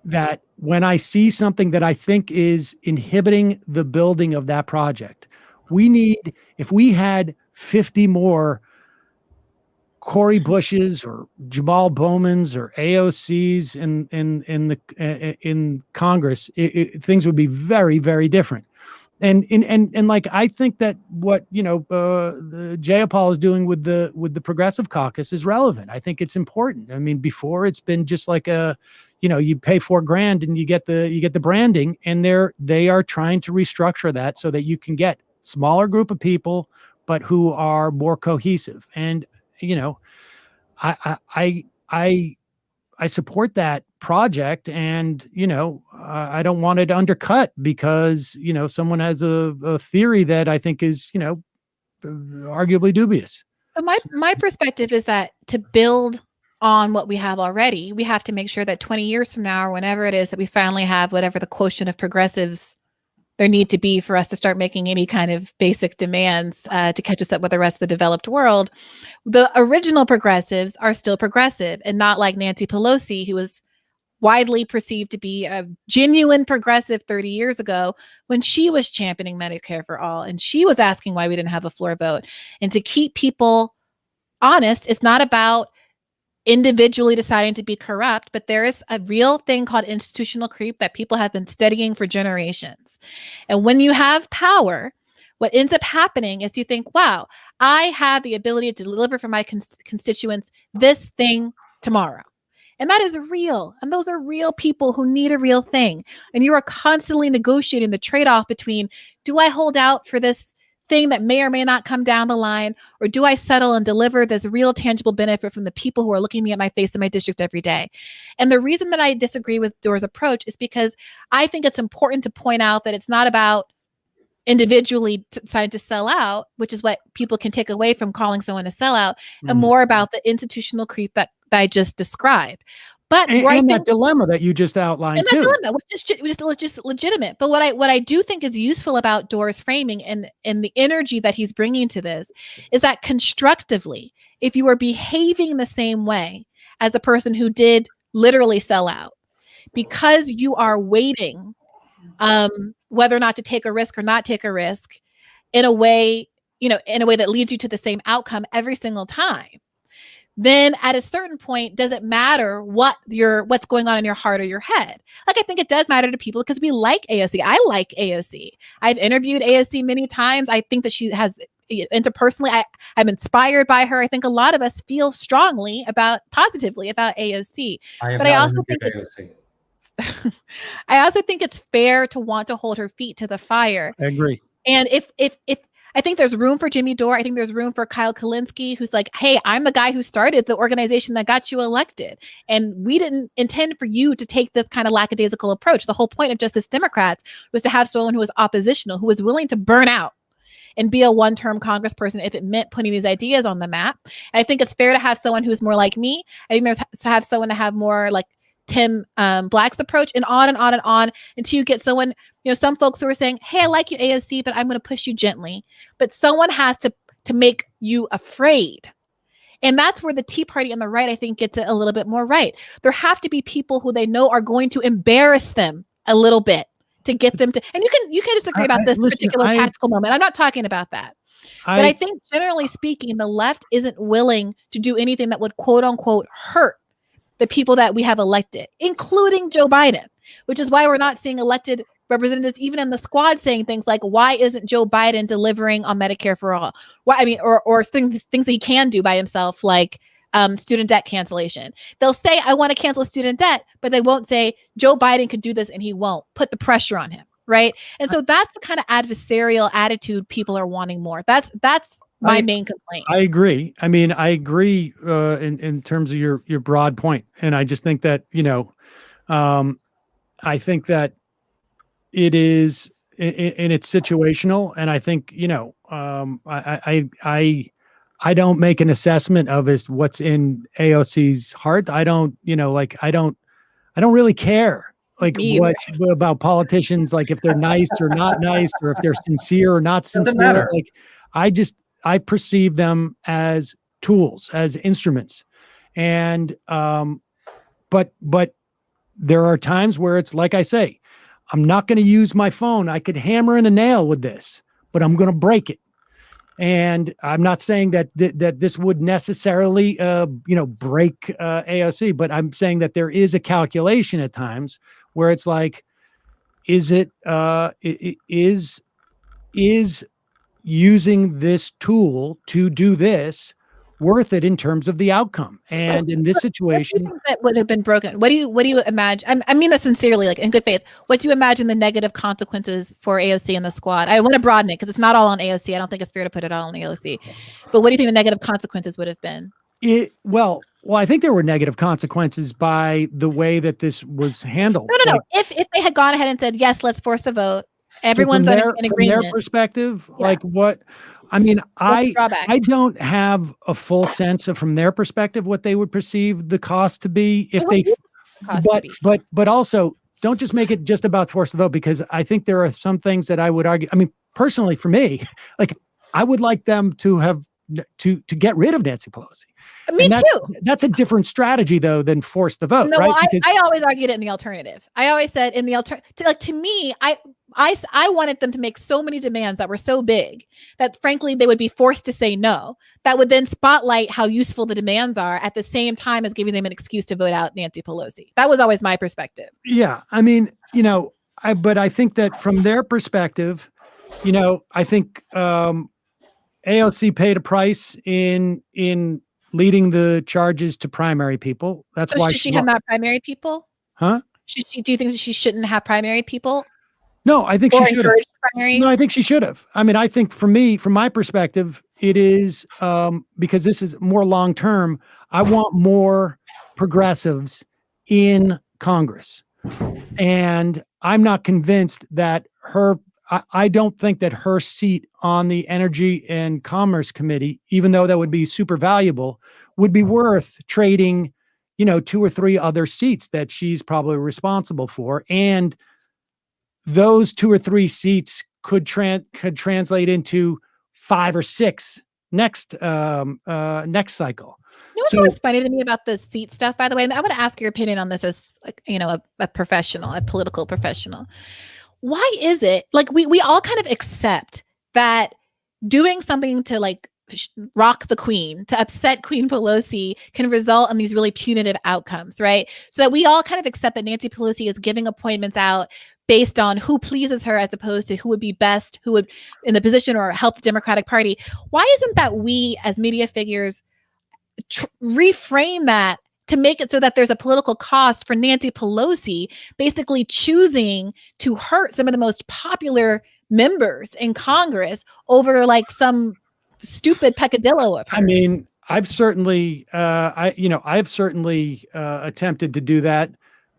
that when I see something that I think is inhibiting the building of that project, if we had 50 more Cori Bushes or Jamal Bowmans or AOCs in Congress, things would be very, very different. And like, I think that what the Jayapal is doing with the Progressive Caucus is relevant. I think it's important. I mean, before it's been just like you pay $4,000 and you get the branding, and they are trying to restructure that so that you can get smaller group of people, but who are more cohesive. And I support that project, and I don't want it undercut because someone has a theory that I think is arguably dubious. So my perspective is that to build on what we have already, we have to make sure that 20 years from now, or whenever it is that we finally have whatever the quotient of progressives there need to be for us to start making any kind of basic demands to catch us up with the rest of the developed world, the original progressives are still progressive, and not like Nancy Pelosi, who was widely perceived to be a genuine progressive 30 years ago when she was championing Medicare for all, and she was asking why we didn't have a floor vote. And to keep people honest, it's not about individually deciding to be corrupt, but there is a real thing called institutional creep that people have been studying for generations. And when you have power, what ends up happening is you think, wow, I have the ability to deliver for my constituents this thing tomorrow. And that is real. And those are real people who need a real thing. And you are constantly negotiating the trade-off between, do I hold out for this thing that may or may not come down the line, or do I settle and deliver this real tangible benefit from the people who are looking me at my face in my district every day? And the reason that I disagree with Dora's approach is because I think it's important to point out that it's not about individually deciding to sell out, which is what people can take away from calling someone a sellout, and more about the institutional creep that I just described. But and that dilemma that you just outlined too, dilemma, which is just legitimate. But what I do think is useful about Dora's framing and the energy that he's bringing to this is that constructively, if you are behaving the same way as a person who did literally sell out, because you are waiting whether or not to take a risk or not take a risk in a way that leads you to the same outcome every single time, then at a certain point, does it matter what's going on in your heart or your head? Like, I think it does matter to people because we like AOC. I like AOC. I've interviewed AOC many times. I think that she has, interpersonally, I'm inspired by her. I think a lot of us feel positively about AOC. But I also think I also think it's fair to want to hold her feet to the fire. I agree. And if I think there's room for Jimmy Dore. I think there's room for Kyle Kulinski, who's like, hey, I'm the guy who started the organization that got you elected. And we didn't intend for you to take this kind of lackadaisical approach. The whole point of Justice Democrats was to have someone who was oppositional, who was willing to burn out and be a one-term congressperson if it meant putting these ideas on the map. And I think it's fair to have someone who's more like me. I think there's to have someone to have more like Tim Black's approach, and on and on and on until you get someone, some folks who are saying, hey, I like you, AOC, but I'm going to push you gently. But someone has to make you afraid. And that's where the Tea Party on the right, I think, gets it a little bit more right. There have to be people who they know are going to embarrass them a little bit to get them to, and you can disagree about this particular tactical moment. I'm not talking about that. But I think generally speaking, the left isn't willing to do anything that would quote unquote hurt the people that we have elected, including Joe Biden, which is why we're not seeing elected representatives even in the squad saying things like, why isn't Joe Biden delivering on Medicare for all? Why, I mean, or things that he can do by himself, like student debt cancellation. They'll say, I want to cancel student debt, but they won't say Joe Biden could do this and he won't. Put the pressure on him, right? And so that's the kind of adversarial attitude people are wanting more. That's my main complaint. I agree. I mean, I agree in terms of your broad point. And I just think that, I think that it is, and it's situational. And I think, I don't make an assessment of what's in AOC's heart. I don't, I don't really care like what about politicians, like if they're nice or not nice, or if they're sincere or not Doesn't sincere. matter. Like I perceive them as tools, as instruments. And but there are times where it's like I say, I'm not going to use my phone. I could hammer in a nail with this, but I'm going to break it. And I'm not saying that that this would necessarily, break AOC, but I'm saying that there is a calculation at times where it's like, is using this tool to do this worth it in terms of the outcome? And in this situation, that would have been broken. What do you imagine? I mean that sincerely, like in good faith. What do you imagine the negative consequences for AOC and the squad? I want to broaden it because it's not all on AOC. I don't think it's fair to put it all on AOC. But what do you think the negative consequences would have been? Well, I think there were negative consequences by the way that this was handled. No. If they had gone ahead and said, yes, let's force the vote, everyone's in agreement. From their perspective, like what? I mean, I don't have a full sense of, from their perspective, what they would perceive the cost to be if they, but also don't just make it just about force the vote, because I think there are some things that I would argue. I mean, personally, for me, like I would like them to have to get rid of Nancy Pelosi. Me too. That's a different strategy though than force the vote. No, right? I always argued it in the alternative. I always said in the alternative, like to me, I wanted them to make so many demands that were so big that frankly, they would be forced to say no. That would then spotlight how useful the demands are at the same time as giving them an excuse to vote out Nancy Pelosi. That was always my perspective. Yeah. I mean, but I think that from their perspective, I think AOC paid a price in leading the charges to primary people. That's why she had not primary people. Huh? Do you think that she shouldn't have primary people? No, I think she should have. No, I think she should have. I mean, I think from my perspective, it is because this is more long term. I want more progressives in Congress, and I'm not convinced that I don't think that her seat on the Energy and Commerce Committee, even though that would be super valuable, would be worth trading, 2 or 3 other seats that she's probably responsible for. And those 2 or 3 seats could translate into 5 or 6 next cycle. What's always funny to me about the seat stuff, by the way, and I want to ask your opinion on this as a professional, a political professional. Why is it like we all kind of accept that doing something to like rock the queen, to upset Queen Pelosi can result in these really punitive outcomes, right? So that we all kind of accept that Nancy Pelosi is giving appointments out based on who pleases her as opposed to who would be best, who would in the position or help the Democratic Party. Why isn't that we as media figures reframe that to make it so that there's a political cost for Nancy Pelosi basically choosing to hurt some of the most popular members in Congress over like some stupid peccadillo of hers? I mean, I've certainly attempted to do that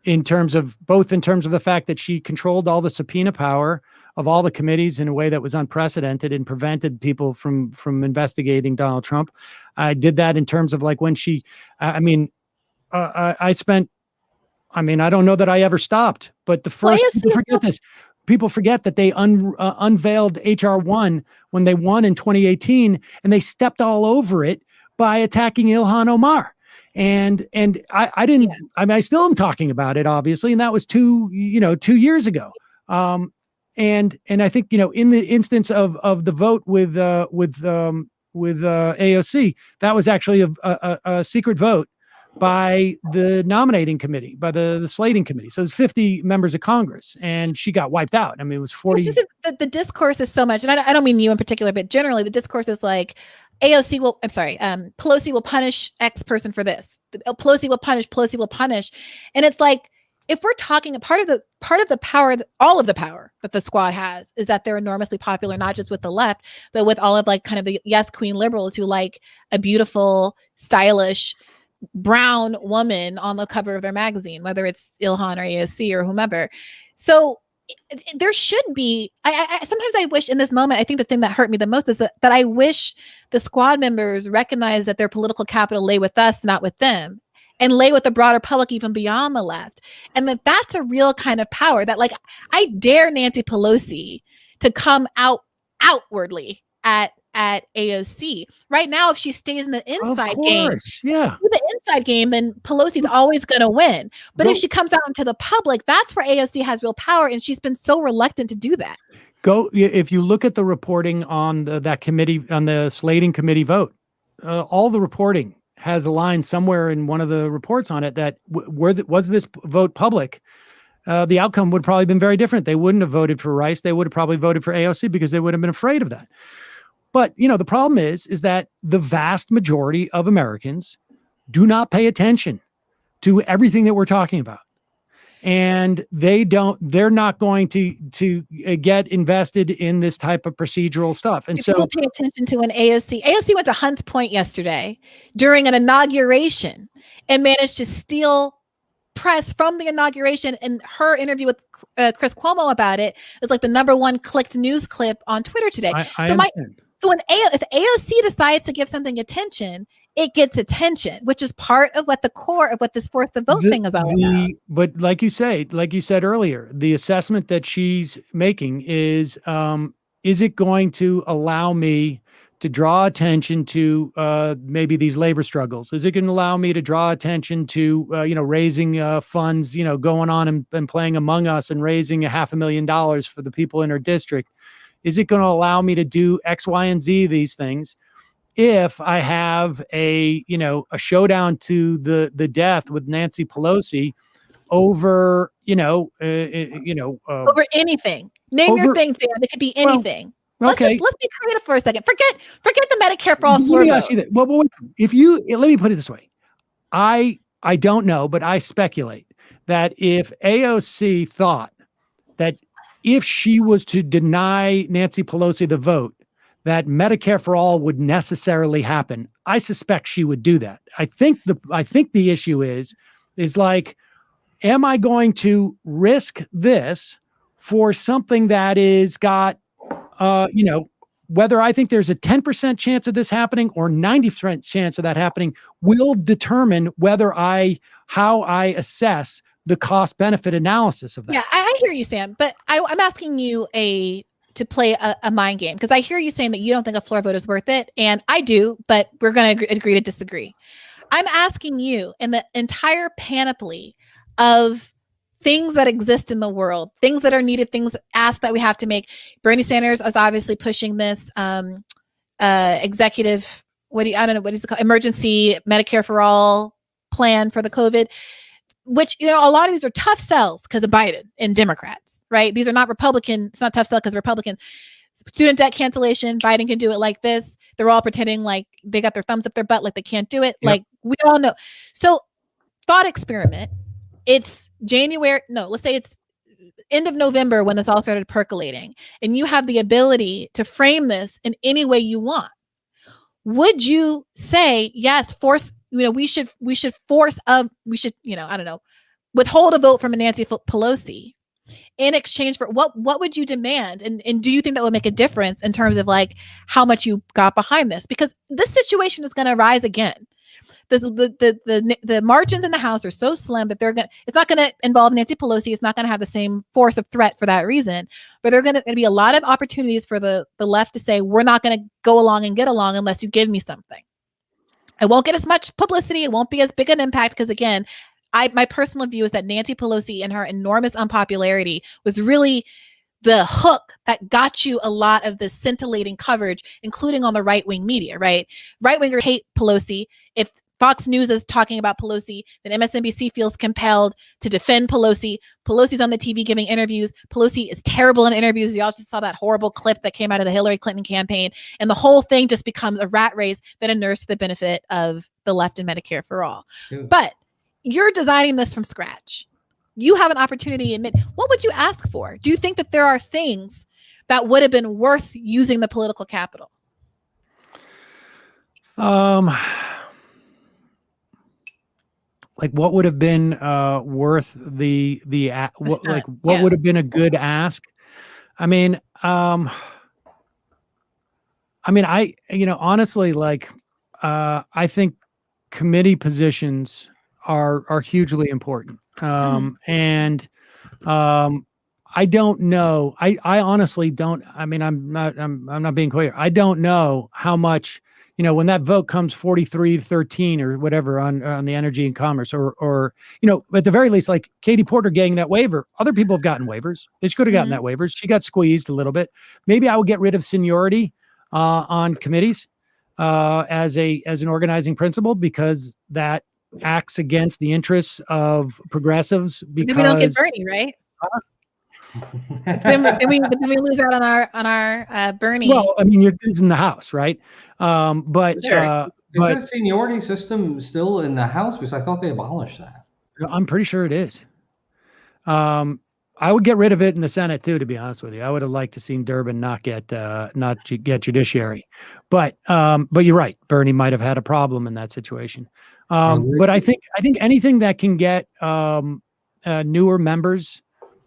in terms of the fact that she controlled all the subpoena power of all the committees in a way that was unprecedented and prevented people from investigating Donald Trump. I did that in terms of like when I don't know that I ever stopped, but the first, people forget that they unveiled HR 1 when they won in 2018, and they stepped all over it by attacking Ilhan Omar. And I didn't, I still am talking about it, obviously. And that was 2 years ago. And I think, in the instance of the vote with AOC, that was actually a secret vote by the nominating committee, by the slating committee. So there's 50 members of Congress, and she got wiped out. I mean, it was 40. It's just that the discourse is so much, and I don't mean you in particular, but generally the discourse is like, Pelosi will punish X person for this. Pelosi will punish. And it's like, if we're talking part of the power, all of the power that the squad has is that they're enormously popular, not just with the left, but with all of like kind of the yes queen liberals who like a beautiful, stylish, brown woman on the cover of their magazine, whether it's Ilhan or AOC or whomever. So there should be, I sometimes I wish in this moment, I think the thing that hurt me the most is that I wish the squad members recognize that their political capital lay with us, not with them, and lay with the broader public, even beyond the left. And that's a real kind of power that, like, I dare Nancy Pelosi to come outwardly at AOC. Right now, if she stays in the inside game, the inside game, then Pelosi's always going to win. But if she comes out into the public, that's where AOC has real power, and she's been so reluctant to do that. If you look at the reporting on that committee, on the slating committee vote, all the reporting has a line somewhere in one of the reports on it that was this vote public, the outcome would probably been very different. They wouldn't have voted for Rice. They would have probably voted for AOC because they would have been afraid of that. But, the problem is that the vast majority of Americans do not pay attention to everything that we're talking about. And they're not going to get invested in this type of procedural stuff. And people pay attention to an AOC went to Hunts Point yesterday during an inauguration and managed to steal press from the inauguration, and her interview with Chris Cuomo about it was like the #1 clicked news clip on Twitter today. So if AOC decides to give something attention, it gets attention, which is part of what the core of what this force the vote thing is all about. But like you said earlier, the assessment that she's making is it going to allow me to draw attention to maybe these labor struggles? Is it going to allow me to draw attention to raising funds, going on and playing Among Us and raising $500,000 for the people in her district? Is it going to allow me to do X, Y, and Z these things if I have a showdown to the death with Nancy Pelosi over over anything? Name your thing, Sam. It could be anything. Let's be creative for a second. Forget the Medicare for all. Let me ask you that. Well, let me put it this way. I don't know, but I speculate that if AOC thought that if she was to deny Nancy Pelosi the vote, that Medicare for all would necessarily happen, I suspect she would do that. I think the issue is like, am I going to risk this for something that is got, whether I think there's a 10% chance of this happening or 90% chance of that happening will determine how I assess the cost benefit analysis of that. Yeah, I hear you, Sam, but I'm asking you to play a mind game, because I hear you saying that you don't think a floor vote is worth it, and I do, but we're going to agree to disagree. I'm asking you, in the entire panoply of things that exist in the world, things that are needed, things asked that we have to make. Bernie Sanders is obviously pushing this executive, what is it called? Emergency Medicare for all plan for the COVID, which, a lot of these are tough sells because of Biden and Democrats, right? These are not Republican. It's not tough sell because Republican. Student debt cancellation, Biden can do it like this. They're all pretending like they got their thumbs up their butt, like they can't do it. Yep. Like we all know. So thought experiment. It's let's say it's end of November when this all started percolating, and you have the ability to frame this in any way you want. Would you say, yes, we should withhold a vote from Nancy Pelosi in exchange for what would you demand? And do you think that would make a difference in terms of like how much you got behind this? Because this situation is going to rise again. The margins in the House are so slim that it's not going to involve Nancy Pelosi. It's not going to have the same force of threat for that reason, but there are going to be a lot of opportunities for the left to say, we're not going to go along and get along unless you give me something. It won't get as much publicity. It won't be as big an impact because, again, my personal view is that Nancy Pelosi and her enormous unpopularity was really the hook that got you a lot of the scintillating coverage, including on the right-wing media, right? Right-wingers hate Pelosi. If Fox News is talking about Pelosi, then MSNBC feels compelled to defend Pelosi. Pelosi's on the TV giving interviews. Pelosi is terrible in interviews. Y'all just saw that horrible clip that came out of the Hillary Clinton campaign. And the whole thing just becomes a rat race that inures to the benefit of the left and Medicare for all. Good. But you're designing this from scratch. You have an opportunity to admit, what would you ask for? Do you think that there are things that would have been worth using the political capital? like what would have been worth the what would have been a good ask? I mean, honestly, like, I think committee positions are hugely important. And I don't know. I honestly don't. I mean, I'm not being clear. I don't know how much, when that vote comes 43-13 or whatever on the energy and commerce, or at the very least, like Katie Porter getting that waiver. Other people have gotten waivers. They could have gotten that waivers. She got squeezed a little bit. Maybe I would get rid of seniority on committees as an organizing principle, because that acts against the interests of progressives. Because we don't get Bernie, right? then we lose out on our Bernie. Well, I mean, it's in the House, right? But is that seniority system still in the House? Because I thought they abolished that. I'm pretty sure it is. I would get rid of it in the Senate too, to be honest with you. I would have liked to seen Durbin not get judiciary, but you're right. Bernie might have had a problem in that situation. But I think anything that can get newer members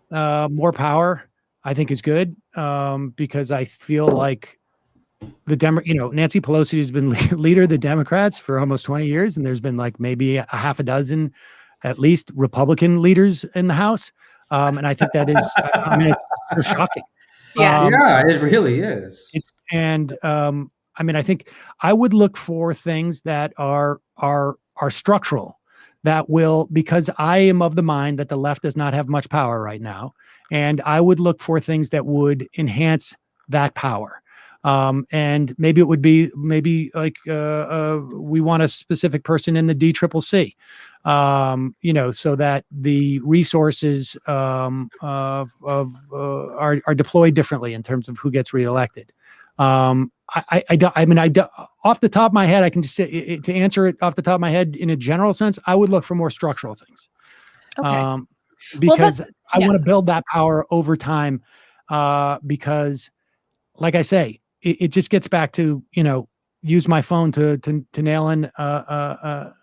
more power, I think is good, because I feel like Nancy Pelosi has been leader of the Democrats for almost 20 years, and there's been like maybe a half a dozen, at least, Republican leaders in the House. And I think that is, it's shocking. Yeah, it really is. I think I would look for things that are structural, that will, because I am of the mind that the left does not have much power right now. And I would look for things that would enhance that power. And maybe it would be like we want a specific person in the DCCC, so that the resources are deployed differently in terms of who gets reelected. Off the top of my head, I can just say, to answer it off the top of my head in a general sense, I would look for more structural things. Okay. Because I want to build that power over time. Because, like I say, it just gets back to, use my phone to nail in a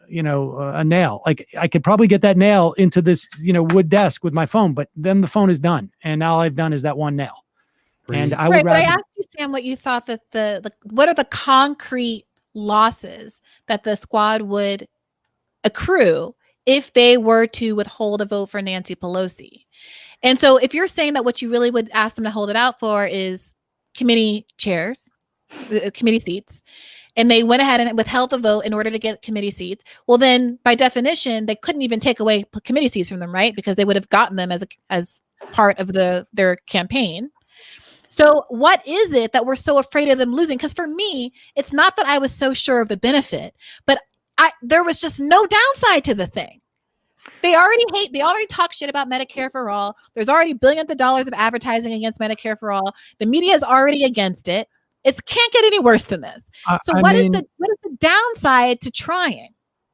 nail. Like, I could probably get that nail into this, wood desk with my phone, but then the phone is done. And all I've done is that one nail. And I would but I asked you, Sam, what you thought that what are the concrete losses that the squad would accrue if they were to withhold a vote for Nancy Pelosi. And so if you're saying that what you really would ask them to hold it out for is committee chairs, committee seats, and they went ahead and withheld the vote in order to get committee seats, well, then by definition, they couldn't even take away committee seats from them, right? Because they would have gotten them as part of their campaign. So what is it that we're so afraid of them losing? Because for me, it's not that I was so sure of the benefit, but there was just no downside to the thing. They already talk shit about Medicare for all. There's already billions of dollars of advertising against Medicare for all. The media is already against it. It can't get any worse than this. So what is the downside to trying?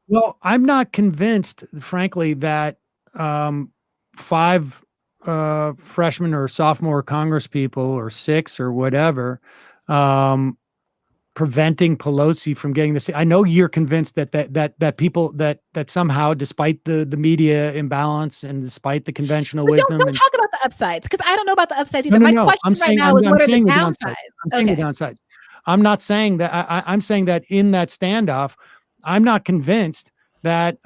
Well, I'm not convinced, frankly, that 5 freshman or sophomore Congress people, or 6 or whatever, preventing Pelosi from getting the seat. I know you're convinced that people that somehow, despite the media imbalance and despite the conventional wisdom, don't talk about the upsides, because I don't know about the upsides either. My question right now is, what are the downsides? I'm saying the downsides. I'm not saying that. I'm saying that in that standoff, I'm not convinced that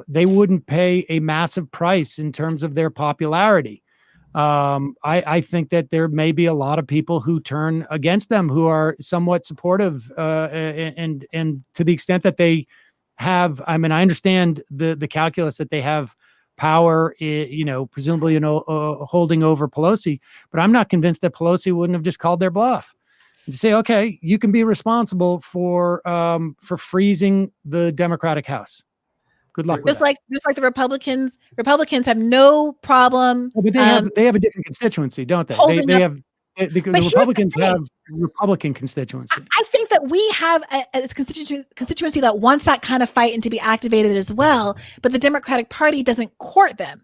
they wouldn't pay a massive price in terms of their popularity. I think that there may be a lot of people who turn against them who are somewhat supportive, and to the extent that they have, I understand the calculus that they have power, presumably, holding over Pelosi, but I'm not convinced that Pelosi wouldn't have just called their bluff and say, okay, you can be responsible for freezing the Democratic House. Good luck. Just like the Republicans have no problem. But they have a different constituency, don't they? The Republicans have Republican constituency. I think that we have a constituency that wants that kind of fight and to be activated as well, but the Democratic Party doesn't court them.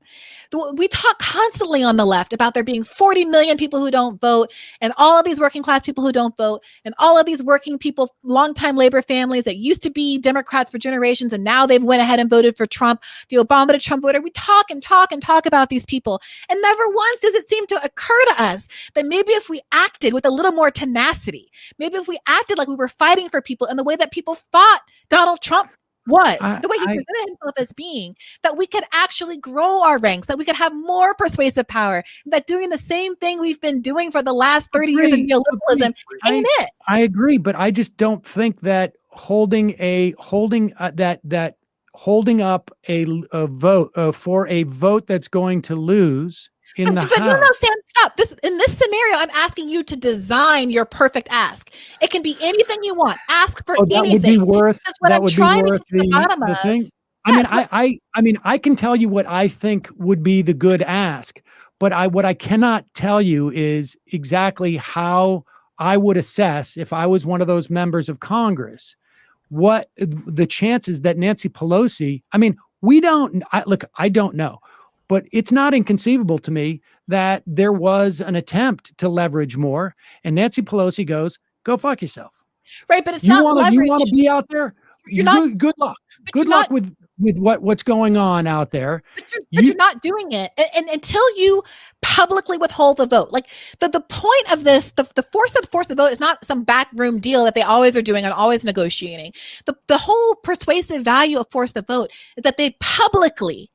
We talk constantly on the left about there being 40 million people who don't vote, and all of these working class people who don't vote, and all of these working people, longtime labor families that used to be Democrats for generations, and now they've went ahead and voted for Trump, the Obama to Trump voter. We talk and talk and talk about these people, and never once does it seem to occur to us that maybe if we acted with a little more tenacity, maybe if we acted like we were fighting for people in the way that people thought Donald Trump was, the way he presented himself as being, that we could actually grow our ranks, that we could have more persuasive power, that doing the same thing we've been doing for the last 30 years in neoliberalism ain't it. I agree, but I just don't think that holding up a vote for a vote that's going to lose in the House. No, Sam, stop. In this scenario, I'm asking you to design your perfect ask. It can be anything you want. Ask for anything. That would be worth the thing. I mean, I can tell you what I think would be the good ask, but what I cannot tell you is exactly how I would assess, if I was one of those members of Congress, what the chances that Nancy Pelosi, I mean, I don't know. But it's not inconceivable to me that there was an attempt to leverage more, and Nancy Pelosi goes, "Go fuck yourself." Right, but you want to be out there. Good luck. Good luck with what's going on out there. But you're not doing it, and until you publicly withhold the vote. Like the point of this, the force the vote is not some backroom deal that they always are doing and always negotiating. The whole persuasive value of force the vote is that they publicly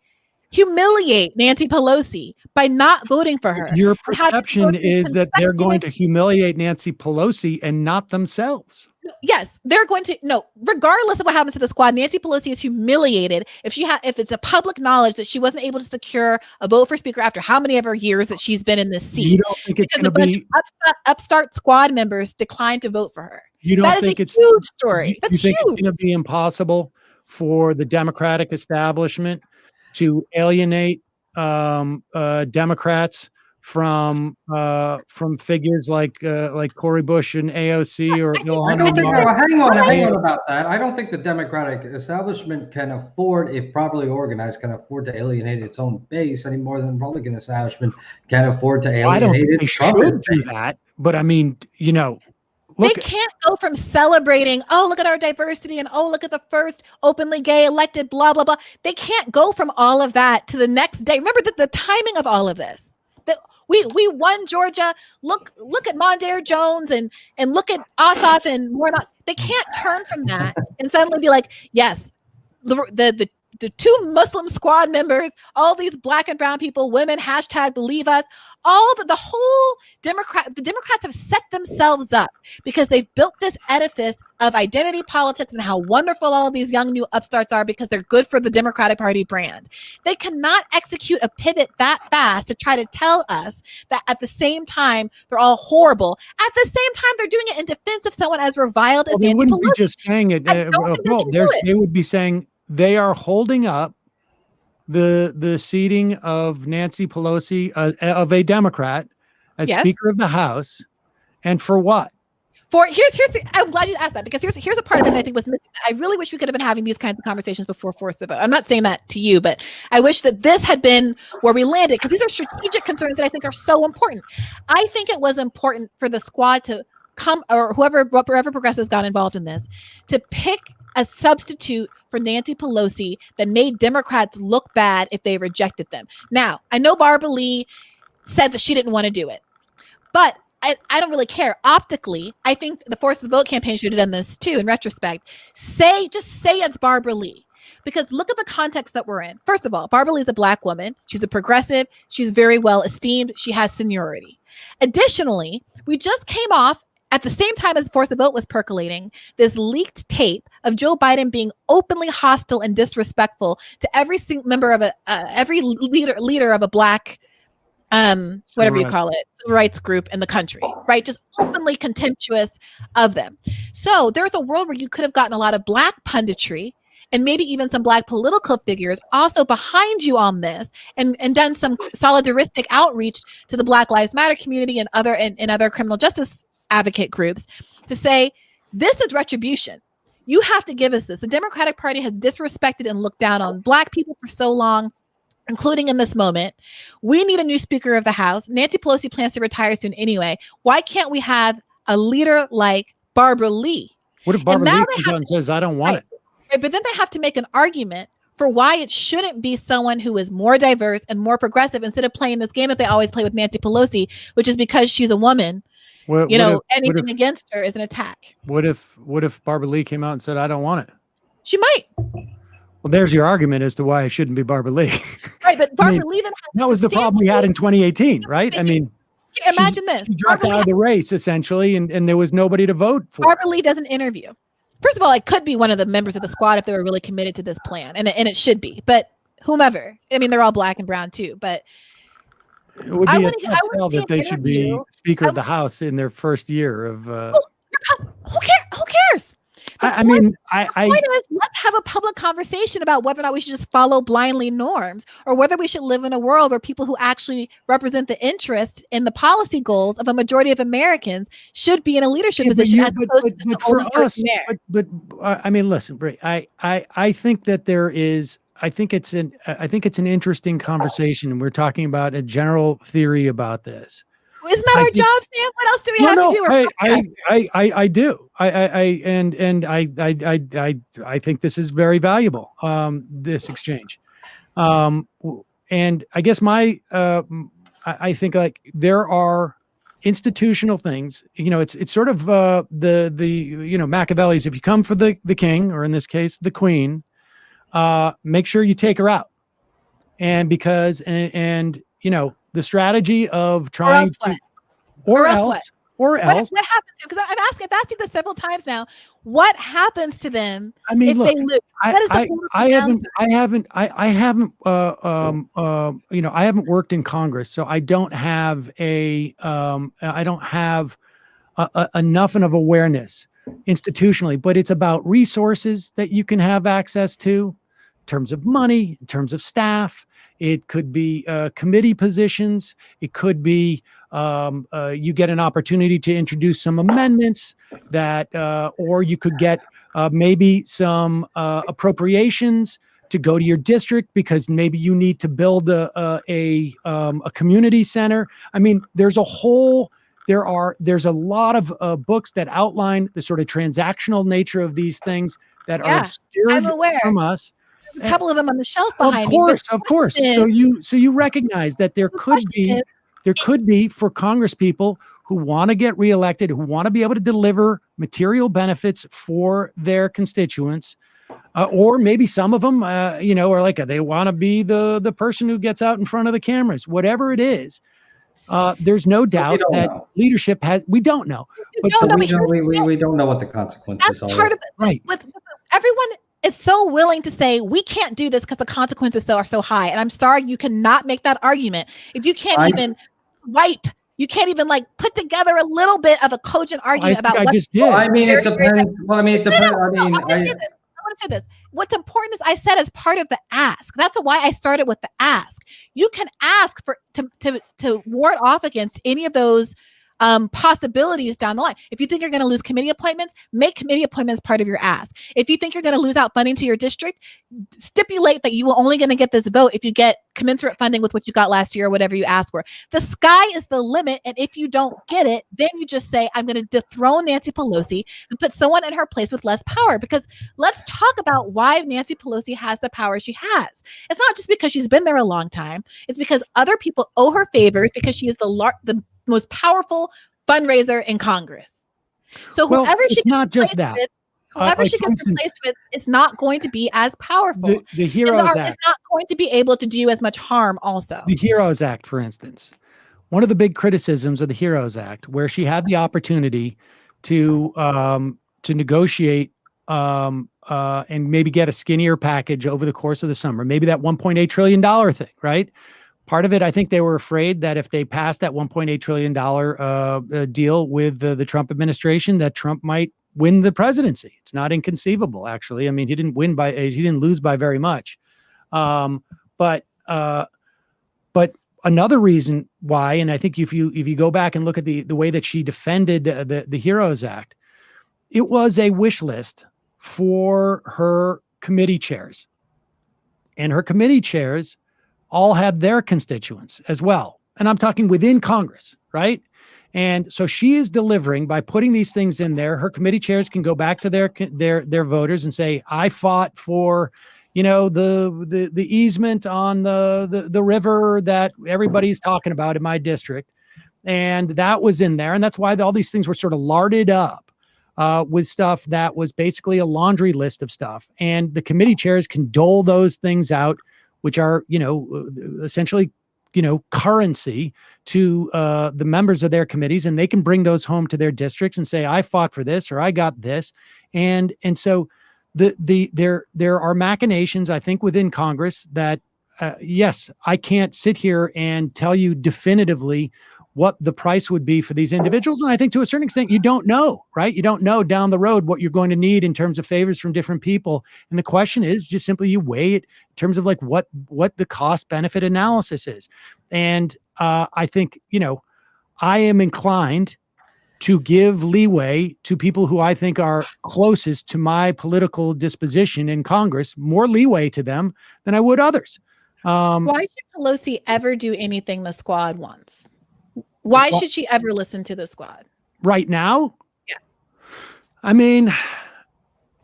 humiliate Nancy Pelosi by not voting for her. Your perception is that they're going to humiliate Nancy Pelosi and not themselves. Yes, they're going to. No, regardless of what happens to the squad, Nancy Pelosi is humiliated if it's a public knowledge that she wasn't able to secure a vote for speaker after how many ever years that she's been in this seat. You don't think it's going to be upstart squad members declined to vote for her? You don't think it's a huge story? That's huge. It's going to be impossible for the Democratic establishment to alienate Democrats from figures like Cory Bush and AOC or hang on about that. I don't think the Democratic establishment can afford, if properly organized, can afford to alienate its own base any more than the Republican establishment can afford to alienate I don't think its they should do that, but I mean, they can't go from celebrating, oh, look at our diversity, and oh, look at the first openly gay elected, blah, blah, blah. They can't go from all of that to the next day. Remember the timing of all of this. That we won Georgia. Look at Mondaire Jones and look at Ossoff and Warnock. They can't turn from that and suddenly be like, yes, the two Muslim squad members, all these black and brown people, women, #believe us, the whole the Democrats have set themselves up because they've built this edifice of identity politics and how wonderful all of these young new upstarts are because they're good for the Democratic Party brand. They cannot execute a pivot that fast to try to tell us that at the same time they're all horrible. At the same time, they're doing it in defense of someone as reviled as Nancy Pelosi. They wouldn't be just saying it. They would be saying they are holding up the seating of Nancy Pelosi, of a Democrat, as Speaker of the House, and for what? I'm glad you asked that, because here's a part of it that I think was missing. I really wish we could have been having these kinds of conversations before force the vote. I'm not saying that to you, but I wish that this had been where we landed, because these are strategic concerns that I think are so important. I think it was important for the squad to come, or whoever progressives got involved in this, to pick a substitute for Nancy Pelosi that made Democrats look bad if they rejected them. Now, I know Barbara Lee said that she didn't want to do it, but I don't really care. Optically, I think the Force the Vote campaign should have done this too, in retrospect. Just say it's Barbara Lee. Because look at the context that we're in. First of all, Barbara Lee is a black woman. She's a progressive. She's very well esteemed. She has seniority. Additionally, we just came off, at the same time as Force the Vote was percolating, this leaked tape of Joe Biden being openly hostile and disrespectful to every single member of every leader of a black, whatever you call it, civil rights group in the country, right? Just openly contemptuous of them. So there's a world where you could have gotten a lot of black punditry and maybe even some black political figures also behind you on this, and done some solidaristic outreach to the Black Lives Matter community and other criminal justice advocate groups to say, This is retribution. You have to give us this. The Democratic Party has disrespected and looked down on Black people for so long, including in this moment. We need a new Speaker of the House. Nancy Pelosi plans to retire soon anyway. Why can't we have a leader like Barbara Lee? What if Barbara Lee comes out and says, I don't want it? Right, but then they have to make an argument for why it shouldn't be someone who is more diverse and more progressive instead of playing this game that they always play with Nancy Pelosi, which is because she's a woman. Anything against her is an attack. What if Barbara Lee came out and said, I don't want it? She might. Well, there's your argument as to why it shouldn't be Barbara Lee. Right, but Barbara Lee then that was the problem we had in 2018, right? I mean, imagine this. She dropped out of the race, essentially, and there was nobody to vote for. Barbara Lee doesn't interview. First of all, it could be one of the members of the squad if they were really committed to this plan, and it should be. But whomever, I mean, they're all Black and brown too. But it would be a tough sell that they should be Speaker of the House in their first year of. Who cares? I mean, the point is, let's have a public conversation about whether or not we should just follow blindly norms, or whether we should live in a world where people who actually represent the interest in the policy goals of a majority of Americans should be in a leadership position as opposed to just the oldest person there. But I mean, listen, Brie, I think that there is. I think it's an interesting conversation, and we're talking about a general theory about this. Isn't that our job, Sam? What else do we have to do? I do. I think this is very valuable. This exchange, and I guess I think like there are institutional things. It's sort of the Machiavelli's. If you come for the king, or in this case the queen, make sure you take her out, and because the strategy of trying or else what happens? Because I've asked you this several times now. What happens to them? I mean, if they lose? I haven't worked in Congress, so I don't have enough of awareness institutionally, but it's about resources that you can have access to in terms of money, in terms of staff. It could be committee positions. It could be you get an opportunity to introduce some amendments that, or you could get maybe some appropriations to go to your district because maybe you need to build a community center. I mean, there's a lot of books that outline the sort of transactional nature of these things that are obscured from us. A couple of them on the shelf behind me. Of course. So you recognize that there could be for Congress people who want to get reelected, who want to be able to deliver material benefits for their constituents, or maybe some of them, are like they want to be the person who gets out in front of the cameras. Whatever it is, there's no doubt that leadership has. We don't know. We don't know what the consequences are. Part of it, right? With everyone is so willing to say we can't do this because the consequences are so high. And I'm sorry, you cannot make that argument if you can't even you can't even put together a little bit of a cogent argument about what. I mean, it depends. Well, I mean, it depends. I want to say this. What's important is I said as part of the ask. That's why I started with the ask. You can ask for to ward off against any of those possibilities down the line. If you think you're going to lose committee appointments, make committee appointments part of your ask. If you think you're going to lose out funding to your district, stipulate that you are only going to get this vote if you get commensurate funding with what you got last year or whatever you asked for. The sky is the limit. And if you don't get it, then you just say, I'm going to dethrone Nancy Pelosi and put someone in her place with less power. Because let's talk about why Nancy Pelosi has the power she has. It's not just because she's been there a long time. It's because other people owe her favors because she is the most powerful fundraiser in Congress. So whoever she gets replaced with is not going to be as powerful. The HEROES Act is not going to be able to do as much harm also. The HEROES Act, for instance. One of the big criticisms of the HEROES Act, where she had the opportunity to negotiate and maybe get a skinnier package over the course of the summer, maybe that $1.8 trillion thing, right? Part of it, I think they were afraid that if they passed that $1.8 trillion deal with the Trump administration, that Trump might win the presidency. It's not inconceivable, actually. I mean, he didn't lose by very much. But another reason why, and I think if you go back and look at the way that she defended the HEROES Act, it was a wish list for her committee chairs. And her committee chairs all had their constituents as well. And I'm talking within Congress, right? And so she is delivering by putting these things in there. Her committee chairs can go back to their voters and say, I fought for, the easement on the river that everybody's talking about in my district. And that was in there. And that's why all these things were sort of larded up with stuff that was basically a laundry list of stuff. And the committee chairs can dole those things out, which are, essentially, currency to the members of their committees, and they can bring those home to their districts and say, I fought for this, or I got this. And so there are machinations, I think, within Congress that, yes, I can't sit here and tell you definitively what the price would be for these individuals. And I think to a certain extent, you don't know, right? You don't know down the road what you're going to need in terms of favors from different people. And the question is just simply you weigh it in terms of like what the cost benefit analysis is. And I think, I am inclined to give leeway to people who I think are closest to my political disposition in Congress, more leeway to them than I would others. Why should Pelosi ever do anything the squad wants? Why should she ever listen to the squad? Right now? Yeah. I mean,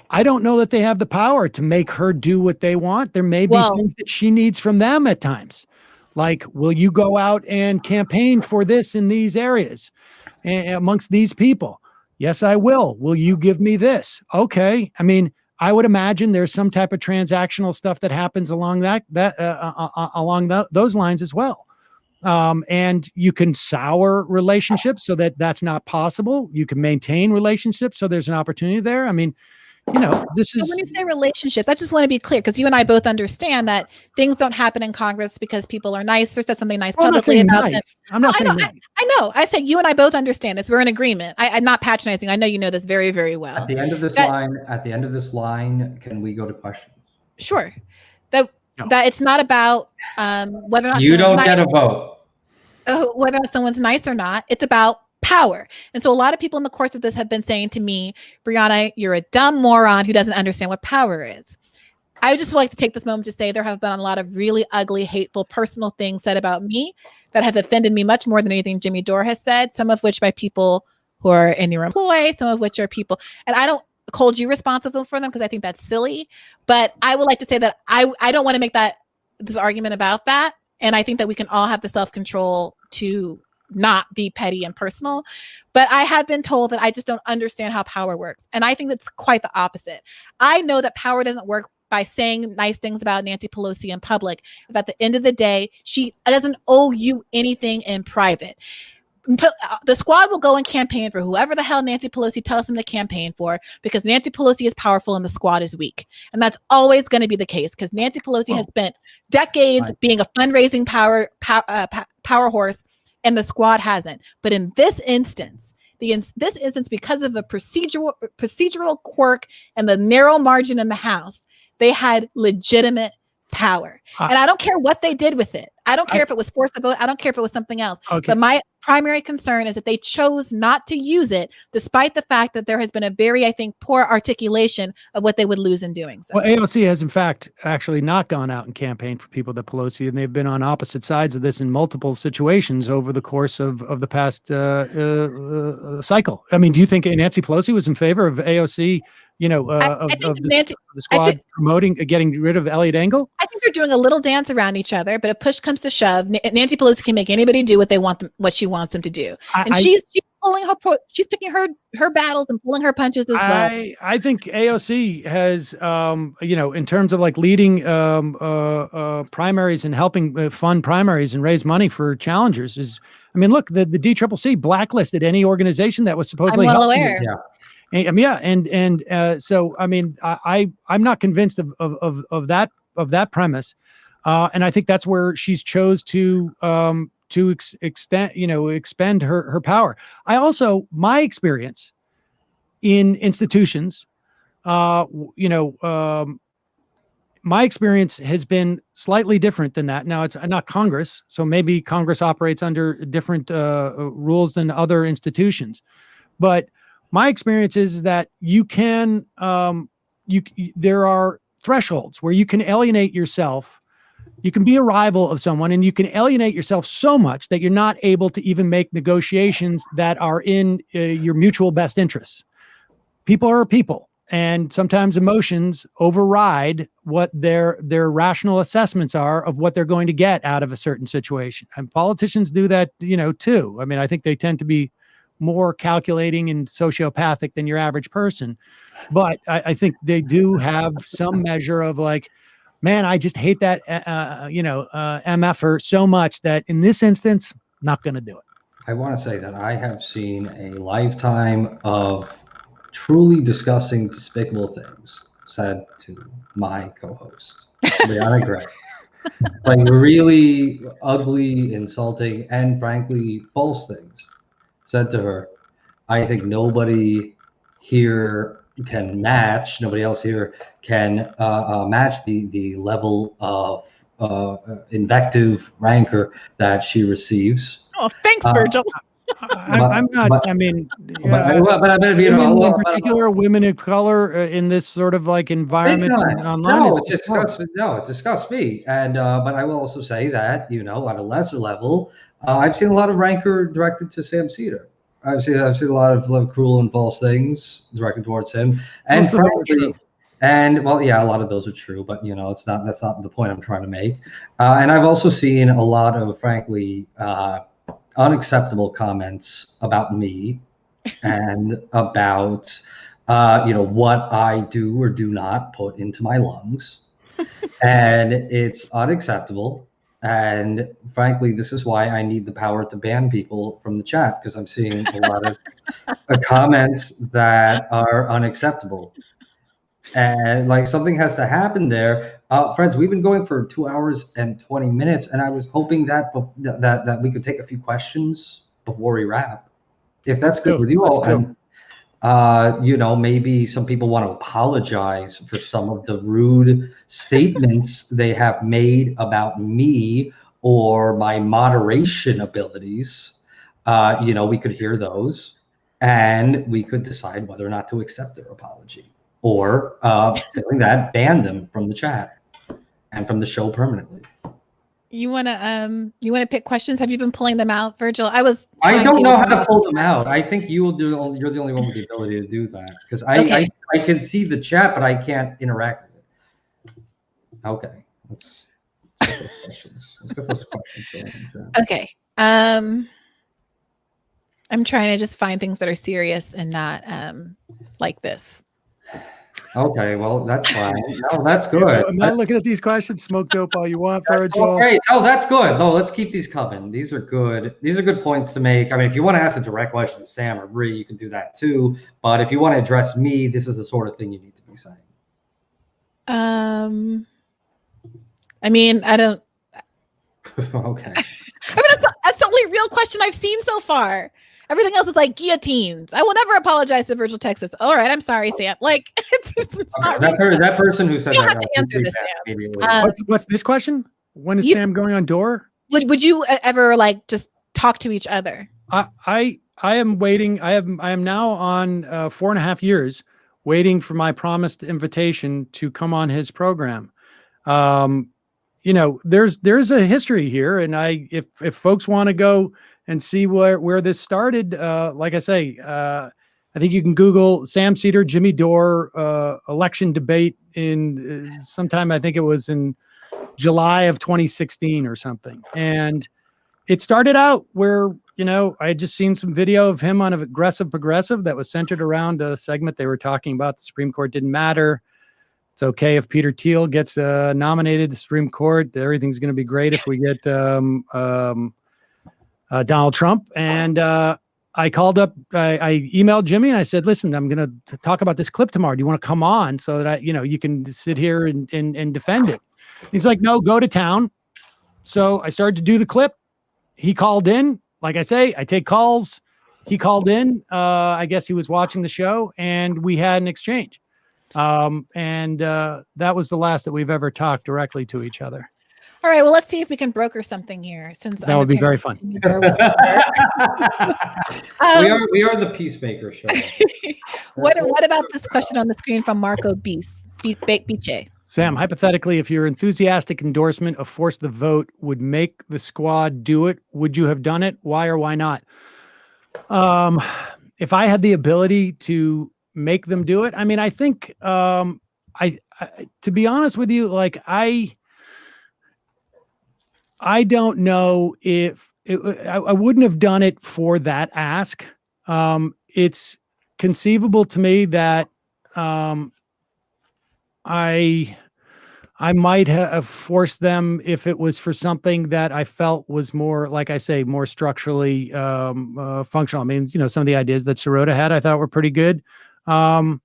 I don't know that they have the power to make her do what they want. There may be things that she needs from them at times. Like, will you go out and campaign for this in these areas amongst these people? Yes, I will. Will you give me this? Okay. I mean, I would imagine there's some type of transactional stuff that happens along those lines as well. And you can sour relationships so that's not possible. You can maintain relationships so there's an opportunity there. I mean, this is. When you say relationships, I just want to be clear because you and I both understand that things don't happen in Congress because people are nice or said something nice publicly about them. I'm not saying nice. I know. I said you and I both understand this. We're in agreement. I'm not patronizing. I know you know this very, very well. At the end of this line, can we go to questions? Sure. That it's not about whether or not you don't get a vote. Whether or not someone's nice or not. It's about power. And so a lot of people in the course of this have been saying to me, Briahna, you're a dumb moron who doesn't understand what power is. I would just like to take this moment to say there have been a lot of really ugly, hateful, personal things said about me that have offended me much more than anything Jimmy Dore has said, some of which by people who are in your employ, some of which are people, and I don't hold you responsible for them because I think that's silly. But I would like to say that I don't want to make this argument about that. And I think that we can all have the self-control to not be petty and personal. But I have been told that I just don't understand how power works. And I think that's quite the opposite. I know that power doesn't work by saying nice things about Nancy Pelosi in public. But at the end of the day, she doesn't owe you anything in private. The squad will go and campaign for whoever the hell Nancy Pelosi tells them to campaign for because Nancy Pelosi is powerful and the squad is weak. And that's always going to be the case because Nancy Pelosi has spent decades being a fundraising power horse and the squad hasn't. But in this instance, because of a procedural quirk and the narrow margin in the House, they had legitimate power. And I don't care what they did with it. I don't care if it was forced to vote. I don't care if it was something else. Okay. But my primary concern is that they chose not to use it, despite the fact that there has been a very, I think, poor articulation of what they would lose in doing so. Well, AOC has, in fact, actually not gone out and campaigned for people that Pelosi, and they've been on opposite sides of this in multiple situations over the course of the past cycle. I mean, do you think Nancy Pelosi was in favor of AOC? The squad promoting getting rid of Eliot Engel? I think they're doing a little dance around each other, but if push comes to shove, Nancy Pelosi can make anybody do what she wants them to do, and she's picking her battles and pulling her punches as well. I think AOC has, in terms of like leading primaries and helping fund primaries and raise money for challengers is. I mean, look, the DCCC blacklisted any organization that was supposedly. I'm well aware. So I mean, I'm not convinced of that premise, and I think that's where she's chose to expend her power. I also, my experience in institutions, my experience has been slightly different than that. Now it's not Congress, so maybe Congress operates under different rules than other institutions, but my experience is that you can, there are thresholds where you can alienate yourself. You can be a rival of someone and you can alienate yourself so much that you're not able to even make negotiations that are in your mutual best interests. People are people, and sometimes emotions override what their rational assessments are of what they're going to get out of a certain situation. And politicians do that, too. I mean, I think they tend to be more calculating and sociopathic than your average person. But I think they do have some measure of like, man, I just hate that, MFer so much that in this instance, not going to do it. I want to say that I have seen a lifetime of truly disgusting, despicable things said to my co-host, Briahna Gray. Like really ugly, insulting, and frankly, false things said to her. I think nobody here can match, nobody else here can match the level of invective rancor that she receives. Oh, thanks, Virgil. I'm not. But, I mean, women in particular, women of color in this sort of like environment online. No, it disgusts me. And but I will also say that on a lesser level, I've seen a lot of rancor directed to Sam Seder. I've seen a lot of cruel and false things directed towards him, and frankly, a lot of those are true. But that's not the point I'm trying to make. And I've also seen a lot of frankly unacceptable comments about me and about what I do or do not put into my lungs, and it's unacceptable. And frankly, this is why I need the power to ban people from the chat, because I'm seeing a lot of comments that are unacceptable. And like something has to happen there. Friends, we've been going for 2 hours and 20 minutes, and I was hoping that we could take a few questions before we wrap. If that's good with you all. And maybe some people want to apologize for some of the rude statements they have made about me or my moderation abilities. We could hear those, and we could decide whether or not to accept their apology, or failing that, ban them from the chat and from the show permanently. You wanna pick questions? Have you been pulling them out, Virgil? I don't know how to pull them out. I think you're the only one with the ability to do that, because I can see the chat, but I can't interact with it. Okay, let's get those questions. Let's get those questions going. Okay. I'm trying to just find things that are serious and not like this. Okay, well, that's fine. No, that's good. I'm not looking at these questions. Smoke dope all you want, Virgil. Okay, no, that's good. No, let's keep these coming. These are good. These are good points to make. I mean, if you want to ask a direct question to Sam or Bree, you can do that too. But if you want to address me, this is the sort of thing you need to be saying. I mean, I don't. Okay. I mean, that's the only real question I've seen so far. Everything else is like guillotines. I will never apologize to Virgil, Texas. All right, I'm sorry, Sam. Like, it's not that person who said you don't that. have to answer this, Sam. What's this question? When is Sam going on tour? Would you ever like just talk to each other? I am waiting. I am now on 4.5 years waiting for my promised invitation to come on his program. There's a history here, and if folks want to go and see where this started, like I say, I think you can Google Sam Seder, Jimmy Dore election debate in sometime, I think it was in July of 2016 or something. And it started out where, I had just seen some video of him on an aggressive progressive that was centered around a segment they were talking about. The Supreme Court didn't matter. It's okay if Peter Thiel gets nominated to the Supreme Court. Everything's going to be great if we get Donald Trump. And I called up, I emailed Jimmy and I said, listen, I'm going to talk about this clip tomorrow. Do you want to come on so that you can sit here and defend it? And he's like, no, go to town. So I started to do the clip. He called in. Like I say, I take calls. He called in. I guess he was watching the show, and we had an exchange. And that was the last that we've ever talked directly to each other. All right. Well, let's see if we can broker something here. Since that would be very fun. We are the peacemaker show. What about this question on the screen from Marco Bice? Sam, hypothetically, if your enthusiastic endorsement of force the vote would make the squad do it, would you have done it? Why or why not? If I had the ability to make them do it, I mean, I think, I to be honest with you, like I don't know if I wouldn't have done it for that ask. It's conceivable to me that I might have forced them if it was for something that I felt was more, like I say, more structurally functional. I mean, you know, some of the ideas that Sirota had, I thought were pretty good. I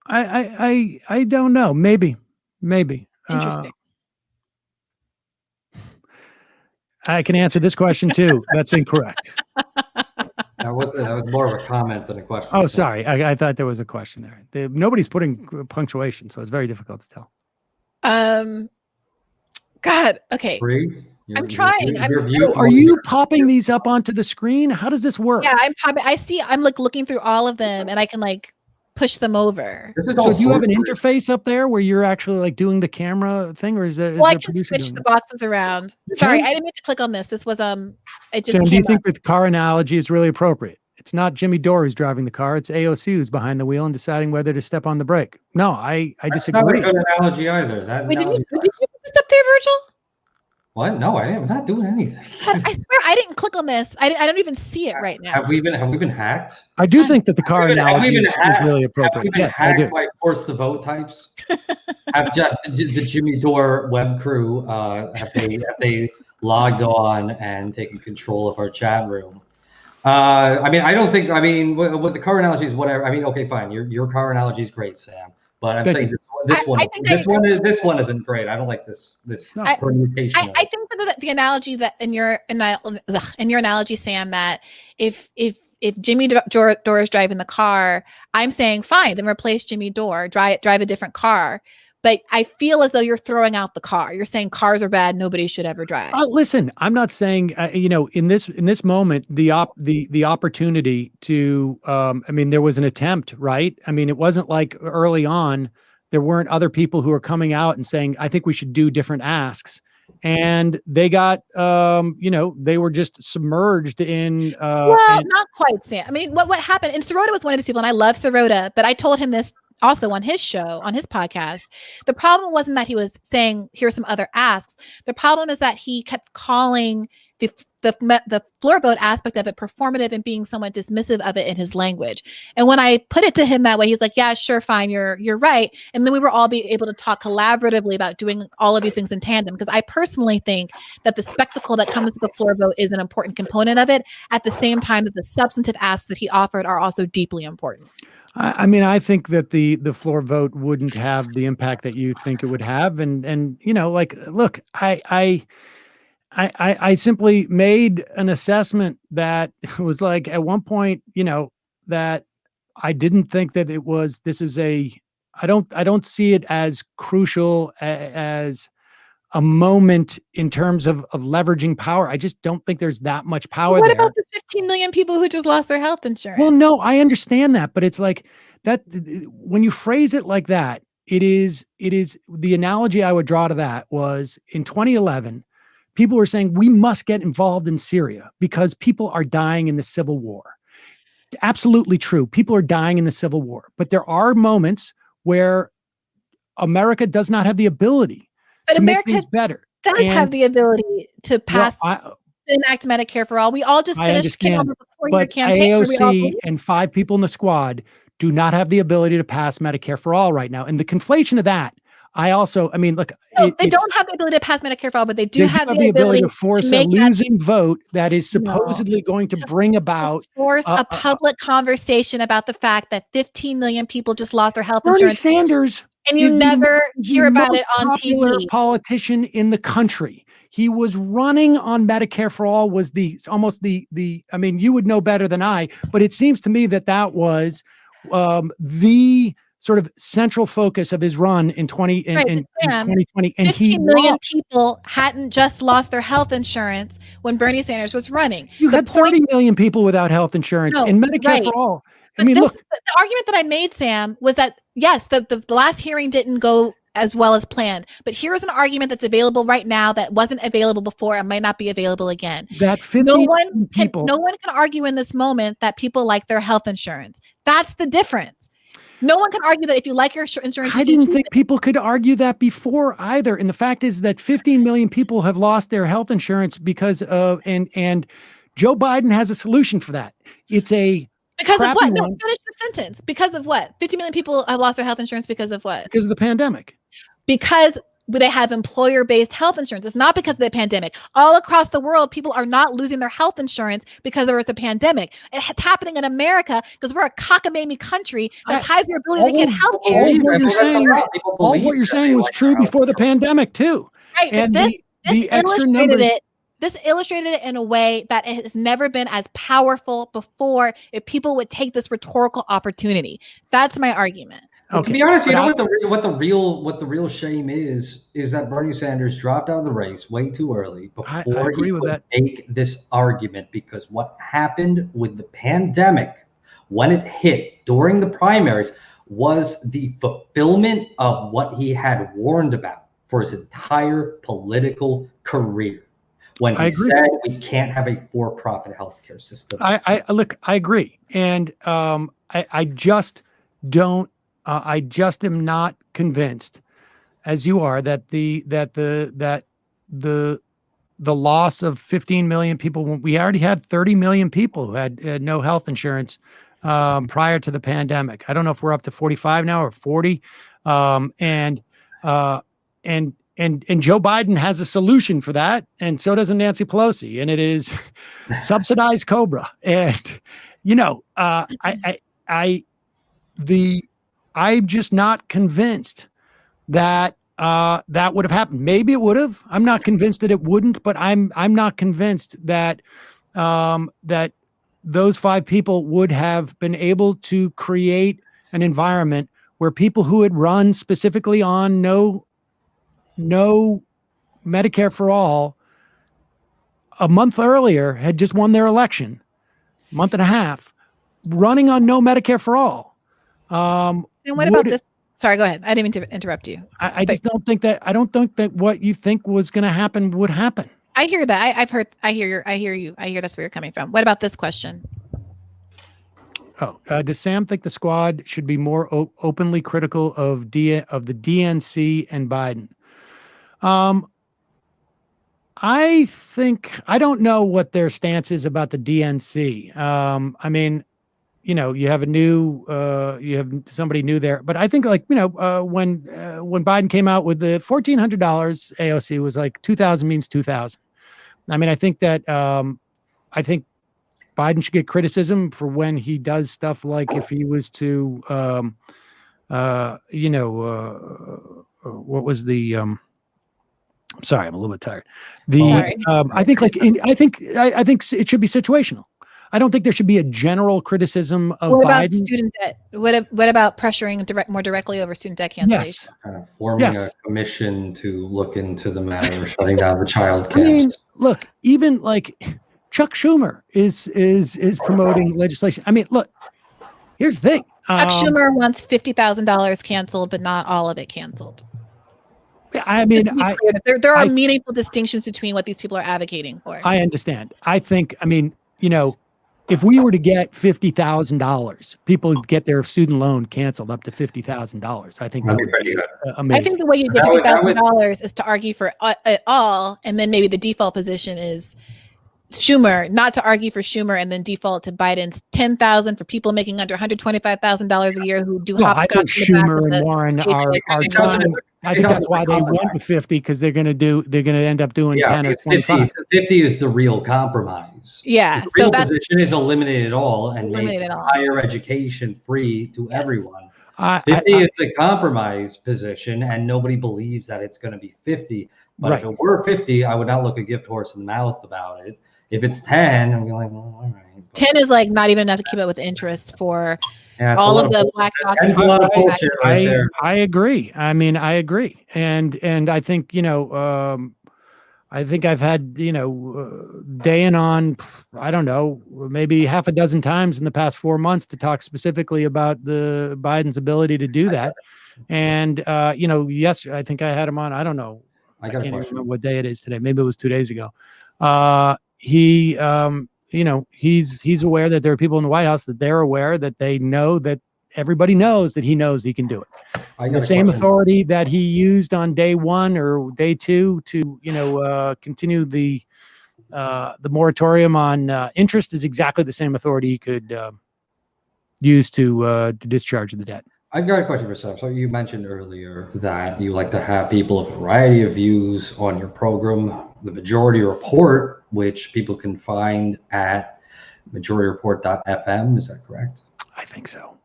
don't know. Maybe. Interesting. I can answer this question too. That's incorrect. That was more of a comment than a question. Oh, sorry. I thought there was a question there. Nobody's putting punctuation, so it's very difficult to tell. God. Okay. I'm trying. Are you popping these up onto the screen? How does this work? Yeah, I'm popping. I'm like looking through all of them, and I can like push them over. So do you have an interface up there where you're actually like doing the camera thing, or is that? Well, I can switch the boxes around. Sorry, I didn't mean to click on this. This was it just. Sam, do you think up. that the car analogy is really appropriate? It's not Jimmy Dore who's driving the car. It's AOC who's behind the wheel and deciding whether to step on the brake. No, I disagree. That's not a good analogy either. Wait, did you put this up there, Virgil? What? No, I am not doing anything. God, I swear I didn't click on this. I don't even see it right now. Have we been hacked? I do think that the car analogy is really appropriate. Have we been hacked by force the vote types? Have the Jimmy Dore web crew have they logged on and taken control of our chat room? I mean, I don't think. I mean, with the car analogy is whatever. I mean, okay, fine. Your car analogy is great, Sam. But I'm saying this one isn't great. I don't like this permutation. I think that the analogy that in your analogy, Sam, that if Jimmy Dore is driving the car, I'm saying fine, then replace Jimmy Dore, drive a different car. But I feel as though you're throwing out the car. You're saying cars are bad. Nobody should ever drive. Listen, I'm not saying, in this moment, the opportunity to, I mean, there was an attempt, right? I mean, it wasn't like early on, there weren't other people who were coming out and saying, I think we should do different asks. And they got, they were just submerged in. Not quite, Sam. I mean, what happened? And Sirota was one of these people, and I love Sirota, but I told him this also on his show, on his podcast. The problem wasn't that he was saying, here's some other asks. The problem is that he kept calling the floor vote aspect of it performative and being somewhat dismissive of it in his language. And when I put it to him that way, he's like, yeah, sure, fine, you're right. And then we were all able to talk collaboratively about doing all of these things in tandem, because I personally think that the spectacle that comes with the floor vote is an important component of it, at the same time that the substantive asks that he offered are also deeply important. I mean, I think that the floor vote wouldn't have the impact that you think it would have. And like, look, I simply made an assessment that was like, at one point, that I didn't think that it was, I don't see it as crucial as a moment in terms of leveraging power. I just don't think there's that much power there. What about the 15 million people who just lost their health insurance? Well, no, I understand that, but it's like that when you phrase it like that, it is the analogy I would draw to that was in 2011, people were saying we must get involved in Syria because people are dying in the civil war. Absolutely true. People are dying in the civil war, but there are moments where America does not have the ability but to America make things better. Have the ability to pass enact Medicare for all. We all just finished your campaign. AOC and 5 people in the squad do not have the ability to pass Medicare for all right now. And the conflation of that, they don't have the ability to pass Medicare for all, but they do have the ability to force a losing vote that is supposedly going to bring about a public conversation about the fact that 15 million people just lost their health Bernie insurance. Sanders and you never hear about it on TV. Politician in the country. He was running on Medicare for all, was I mean, you would know better than I, but it seems to me that was the sort of central focus of his run in 2020, and 15 million people hadn't just lost their health insurance when Bernie Sanders was running. You had 30 million people without health insurance and Medicare for all. But look, the argument that I made, Sam, was that yes, the last hearing didn't go as well as planned, but here's an argument that's available right now that wasn't available before and might not be available again. That no one can argue in this moment that people like their health insurance. That's the difference. No one can argue that if you like your insurance. I didn't think people could argue that before either. And the fact is that 15 million people have lost their health insurance because of, and Joe Biden has a solution for that. It's because of what? No, finish the sentence. Because of what? 50 million people have lost their health insurance because of what? Because of the pandemic. Because they have employer-based health insurance. It's not because of the pandemic. All across the world, people are not losing their health insurance because there was a pandemic. It's happening in America because we're a cockamamie country that ties their ability to get health care. All what you're saying was true before the pandemic too. Right, and this illustrated it in a way that it has never been as powerful before if people would take this rhetorical opportunity. That's my argument. Okay. To be honest, you know what the real shame is that Bernie Sanders dropped out of the race way too early before he could make this argument, because what happened with the pandemic when it hit during the primaries was the fulfillment of what he had warned about for his entire political career. When he said we can't have a for-profit healthcare system. I agree. And I just don't. I just am not convinced, as you are, that the loss of 15 million people. We already had 30 million people who had no health insurance prior to the pandemic. I don't know if we're up to 45 now or 40. And Joe Biden has a solution for that, and so doesn't Nancy Pelosi, and it is subsidized COBRA. And I'm just not convinced that that would have happened. Maybe it would have. I'm not convinced that it wouldn't, but I'm not convinced that that those 5 people would have been able to create an environment where people who had run specifically on no Medicare for all a month earlier had just won their election, month and a half, running on no Medicare for all. And what about this? Sorry, go ahead. I didn't mean to interrupt you. I just don't think that. I don't think that what you think was going to happen would happen. I hear that. I hear you. I hear that's where you're coming from. What about this question? Does Sam think the squad should be more openly critical of the DNC and Biden? I don't know what their stance is about the DNC. I mean, you have you have somebody new there, but I think when Biden came out with the $1,400 AOC was like 2,000 means 2,000. I mean, I think that I think Biden should get criticism for when he does stuff like if he was to, what was the, sorry, I'm a little bit tired. I think it should be situational. I don't think there should be a general criticism of Biden. What about student debt? What about pressuring more directly over student debt cancellation? Yes. Forming a commission to look into the matter of shutting down the child camps. I mean, look, even like Chuck Schumer is promoting legislation. I mean, look, here's the thing. Chuck Schumer wants $50,000 canceled, but not all of it canceled. I mean, there are meaningful distinctions between what these people are advocating for. I understand. I think, if we were to get $50,000, people would get their student loan canceled up to $50,000. I think that would be amazing. I think the way you get $50,000 is to argue for it all, and then maybe the default position is Schumer, not to argue for Schumer, and then default to Biden's $10,000 for people making under $125,000 a year who do hopscotch. I think Schumer and Warren are trying. I think that's why they went with 50, because they're going to end up doing 10 or 25. 50 is the real compromise. Yeah. The real position is eliminate it all and make higher education free to everyone. 50 is the compromise position, and nobody believes that it's going to be 50. But if it were 50, I would not look a gift horse in the mouth about it. If it's 10, I'm like, well, all right. But 10 is like not even enough to keep up with interest for yeah, it's a all lot of the bullshit. Black That's doctors. a lot of bullshit right there. I agree. I mean, I agree. And I think, I think I've had, day in on, I don't know, maybe half a dozen times in the past 4 months to talk specifically about the Biden's ability to do that. And, yes, I think I had him on. I don't know. I can't got a even question. remember what day it is today. Maybe it was 2 days ago. He's aware that there are people in the White House that they're aware that they know that everybody knows that he knows he can do it. I got The a same question. authority that he used on day 1 or day 2 to, continue the moratorium on interest is exactly the same authority he could use to discharge the debt. I've got a question for Sam. So you mentioned earlier that you like to have people of a variety of views on your program. The Majority Report, which people can find at majorityreport.fm. Is that correct? I think so.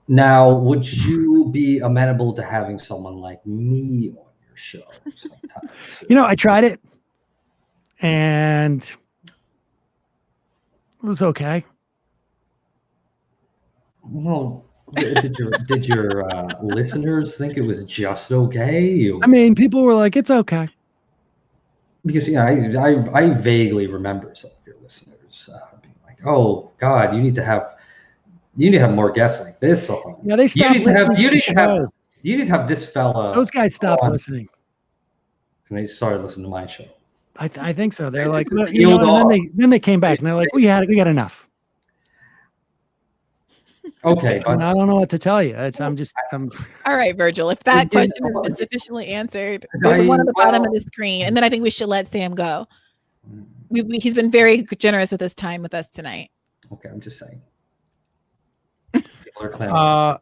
Now, would you be amenable to having someone like me on your show sometimes? I tried it and it was okay. Well, did your listeners think it was just okay? I mean, people were like, it's okay. Because I vaguely remember some of your listeners being like, "Oh God, you need to have more guests like this on." Yeah, they stopped listening to the show. You need to have this fella. Those guys stopped on, listening. and they started listening to my show. I think so. They're like, well, and then they came back and they're like, we got enough. Okay, I don't know what to tell you. I'm All right, Virgil. If that question has been sufficiently answered, there's one at the bottom of the screen, and then I think we should let Sam go. He's been very generous with his time with us tonight. Okay, I'm just saying. People are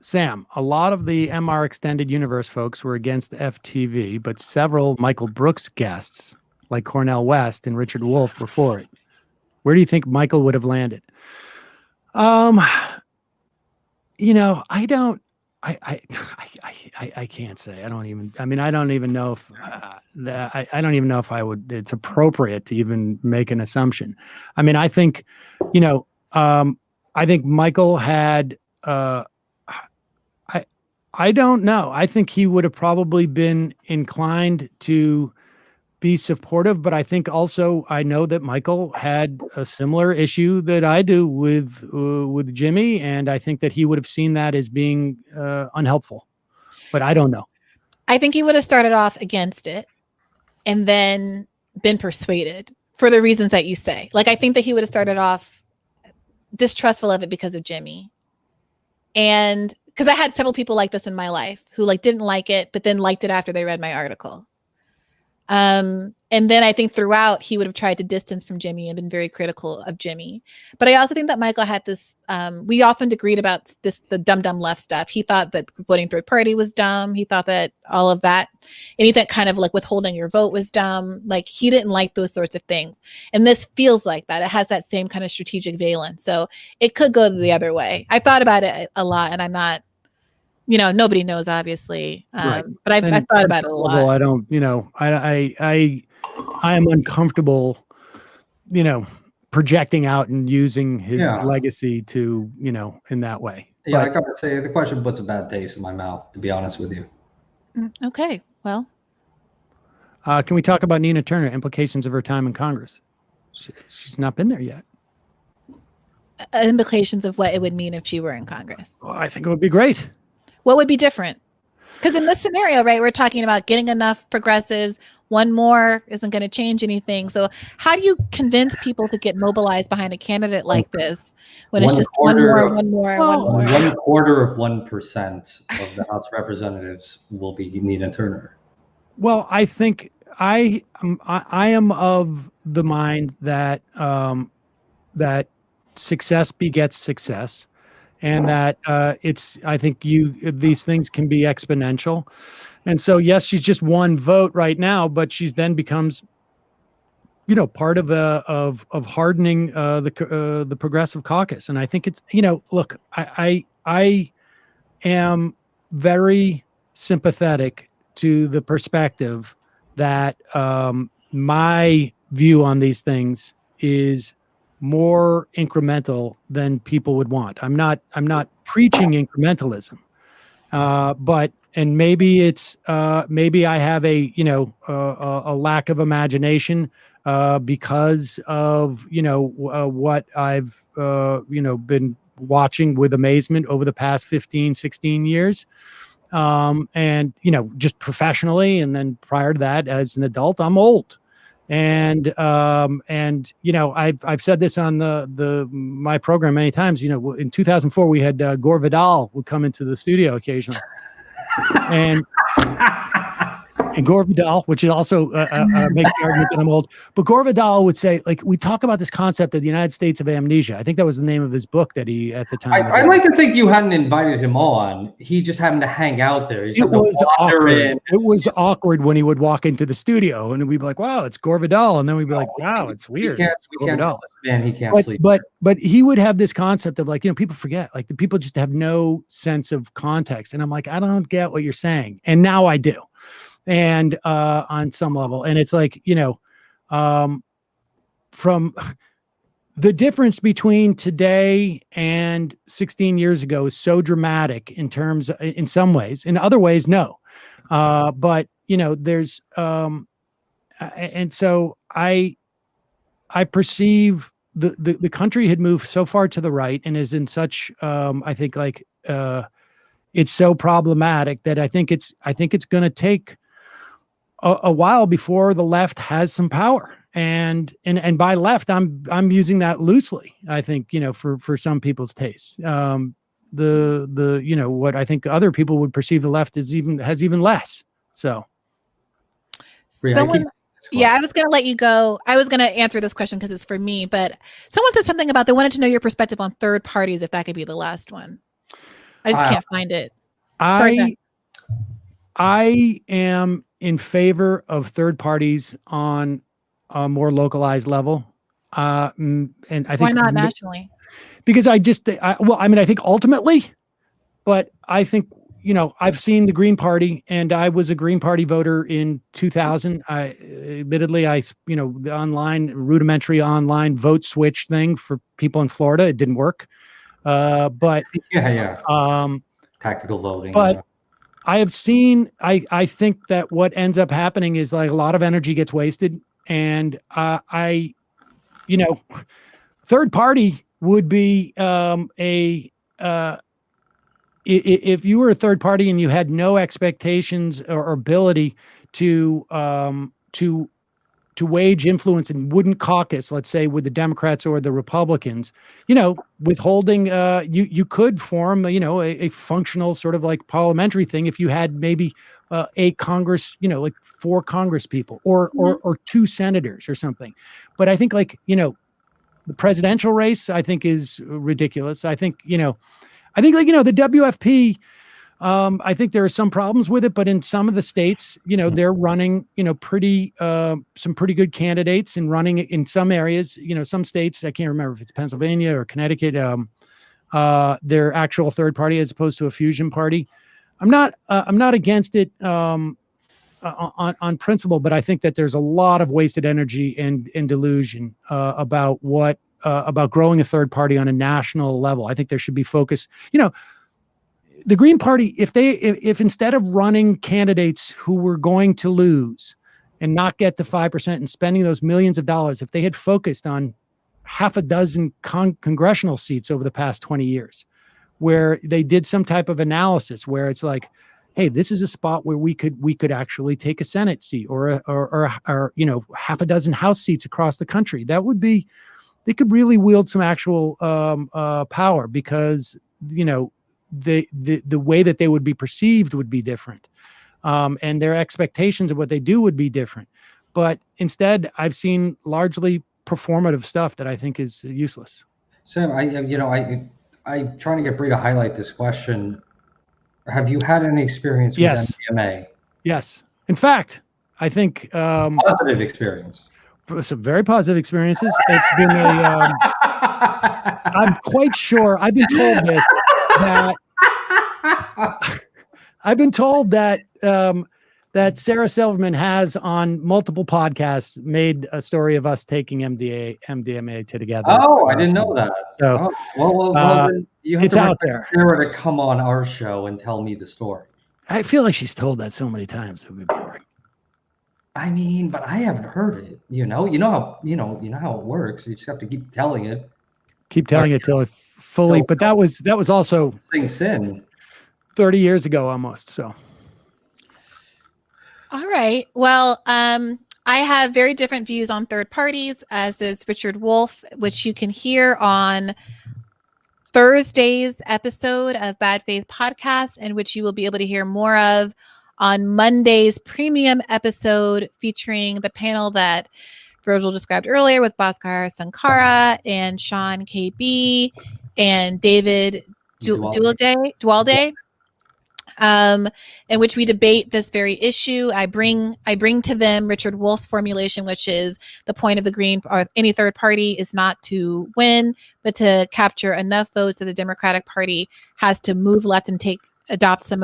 Sam, a lot of the MR Extended Universe folks were against FTV, but several Michael Brooks guests, like Cornel West and Richard Wolff, were for it. Where do you think Michael would have landed? I can't say. I don't even know if I don't even know if it's appropriate to even make an assumption. I mean, I think, I think Michael had, I don't know. I think he would have probably been inclined to be supportive, but I think also I know that Michael had a similar issue that I do with Jimmy, and I think that he would have seen that as being unhelpful. But I don't know. I think he would have started off against it and then been persuaded for the reasons that you say. Like, I think that he would have started off distrustful of it because of Jimmy. And because I had several people like this in my life who didn't like it, but then liked it after they read my article. And then I think throughout he would have tried to distance from Jimmy and been very critical of Jimmy. But I also think that Michael had this, we often agreed about the dumb left stuff. He thought that voting third party was dumb. He thought that all of that, anything kind of like withholding your vote was dumb. Like, he didn't like those sorts of things. And this feels like that. It has that same kind of strategic valence. So it could go the other way. I thought about it a lot, and I'm not, nobody knows, obviously. Right. But I've thought about it a lot. I don't, I am uncomfortable, projecting out and using his legacy to, in that way. Yeah, I gotta say, the question puts a bad taste in my mouth, to be honest with you. Okay, well. Can we talk about Nina Turner, implications of her time in Congress? She's not been there yet. Implications of what it would mean if she were in Congress? Well, I think it would be great. What would be different? Because in this scenario, right, we're talking about getting enough progressives. One more isn't going to change anything. So how do you convince people to get mobilized behind a candidate like this when it's just one more? 1/4% of the House Representatives will be Nina Turner. Well, I think I am of the mind that that success begets success. And that I think these things can be exponential. And so, yes, she's just one vote right now, but she's then becomes, part of hardening the Progressive Caucus. And I think it's, look, I am very sympathetic to the perspective that my view on these things is more incremental than people would want. I'm not preaching incrementalism, but and maybe it's maybe I have a lack of imagination because of what I've been watching with amazement over the past 15, 16 years. And just professionally, and then prior to that as an adult, I'm old. And I've said this on my program many times. In 2004 we had Gore Vidal would come into the studio occasionally, and Gore Vidal, which is also makes the argument that I'm old, but Gore Vidal would say, like, we talk about this concept of the United States of amnesia. I think that was the name of his book that he at the time. I like to think you hadn't invited him on. He just happened to hang out there. It was awkward. It was awkward when he would walk into the studio, and we'd be like, "Wow, it's Gore Vidal," and then we'd be like, "Wow, it's weird." We can't tell this man he can't sleep. But he would have this concept of, like, people forget, like, the people just have no sense of context, and I'm like, I don't get what you're saying, and now I do. And on some level, and it's like, from the difference between today and 16 years ago is so dramatic in terms of, in some ways, in other ways, no. But there's and so I perceive the country had moved so far to the right and is in such I think, like, it's so problematic that I think it's going to take a while before the left has some power, and by left I'm using that loosely. I think for some people's tastes, the what I think other people would perceive the left has even less. So, someone, yeah, I was going to let you go. I was going to answer this question because it's for me, but someone said something about they wanted to know your perspective on third parties. If that could be the last one, I just can't find it. I am in favor of third parties on a more localized level. And I think, why not nationally? Because I think ultimately, but I think, I've seen the Green Party, and I was a Green Party voter in 2000. Admittedly, the rudimentary online vote switch thing for people in Florida, it didn't work. But tactical voting. But I have seen, I think that what ends up happening is, like, a lot of energy gets wasted. And third party would be if you were a third party and you had no expectations or ability to wage influence and wouldn't caucus, let's say, with the Democrats or the Republicans, withholding, you could form, a functional sort of like parliamentary thing if you had maybe a Congress, like 4 Congress people or 2 senators or something. But I think, like, the presidential race, I think, is ridiculous. I think, the WFP, I think there are some problems with it, but in some of the states, they're running, some pretty good candidates and running in some areas, some states, I can't remember if it's Pennsylvania or Connecticut, their actual third party as opposed to a fusion party. I'm not against it on principle, but I think that there's a lot of wasted energy and delusion about growing a third party on a national level. I think there should be focus. The Green Party, if instead of running candidates who were going to lose and not get to 5% and spending those millions of dollars, if they had focused on half a dozen congressional seats over the past 20 years, where they did some type of analysis where it's like, hey, this is a spot where we could actually take a Senate seat or half a dozen House seats across the country. That would be, they could really wield some actual power, because the way that they would be perceived would be different, and their expectations of what they do would be different. But instead, I've seen largely performative stuff that I think is useless. Sam, I'm trying to get Brie to highlight this question. Have you had any experience with MDMA? Yes. In fact, I think positive experience. Some very positive experiences. It's been I'm quite sure. I've been told this. I've been told that that Sarah Silverman has on multiple podcasts made a story of us taking MDMA together. Oh, I didn't know that. So, well, then you have it's to out there. Sarah to come on our show and tell me the story. I feel like she's told that so many times it would be boring. I mean, but I haven't heard it. You know how it works. You just have to keep telling it. Keep telling it till it fully. But that was also sinks in 30 years ago almost. So. All right. Well, I have very different views on third parties, as does Richard Wolff, which you can hear on Thursday's episode of Bad Faith Podcast, and which you will be able to hear more of on Monday's premium episode featuring the panel that Virgil described earlier with Bhaskar Sankara and Sean KB and David Dualde. In which we debate this very issue. I bring to them Richard Wolff's formulation, which is the point of the Green or any third party is not to win, but to capture enough votes that the Democratic Party has to move left and adopt some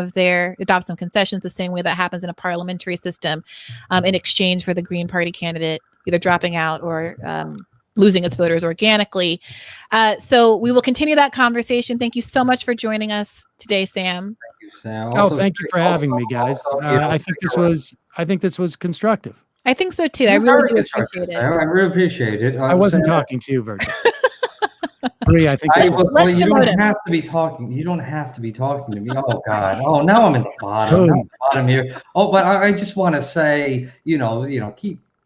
concessions, the same way that happens in a parliamentary system, in exchange for the Green Party candidate either dropping out or losing its voters organically. So we will continue that conversation. Thank you so much for joining us today, Sam. Sam. Thank you for having me, guys. I think this was constructive. I think so too. I really do appreciate it. I really appreciate it. I wasn't talking to you, Virgil. Bri, I think you don't have to be talking. You don't have to be talking to me. Oh God. Oh, now I'm in the bottom here. Oh, but I just want to say,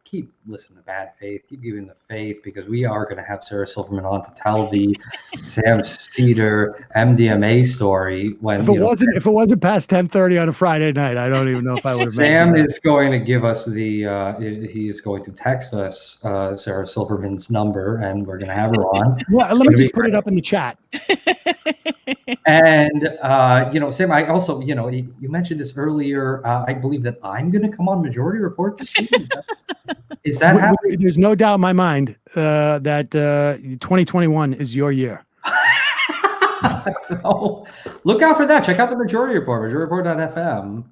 keep listening to Bad Faith, keep giving the faith, because we are going to have Sarah Silverman on to tell the Sam Seder MDMA story. When if it wasn't past 10:30 on a Friday night, I don't even know if I would have. Sam is going to give us he is going to text us Sarah Silverman's number, and we're going to have her on. Well, let me just put it up in the chat. And Sam, I also, you mentioned this earlier. I believe that I'm going to come on Majority Report. Is that happening? There's no doubt in my mind that 2021 is your year. So look out for that. Check out the Majority Report, majority.report.fm,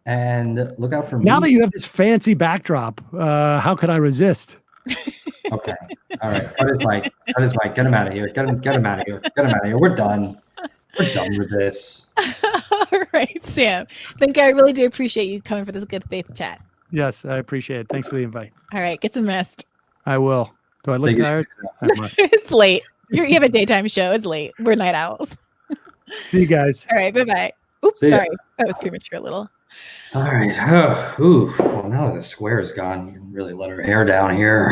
and look out for me. Now that you have this fancy backdrop, how could I resist? Okay. All right. Cut his mic. Get him out of here. Get him out of here. We're done. We're done with this. All right, Sam. I really do appreciate you coming for this good faith chat. Yes, I appreciate it. Thanks for the invite. All right, get some rest. I will. Do I look tired? It's late. You have a daytime show. It's late. We're night owls. See you guys. All right, bye-bye. Oops, sorry. That was premature a little. All right. Well, now that the square is gone, you can really let her hair down here.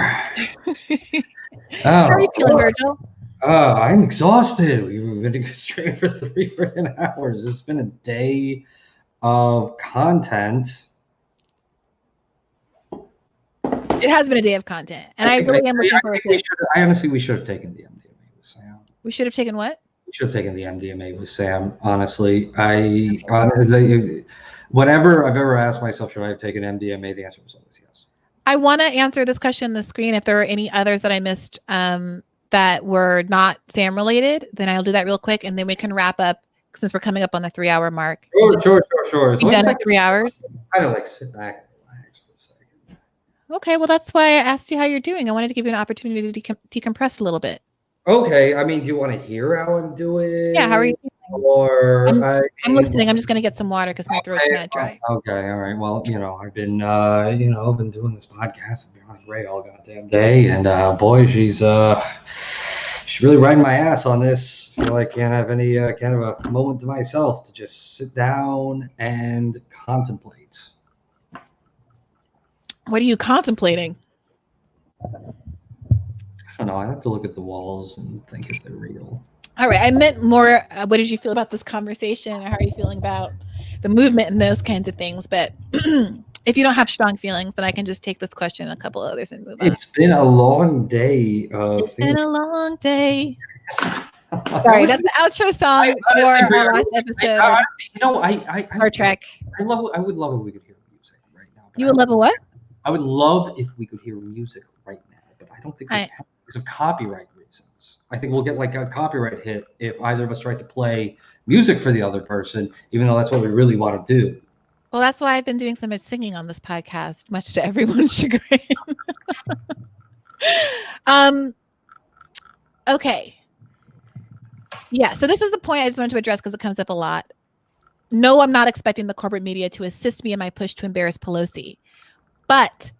How are you feeling, Virgil? I'm exhausted. We've been straight for 3 freaking hours. It's been a day of content. It has been a day of content, and I really am looking forward to it. Honestly, we should have taken the MDMA with Sam. We should have taken what? We should have taken the MDMA with Sam. Honestly, whenever I've ever asked myself, should I have taken MDMA? The answer was always yes. I want to answer this question on the screen. If there are any others that I missed that were not Sam related, then I'll do that real quick, and then we can wrap up since we're coming up on the 3-hour mark. Sure. You done in 3 hours? I like sit back. Okay, well, that's why I asked you how you're doing. I wanted to give you an opportunity to decompress a little bit. Okay, I mean, do you want to hear how I'm doing? Yeah, how are you doing? Or I'm listening. I'm just going to get some water because my throat's not dry. Okay, all right. Well, I've been, I've been doing this podcast. I've been on Ray all goddamn day, and boy, she's really riding my ass on this. I feel like I can't have any kind of a moment to myself to just sit down and contemplate. What are you contemplating? I don't know. I have to look at the walls and think if they're real. All right. I meant more, what did you feel about this conversation? Or how are you feeling about the movement and those kinds of things? But if you don't have strong feelings, then I can just take this question and a couple others and move on. It's been a long day. It's been a long day. Sorry, that's the outro song for our last episode. Star Trek. I would love if we could hear music right now. You would love a what? I would love if we could hear music right now, but I don't think we can because of copyright reasons. I think we'll get like a copyright hit if either of us try to play music for the other person, even though that's what we really want to do. Well, that's why I've been doing so much singing on this podcast, much to everyone's chagrin. Okay. Yeah, so this is the point I just wanted to address because it comes up a lot. No, I'm not expecting the corporate media to assist me in my push to embarrass Pelosi, but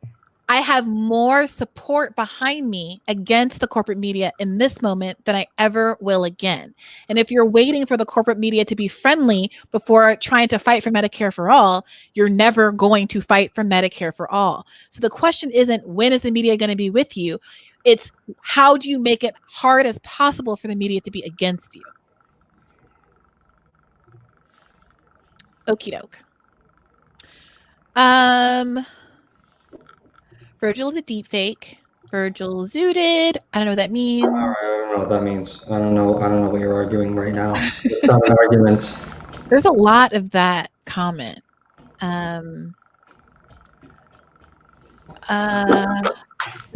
I have more support behind me against the corporate media in this moment than I ever will again. And if you're waiting for the corporate media to be friendly before trying to fight for Medicare for all, you're never going to fight for Medicare for all. So the question isn't when is the media going to be with you? It's how do you make it hard as possible for the media to be against you? Okie doke. Virgil is a deep fake. Virgil zooted. I don't know what that means. I don't know what that means. I don't know what you're arguing right now. It's not an argument. There's a lot of that comment. Good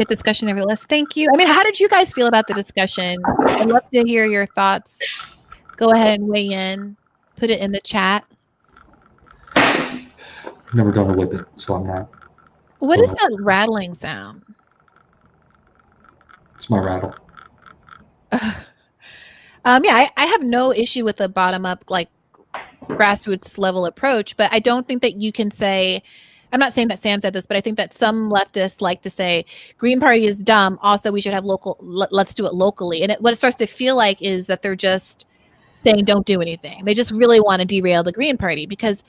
discussion, nevertheless. Thank you. I mean, how did you guys feel about the discussion? I'd love to hear your thoughts. Go ahead and weigh in. Put it in the chat. Never done a whip it, so I'm not. What is that rattling sound? It's my rattle. Yeah, I have no issue with the bottom up, like grassroots level approach, but I don't think that you can say, I'm not saying that Sam said this, but I think that some leftists like to say Green Party is dumb. Also, we should have let's do it locally. And what it starts to feel like is that they're just saying, don't do anything. They just really want to derail the Green Party, because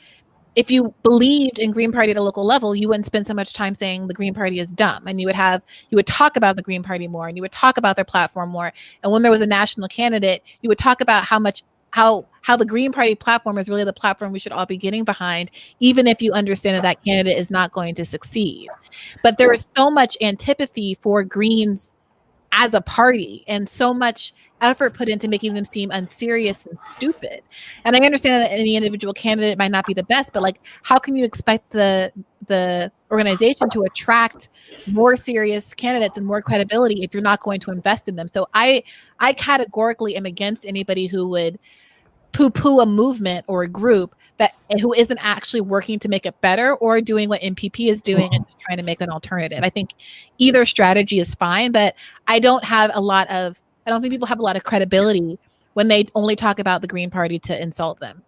if you believed in Green Party at a local level, you wouldn't spend so much time saying the Green Party is dumb. And you would talk about the Green Party more, and you would talk about their platform more. And when there was a national candidate, you would talk about how the Green Party platform is really the platform we should all be getting behind, even if you understand that that candidate is not going to succeed. But there is so much antipathy for Greens as a party, and so much effort put into making them seem unserious and stupid. And I understand that any individual candidate might not be the best, but like, how can you expect the organization to attract more serious candidates and more credibility if you're not going to invest in them? So I categorically am against anybody who would poo-poo a movement or a group who isn't actually working to make it better or doing what MPP is doing and just trying to make an alternative. I think either strategy is fine, but I don't think people have a lot of credibility when they only talk about the Green Party to insult them.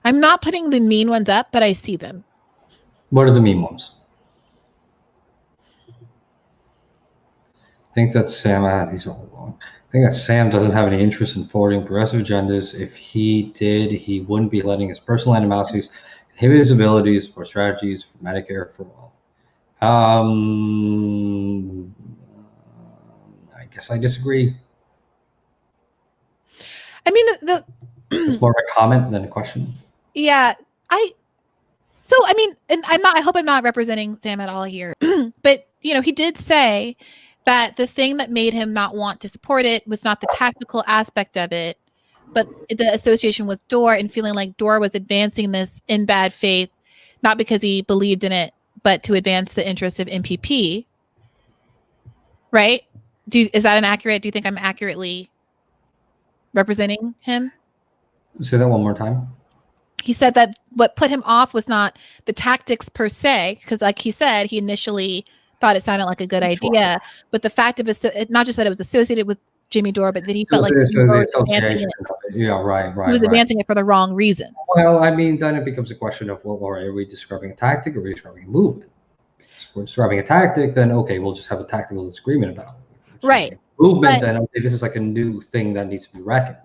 I'm not putting the mean ones up, but I see them. What are the mean ones? I think that Sam, these are all long. I think that Sam doesn't have any interest in forwarding progressive agendas. If he did, he wouldn't be letting his personal animosities inhibit his abilities or strategies for Medicare for all. I guess I disagree. I mean, it's more of a comment than a question. Yeah, I hope I'm not representing Sam at all here, but he did say that the thing that made him not want to support it was not the tactical aspect of it, but the association with Dorr and feeling like Dorr was advancing this in bad faith, not because he believed in it, but to advance the interest of MPP. Right? Is that inaccurate? Do you think I'm accurately representing him? Say that one more time. He said that what put him off was not the tactics per se, because like he said, he initially thought it sounded like a good idea, but the fact of it, not just that it was associated with Jimmy Dore, but that he felt like he was advancing it. Yeah, right. He was advancing it for the wrong reasons. Well, I mean, then it becomes a question of, well, are we describing a tactic or are we describing a movement? If we're describing a tactic, then okay, we'll just have a tactical disagreement about it. Right. Movement, then okay, this is like a new thing that needs to be reckoned.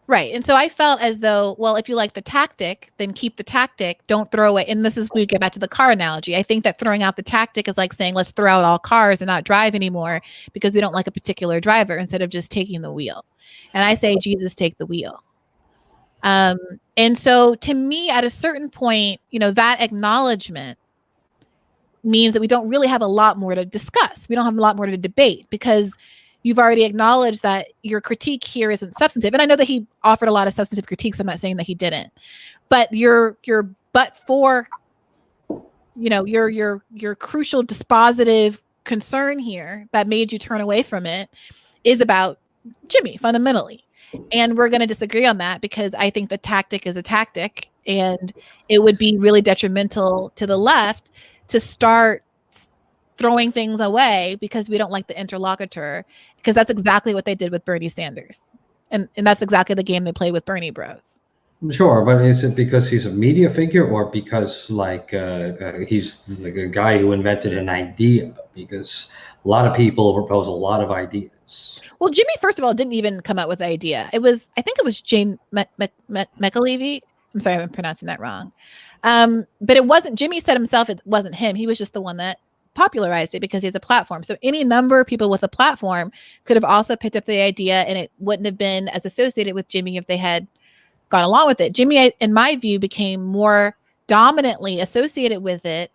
Right. And so I felt as though, well, if you like the tactic, then keep the tactic. Don't throw away. And this is, we get back to the car analogy. I think that throwing out the tactic is like saying, let's throw out all cars and not drive anymore because we don't like a particular driver, instead of just taking the wheel. And I say, Jesus, take the wheel. And so to me, at a certain point, that acknowledgement means that we don't really have a lot more to discuss. We don't have a lot more to debate, because you've already acknowledged that your critique here isn't substantive. And I know that he offered a lot of substantive critiques. I'm not saying that he didn't, but your but for your crucial dispositive concern here that made you turn away from it is about Jimmy fundamentally. And we're going to disagree on that because I think the tactic is a tactic, and it would be really detrimental to the left to start throwing things away because we don't like the interlocutor, because that's exactly what they did with Bernie Sanders. And that's exactly the game they play with Bernie bros. Sure, but is it because he's a media figure, or because he's like a guy who invented an idea? Because a lot of people propose a lot of ideas. Well, Jimmy, first of all, didn't even come up with the idea. I think it was Jane McAlevey. I'm sorry, I'm pronouncing that wrong. But it wasn't, Jimmy said himself, it wasn't him. He was just the one that popularized it because he has a platform. So any number of people with a platform could have also picked up the idea, and it wouldn't have been as associated with Jimmy if they had gone along with it. Jimmy, in my view, became more dominantly associated with it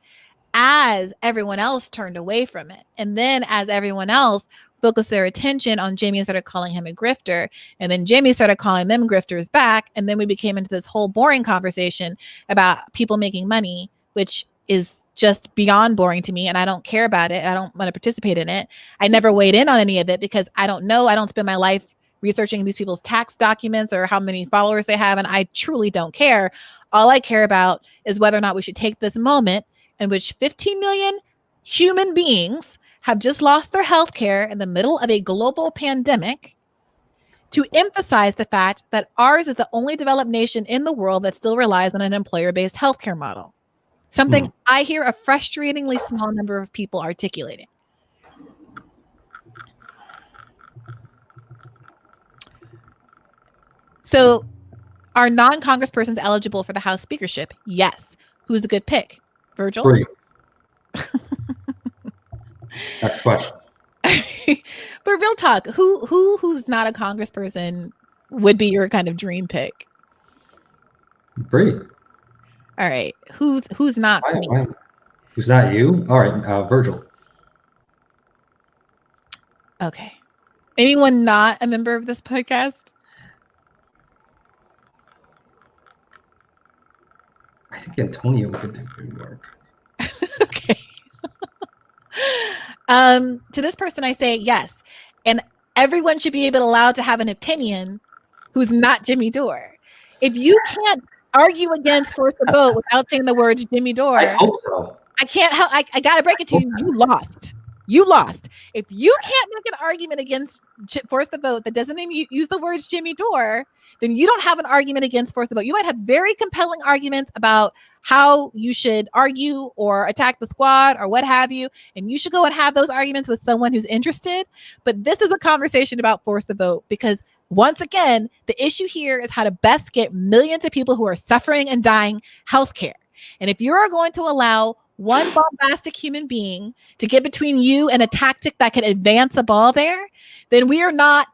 as everyone else turned away from it. And then as everyone else focused their attention on Jimmy and started calling him a grifter, and then Jimmy started calling them grifters back, and then we became into this whole boring conversation about people making money, which is just beyond boring to me, and I don't care about it. I don't want to participate in it. I never weighed in on any of it because I don't know. I don't spend my life researching these people's tax documents or how many followers they have, and I truly don't care. All I care about is whether or not we should take this moment in which 15 million human beings have just lost their health care in the middle of a global pandemic to emphasize the fact that ours is the only developed nation in the world that still relies on an employer-based healthcare model. Something I hear a frustratingly small number of people articulating. So are non-congresspersons eligible for the House speakership? Yes. Who's a good pick? Virgil? Free. Next question. But real talk, who's not a congressperson would be your kind of dream pick? Free. All right. Who's not? Who's not you? All right, Virgil. Okay. Anyone not a member of this podcast? I think Antonio could do good work. Okay. To this person, I say yes. And everyone should be allowed to have an opinion who's not Jimmy Dore. If you can't argue against force the vote without saying the words Jimmy Dore, I hope so. I can't help. I got to break it to you. You lost. You lost. If you can't make an argument against force the vote that doesn't even use the words Jimmy Dore, then you don't have an argument against force the vote. You might have very compelling arguments about how you should argue or attack the squad or what have you. And you should go and have those arguments with someone who's interested. But this is a conversation about force the vote, because once again, the issue here is how to best get millions of people who are suffering and dying healthcare. And if you are going to allow one bombastic human being to get between you and a tactic that can advance the ball there, then we are not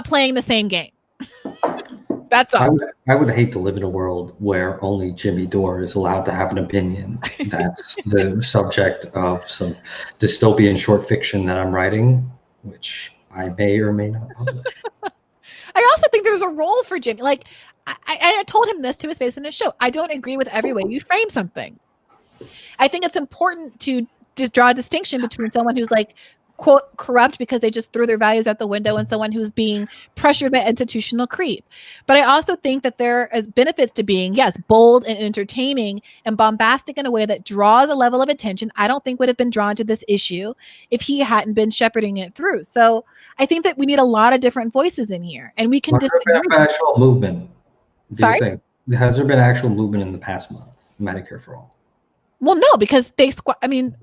playing the same game. That's all. I would hate to live in a world where only Jimmy Dore is allowed to have an opinion. That's the subject of some dystopian short fiction that I'm writing, which I may or may not publish. I also think there's a role for Jimmy. Like, I told him this to his face in his show. I don't agree with every way you frame something. I think it's important to just draw a distinction between someone who's like, quote, corrupt because they just threw their values out the window, and someone who's being pressured by institutional creep. But I also think that there is benefits to being, yes, bold and entertaining and bombastic in a way that draws a level of attention I don't think would have been drawn to this issue if he hadn't been shepherding it through. So I think that we need a lot of different voices in here, and we can disagree. Has there been actual movement? Sorry? Has there been actual movement in the past month? Medicare for all? Well, no, because the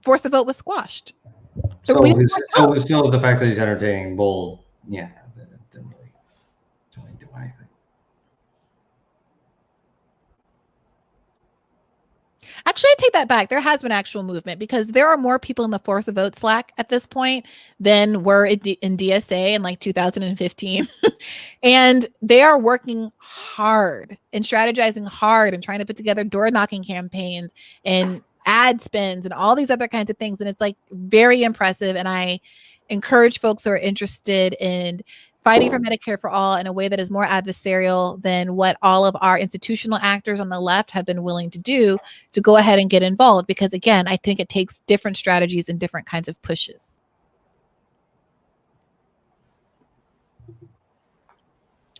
force the vote was squashed. So still the fact that he's entertaining, bold, yeah, that didn't really do anything. Actually, I take that back. There has been actual movement, because there are more people in the force the vote Slack at this point than were in DSA in like 2015. And they are working hard and strategizing hard and trying to put together door knocking campaigns and ad spends and all these other kinds of things. And it's like very impressive. And I encourage folks who are interested in fighting for Medicare for all in a way that is more adversarial than what all of our institutional actors on the left have been willing to do to go ahead and get involved. Because again, I think it takes different strategies and different kinds of pushes.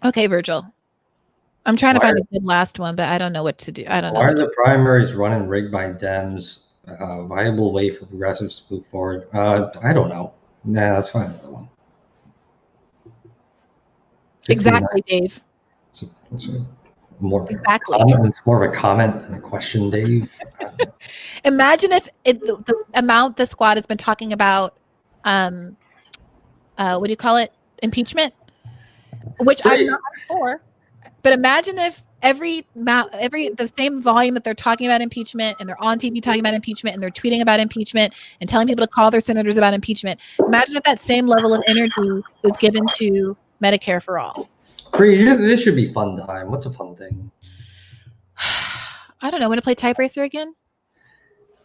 Okay, Virgil. I'm trying to find a good last one, but I don't know what to do. I don't know. Why are the primaries run and rigged by Dems? Viable way for progressives to move forward? I don't know. Nah, that's fine. Another one. Exactly, Dave. It's more exactly. It's more of a comment than a question, Dave. Imagine if the amount the squad has been talking about, what do you call it? Impeachment, which I'm not for. But imagine if the same volume that they're talking about impeachment and they're on TV talking about impeachment and they're tweeting about impeachment and telling people to call their senators about impeachment. Imagine if that same level of energy was given to Medicare for all. This should be fun time. What's a fun thing? I don't know. Want to play Type Racer again?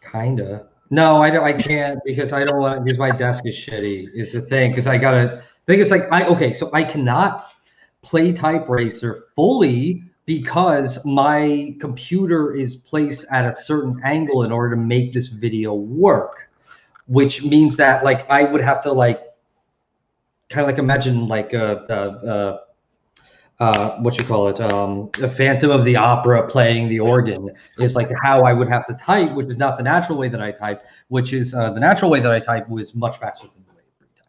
Kinda. No, I can't because I don't want, because my desk is shitty is the thing. Because I gotta think it's like so I cannot play Type Racer fully because my computer is placed at a certain angle in order to make this video work, which means that like I would have to like kind of like imagine like what you call it, a Phantom of the Opera playing the organ is like how I would have to type, which is not the natural way that I type, which is the natural way that I type was much faster than the way.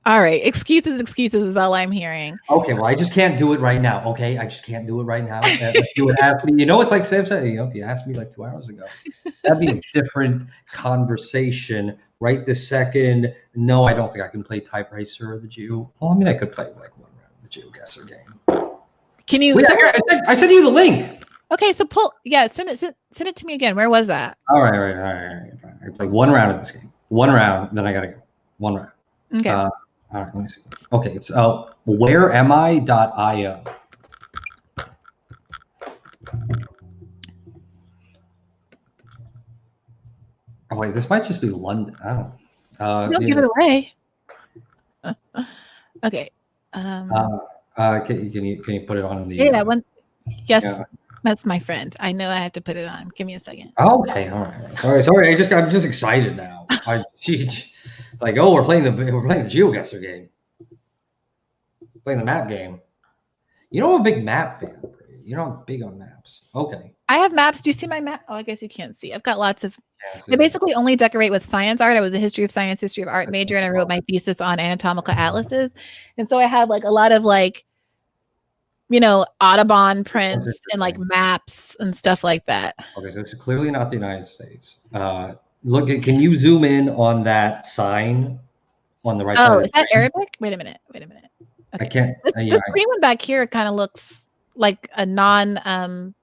All right, excuses is all I'm hearing. Okay, well, I just can't do it right now. Okay, I just can't do it right now. If you would ask me, it's like Sam said, if you asked me like 2 hours ago, that'd be a different conversation. Right this second, no, I don't think I can play Type Racer or the Jew. Well, I mean, I could play like one round of the Jew guesser game. Can you? Wait, I sent you the link. Okay, so send it to me again. Where was that? All right. I play one round of this game. One round, then I gotta go. One round. Okay. All right, let me see. Okay, it's whereami.io. Oh wait, this might just be London. I don't know. Don't give it away. Okay. Can you put it on the? Yeah, one. Yes, yeah. That's my friend. I know I have to put it on. Give me a second. Okay, all right. Sorry. I'm just excited now. Like, oh, we're playing the GeoGuessr game. Playing the map game. I'm a big map fan. I'm big on maps. Okay. I have maps. Do you see my map? Oh, I guess you can't see. I've got lots of. I basically only decorate with science art. I was a history of science, history of art major, and I wrote my thesis on anatomical atlases. And so I have like a lot of like, Audubon prints and like maps and stuff like that. Okay, so it's clearly not the United States. Look, can you zoom in on that sign on the right side? Oh, is that Arabic? Wait a minute. Okay. I can't. This green one back here kind of looks like a non.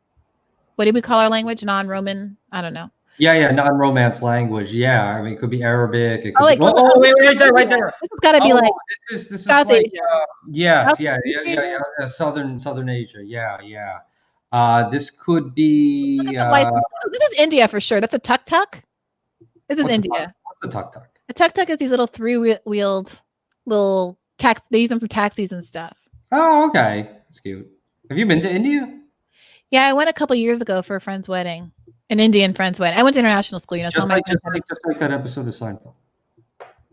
What do we call our language? Non-Roman? I don't know. Yeah, non-Romance language. Yeah, I mean, it could be Arabic. It could wait, right there. This has got to be like this is South like, Asia. Southern Asia. Yeah. This could be. This is India for sure. That's a tuk-tuk. This is India. What's a tuk-tuk? A tuk-tuk is these little three-wheeled little taxi. They use them for taxis and stuff. Oh, okay. That's cute. Have you been to India? Yeah, I went a couple years ago for a friend's wedding. An Indian friend's wedding. I went to international school, Just like that episode of Seinfeld.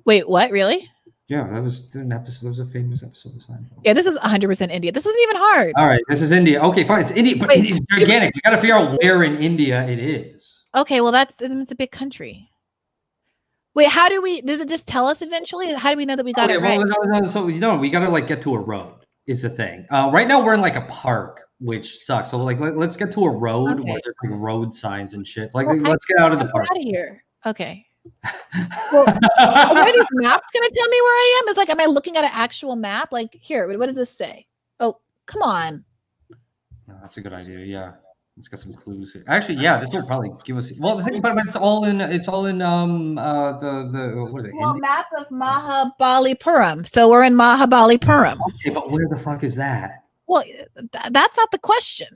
Wait, what? Really? Yeah, that was an episode. That was a famous episode of Seinfeld. Yeah, this is 100% India. This wasn't even hard. All right, this is India. Okay, fine. It's India, but it's gigantic. We got to figure out where in India it is. Okay, well, it's a big country. Wait, does it just tell us eventually? How do we know that we got it right? No, so we got to like get to a road is the thing. Right now we're in like a park, which sucks. So like let's get to a road where there's like road signs and shit. Like let's get out of the park. Out of here. Okay. Well, are these maps gonna tell me where I am? It's like, am I looking at an actual map? Like here, what does this say? Oh, come on. No, that's a good idea. Yeah. Let's get some clues here. Actually, yeah, this will probably give us. Well, the thing about it, it's all in. The what is it? Well, map of Mahabalipuram. So we're in Mahabalipuram. Okay, but where the fuck is that? Well, that's not the question.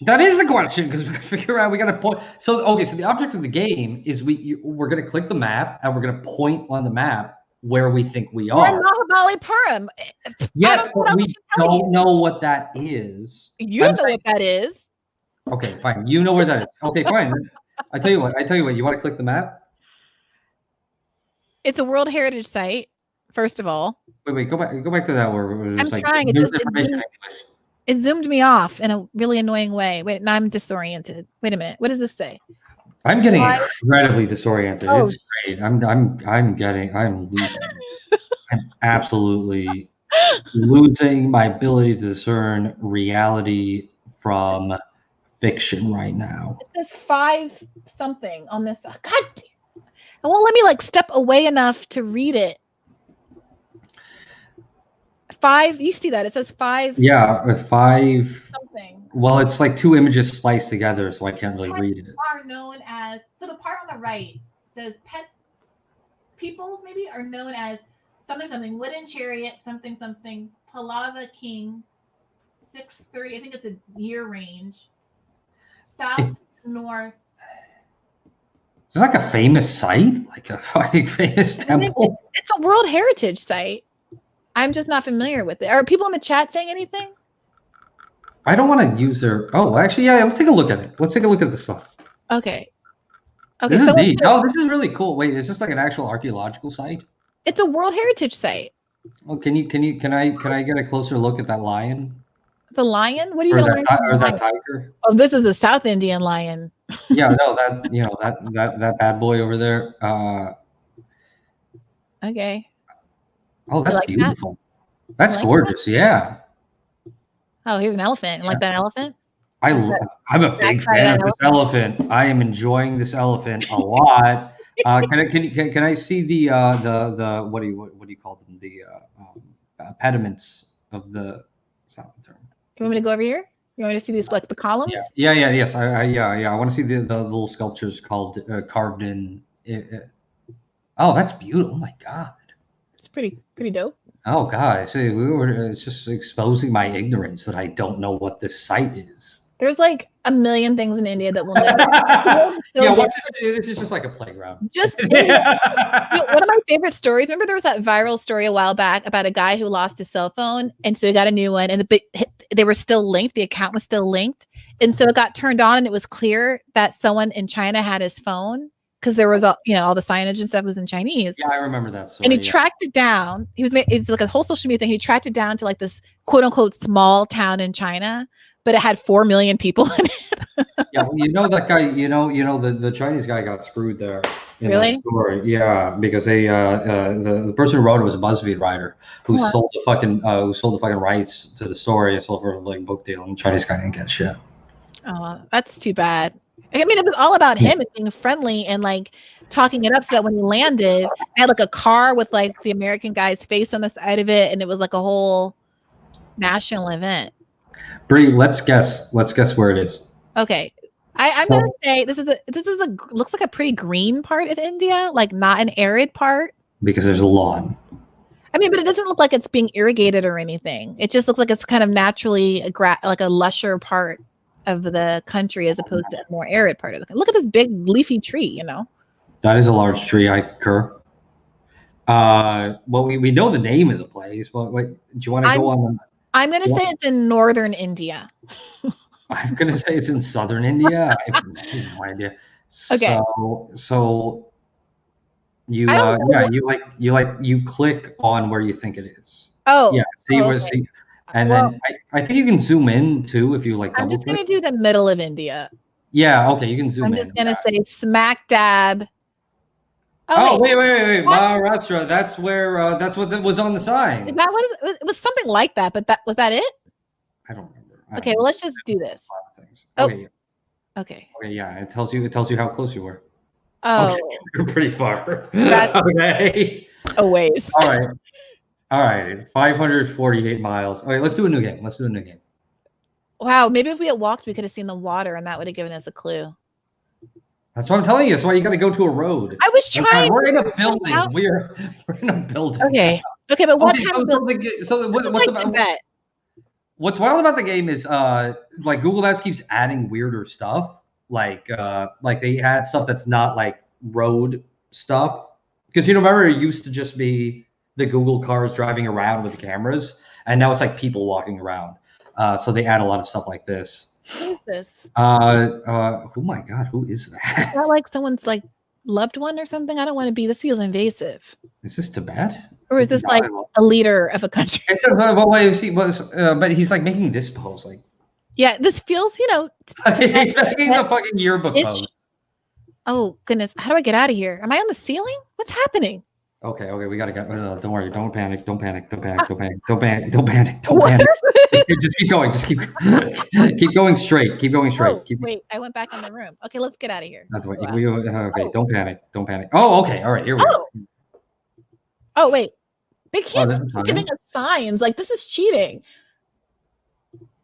That is the question because we got to figure out. We got to point. So the object of the game is we're going to click the map and we're going to point on the map where we think we We're are. Mahabalipuram. Yes, but we don't know what that is. You don't know what that is. Okay, fine. You know where that is. Okay, fine. I tell you what. You want to click the map? It's a World Heritage Site. First of all. Wait. Go back to that where I'm trying. It zoomed me off in a really annoying way. Wait, now I'm disoriented. Wait a minute. What does this say? I'm getting incredibly disoriented. Oh. It's great. I'm losing. I'm absolutely losing my ability to discern reality from fiction right now. It says 5 something on this. God damn. It won't let me like step away enough to read it. 5. You see that? It says 5. Yeah, with 5 something. Well, it's like 2 images spliced together, so I can't really read it. Are known as, so the part on the right says peoples maybe are known as something wooden chariot something Pallava king 630. I think it's a year range. South north. Is like a famous site, like a fucking famous temple. It's a World Heritage Site. I'm just not familiar with it. Are people in the chat saying anything? I don't want to use their. Oh, actually, yeah. Let's take a look at it. Let's take a look at the stuff. Okay. This is neat. Oh, this is really cool. Wait, is this like an actual archaeological site? It's a World Heritage Site. Oh, can I get a closer look at that lion? The lion? What are you going to or that tiger? Oh, this is the South Indian lion. Yeah, no, that bad boy over there. Okay. Oh, that's beautiful. That's gorgeous. That? Yeah. Oh, here's an elephant. You like that elephant? I'm a big fan of this elephant. I am enjoying this elephant a lot. Can I see the what do you call them, the pediments of the South term? You want me to go over here? You want me to see these like the columns? Yes. I want to see the little sculptures called carved in. Oh, that's beautiful. Oh my God. It's pretty dope. Oh God, see, it's just exposing my ignorance that I don't know what this site is. There's like a million things in India that will never. This is just like a playground. Just one of my favorite stories. Remember, there was that viral story a while back about a guy who lost his cell phone, and so he got a new one, and they were still linked. The account was still linked, and so it got turned on, and it was clear that someone in China had his phone. Because there was all the signage and stuff was in Chinese. Yeah, I remember that story. And he tracked it down. It's like a whole social media thing. He tracked it down to like this quote unquote small town in China, but it had 4 million people in it. Yeah, well, you know that guy. The Chinese guy got screwed there. In that story. Yeah, because the person who wrote it was a BuzzFeed writer who sold the fucking rights to the story. It sold for like a book deal, and the Chinese guy didn't get shit. Oh, that's too bad. I mean, it was all about him and being friendly and like talking it up so that when he landed, I had like a car with like the American guy's face on the side of it, and it was like a whole national event. Bree, let's guess where it is. Okay, I'm gonna say this is looks like a pretty green part of India, like not an arid part. Because there's a lawn. I mean, but it doesn't look like it's being irrigated or anything. It just looks like it's kind of naturally like a lusher part of the country as opposed to a more arid part of the country. Look at this big leafy tree, That is a large tree, I concur. Well, we know the name of the place, but do you want to go on? I'm going to say it's in northern India. I'm going to say it's in southern India. I have no idea. Okay. So you you click on where you think it is. Oh. Yeah. See. And then I think you can zoom in too if you like. I'm just going to do the middle of India. Yeah. Okay. You can zoom in. I'm just going to say smack dab. Oh, wait. Maharashtra. That's where. That's what was on the sign. Is that what it was? Something like that. But was that it? I don't remember. Okay. Well, let's just do this. Okay. Okay. Okay. Yeah. It tells you how close you were. Oh. Okay. You're pretty far. Okay. A ways. All right, 548 miles. All right, let's do a new game. Wow, maybe if we had walked, we could have seen the water, and that would have given us a clue. That's what I'm telling you. That's why you got to go to a road. I was trying. We're in a building. We're in a building. Okay, but what kind of what's wild about the game is like Google Maps keeps adding weirder stuff. Like they add stuff that's not like road stuff. Because, you know, remember it used to just be the Google cars driving around with the cameras, and now it's like people walking around. So they add a lot of stuff like this. What is this? Oh my God, who is that? Is that like someone's like loved one or something? I don't want to be. This feels invasive. Is this Tibet? Or is this like a leader of a country? But he's like making this pose, like. Yeah, this feels, you know. He's making the fucking yearbook pose. Oh goodness, how do I get out of here? Am I on the ceiling? What's happening? Okay, we gotta get. Don't worry, don't panic, don't panic. Just keep going. Just keep going straight. Keep going straight. Wait, I went back in the room. Okay, let's get out of here. Okay, don't panic. Oh, okay, all right, here we go. Oh wait, they can't keep giving us signs. Like, this is cheating.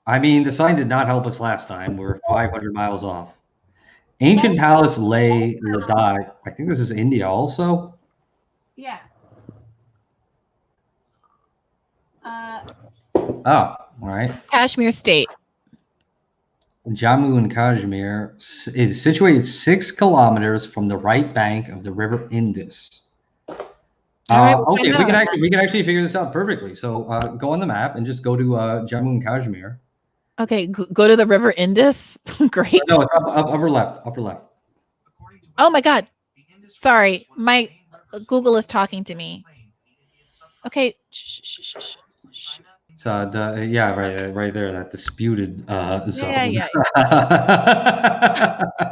I mean, the sign did not help us last time. We're 500 miles off. Ancient Palace Leh Ladakh. I think this is India also. Yeah. Oh, all right. Kashmir State. Jammu and Kashmir is situated 6 kilometers from the right bank of the river Indus. Okay, we can actually figure this out perfectly. So go on the map and just go to Jammu and Kashmir. Okay, go to the river Indus. Great. No, it's upper left. Oh my God. Sorry, my Google is talking to me. Okay. Shh. It's right there, that disputed zone. Yeah.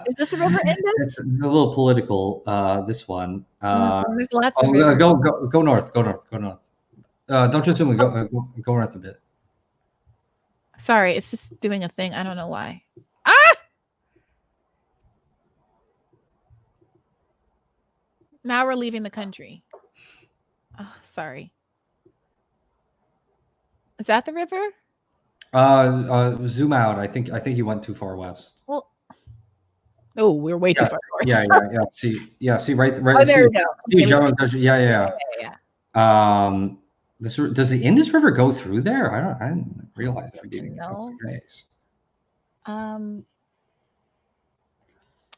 Is this the river Indus? It's a little political. This one. There's lots of rivers. Go north. Don't just assume go north a bit. Sorry, it's just doing a thing. I don't know why. Now we're leaving the country. Oh, sorry. Is that the river? Zoom out. I think you went too far west. Well, we're way too far north. Yeah. See right. Oh, there we go. Yeah. Does the Indus River go through there? I didn't realize that. No.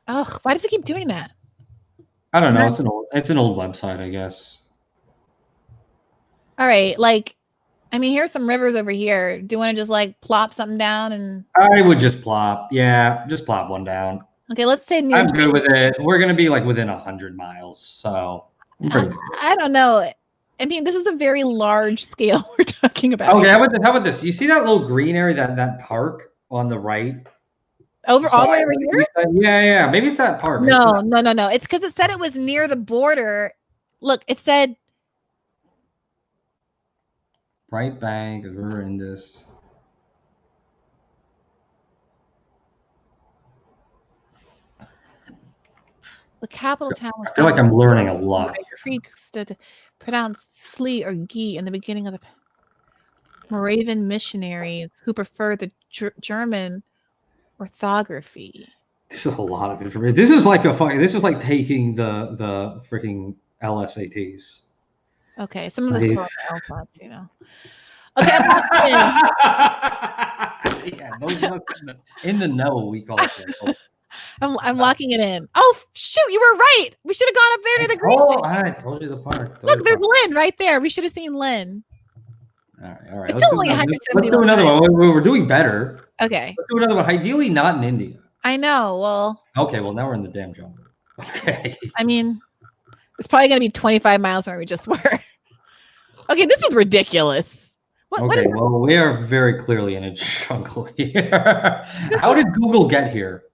Oh, why does it keep doing that? I don't know. It's an old website, I guess. All right, here's some rivers over here. Do you want to just like plop something down? And I would just plop. Yeah, just plop one down. Okay, let's say I'm good with it. We're gonna be like within 100 miles, so I don't know. I mean, this is a very large scale we're talking about. Okay, how about this? You see that little green area, that park on the right? All the way over here? Yeah. Maybe it's that park. No. It's because it said it was near the border. Look, it said right bank of river Indus. The capital town was. I feel like I'm learning a lot. Creeks that pronounced Slee or Gee in the beginning of the Moravian missionaries who prefer the German orthography. This is a lot of information. This is like taking the freaking LSATs. Okay, some of this called LSATs, you know. Okay, yeah, those of us in the know, we call it. I'm locking it in. Oh shoot, you were right. We should have gone up there to the green. I told you the park. Look, there's Lynn right there. We should have seen Lynn. All right. It's still only 170. Let's do another one. We're doing better. Okay. Let's do another one. Ideally, not in India. I know. Well. Okay. Well, now we're in the damn jungle. Okay. I mean, it's probably going to be 25 miles from where we just were. Okay, this is ridiculous. What is well, we are very clearly in a jungle here. How did Google get here?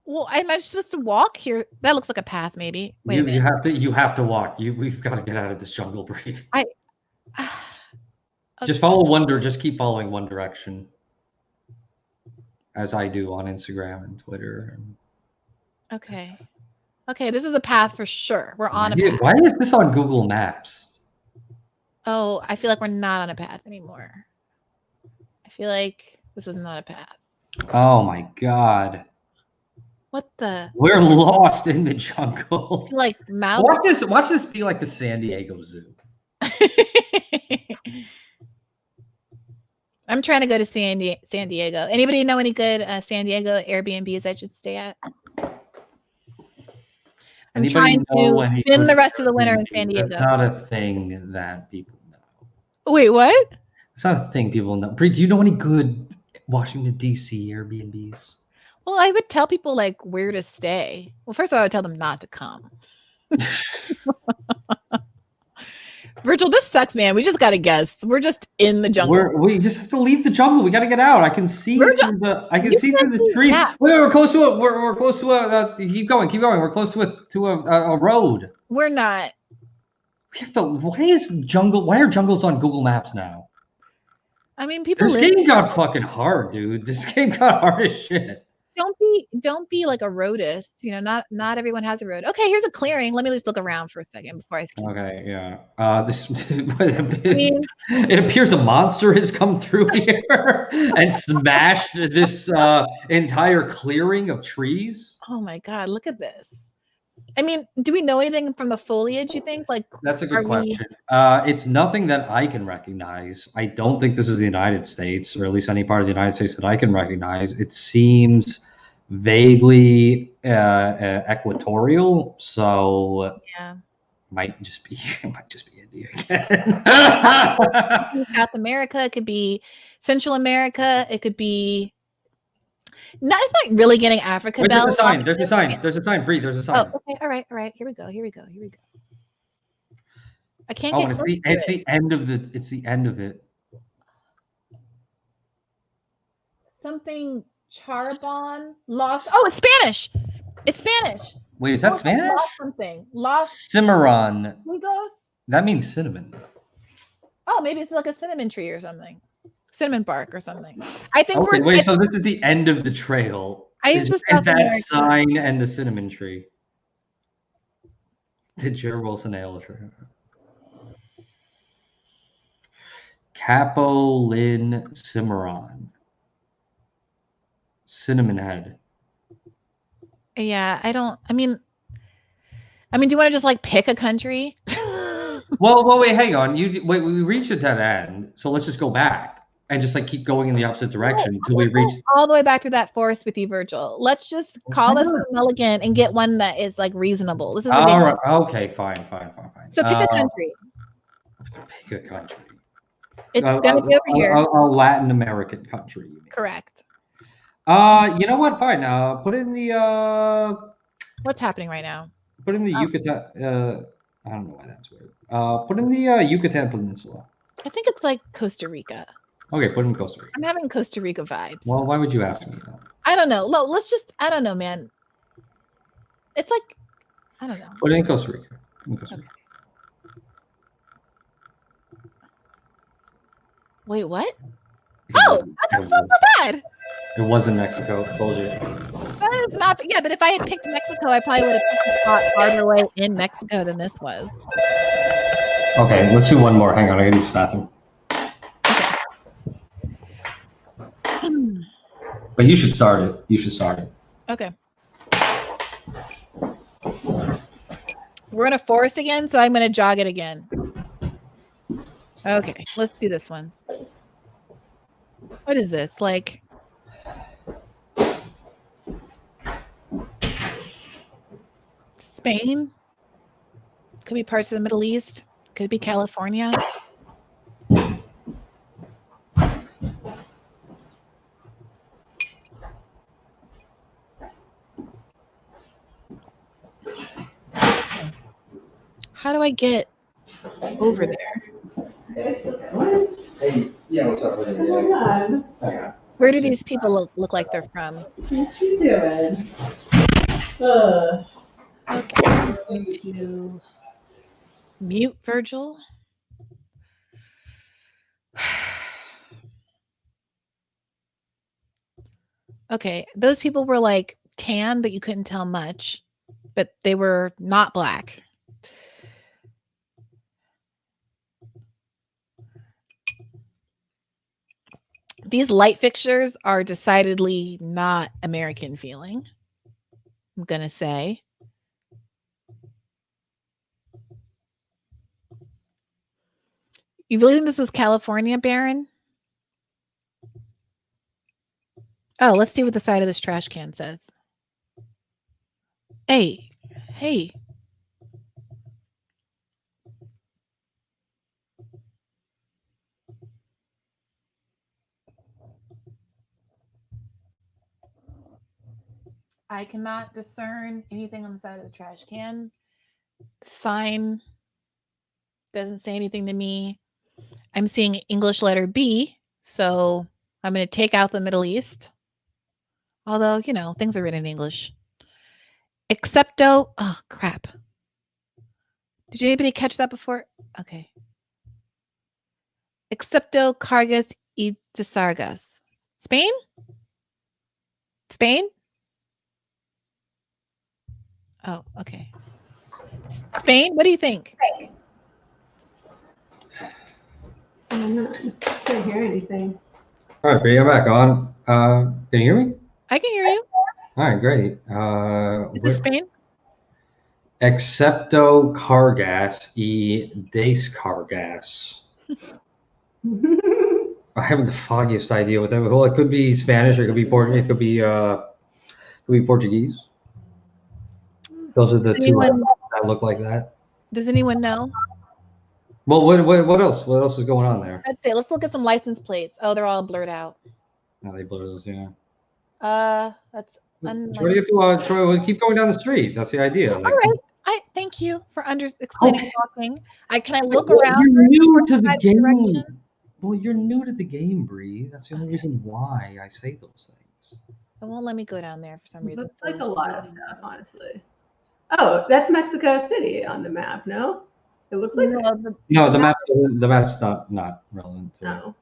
Well, am I supposed to walk here? That looks like a path, maybe. Wait a minute. You have to walk. We've got to get out of this jungle, Brie. Okay. Just follow just keep following one direction, as I do on Instagram and Twitter. Okay, this is a path for sure. We're on a path. Why is this on Google Maps? Oh, I feel like we're not on a path anymore. I feel like this is not a path. Oh my God. What the? We're lost in the jungle. I feel like mountains. Watch this be like the San Diego Zoo. I'm trying to go to San Diego. Anybody know any good San Diego Airbnbs I should stay at? I'm trying to spend the rest of the winter in San Diego. That's not a thing that people know. Wait, what? It's not a thing people know. Bree, do you know any good Washington, D.C. Airbnbs? Well, I would tell people like where to stay. Well, first of all, I would tell them not to come. Virgil, this sucks, man. We just got to guess. We're just in the jungle. We just have to leave the jungle. We got to get out. I can see Virgil, through the trees. Yeah. Wait, we're close to it. We're close to a. Keep going. We're close to a road. We're not. We have to. Why are jungles on Google Maps now? I mean, people. This game got fucking hard, dude. This game got hard as shit. Don't be like a roadist. You know, not everyone has a road. Okay, here's a clearing. Let me just look around for a second before I. Okay, yeah. It appears a monster has come through here and smashed this entire clearing of trees. Oh my god! Look at this. I mean, do we know anything from the foliage, you think? Like, that's a good question. It's nothing that I can recognize. I don't think this is the United States, or at least any part of the United States that I can recognize. It seems vaguely equatorial, so yeah, might just be India again. South America, it could be Central America, it could be. No, it's not really getting Africa. Wait, there's a sign. There's a sign. Breathe. There's a sign. Oh, okay. All right. Here we go. I can't get. Oh, it's the end of the. It's the end of it. Something Charbon lost. Oh, it's Spanish. It's Spanish. Wait, is that Spanish? Lost something. Lost. Cimarron. Migos? That means cinnamon. Oh, maybe it's like a cinnamon tree or something. Cinnamon bark or something. I think okay, wait, so this is the end of the trail. Is that sign and the cinnamon tree? The Jervolson Ale tree. Capolin Cimarron. Cinnamon head. Yeah, I mean, do you want to just like pick a country? well, wait, hang on. We reached a dead end, so let's just go back and just like keep going in the opposite direction until we reach all the way back through that forest with you, Virgil. Let's just call this one Mulligan and get one that is like reasonable. This is all right. Okay, fine. So pick a country. Pick a country. It's gonna be over here. A Latin American country. Correct. You know what? Fine. Put in the. What's happening right now? Put in the Yucatan. I don't know why that's weird. Put in the Yucatan Peninsula. I think it's like Costa Rica. Okay, put in Costa Rica. I'm having Costa Rica vibes. Well, why would you ask me that? I don't know. No, I don't know, man. It's like, I don't know. Put in Costa Rica. Okay. Wait, what? That's not so bad. It was in Mexico. I told you. That is not. Yeah, but if I had picked Mexico, I probably would have picked a spot farther away in Mexico than this was. Okay, let's do one more. Hang on, I gotta use the bathroom. Okay. But you should start it. Okay. We're in a forest again, so I'm gonna jog it again. Okay, let's do this one. What is this? Like. Spain, could be parts of the Middle East, could be California. How do I get over there? Hey, yeah, what's up? Oh my God. Where do these people look like they're from? What you doing? Okay, I'm going to mute Virgil. Okay, those people were like tan, but you couldn't tell much, but they were not black. These light fixtures are decidedly not American feeling, I'm going to say. You really think this is California, Baron? Oh, let's see what the side of this trash can says. Hey, I cannot discern anything on the side of the trash can. The sign doesn't say anything to me. I'm seeing English letter B, so I'm going to take out the Middle East. Although, you know, things are written in English. Excepto, oh crap. Did anybody catch that before? Okay. Excepto cargas y descargas. Spain? Spain? Oh, okay. Spain, what do you think? I can't hear anything. All right, Bri, I'm back on. Can you hear me? I can hear you. All right, great. Is this Spain? Excepto cargas y descargas. I haven't the foggiest idea what that. Well, it could be Spanish, or it could be Portuguese. It could be Portuguese. Those are the two that look like that. Does anyone know? Well, what else? What else is going on there? That's it. Let's look at some license plates. Oh, they're all blurred out. No, they blur those. Yeah. That's Try to get to Troy. Keep going down the street. That's the idea. Like, all right. I thank you for explaining talking. Can I look well, around? You're new to the game. Direction? Well, you're new to the game, Bree. That's the only reason why I say those things. It won't let me go down there for some reason. Looks like a lot of stuff, honestly. Oh, that's Mexico City on the map, no? It looks like no, the map's not relevant to it. Oh.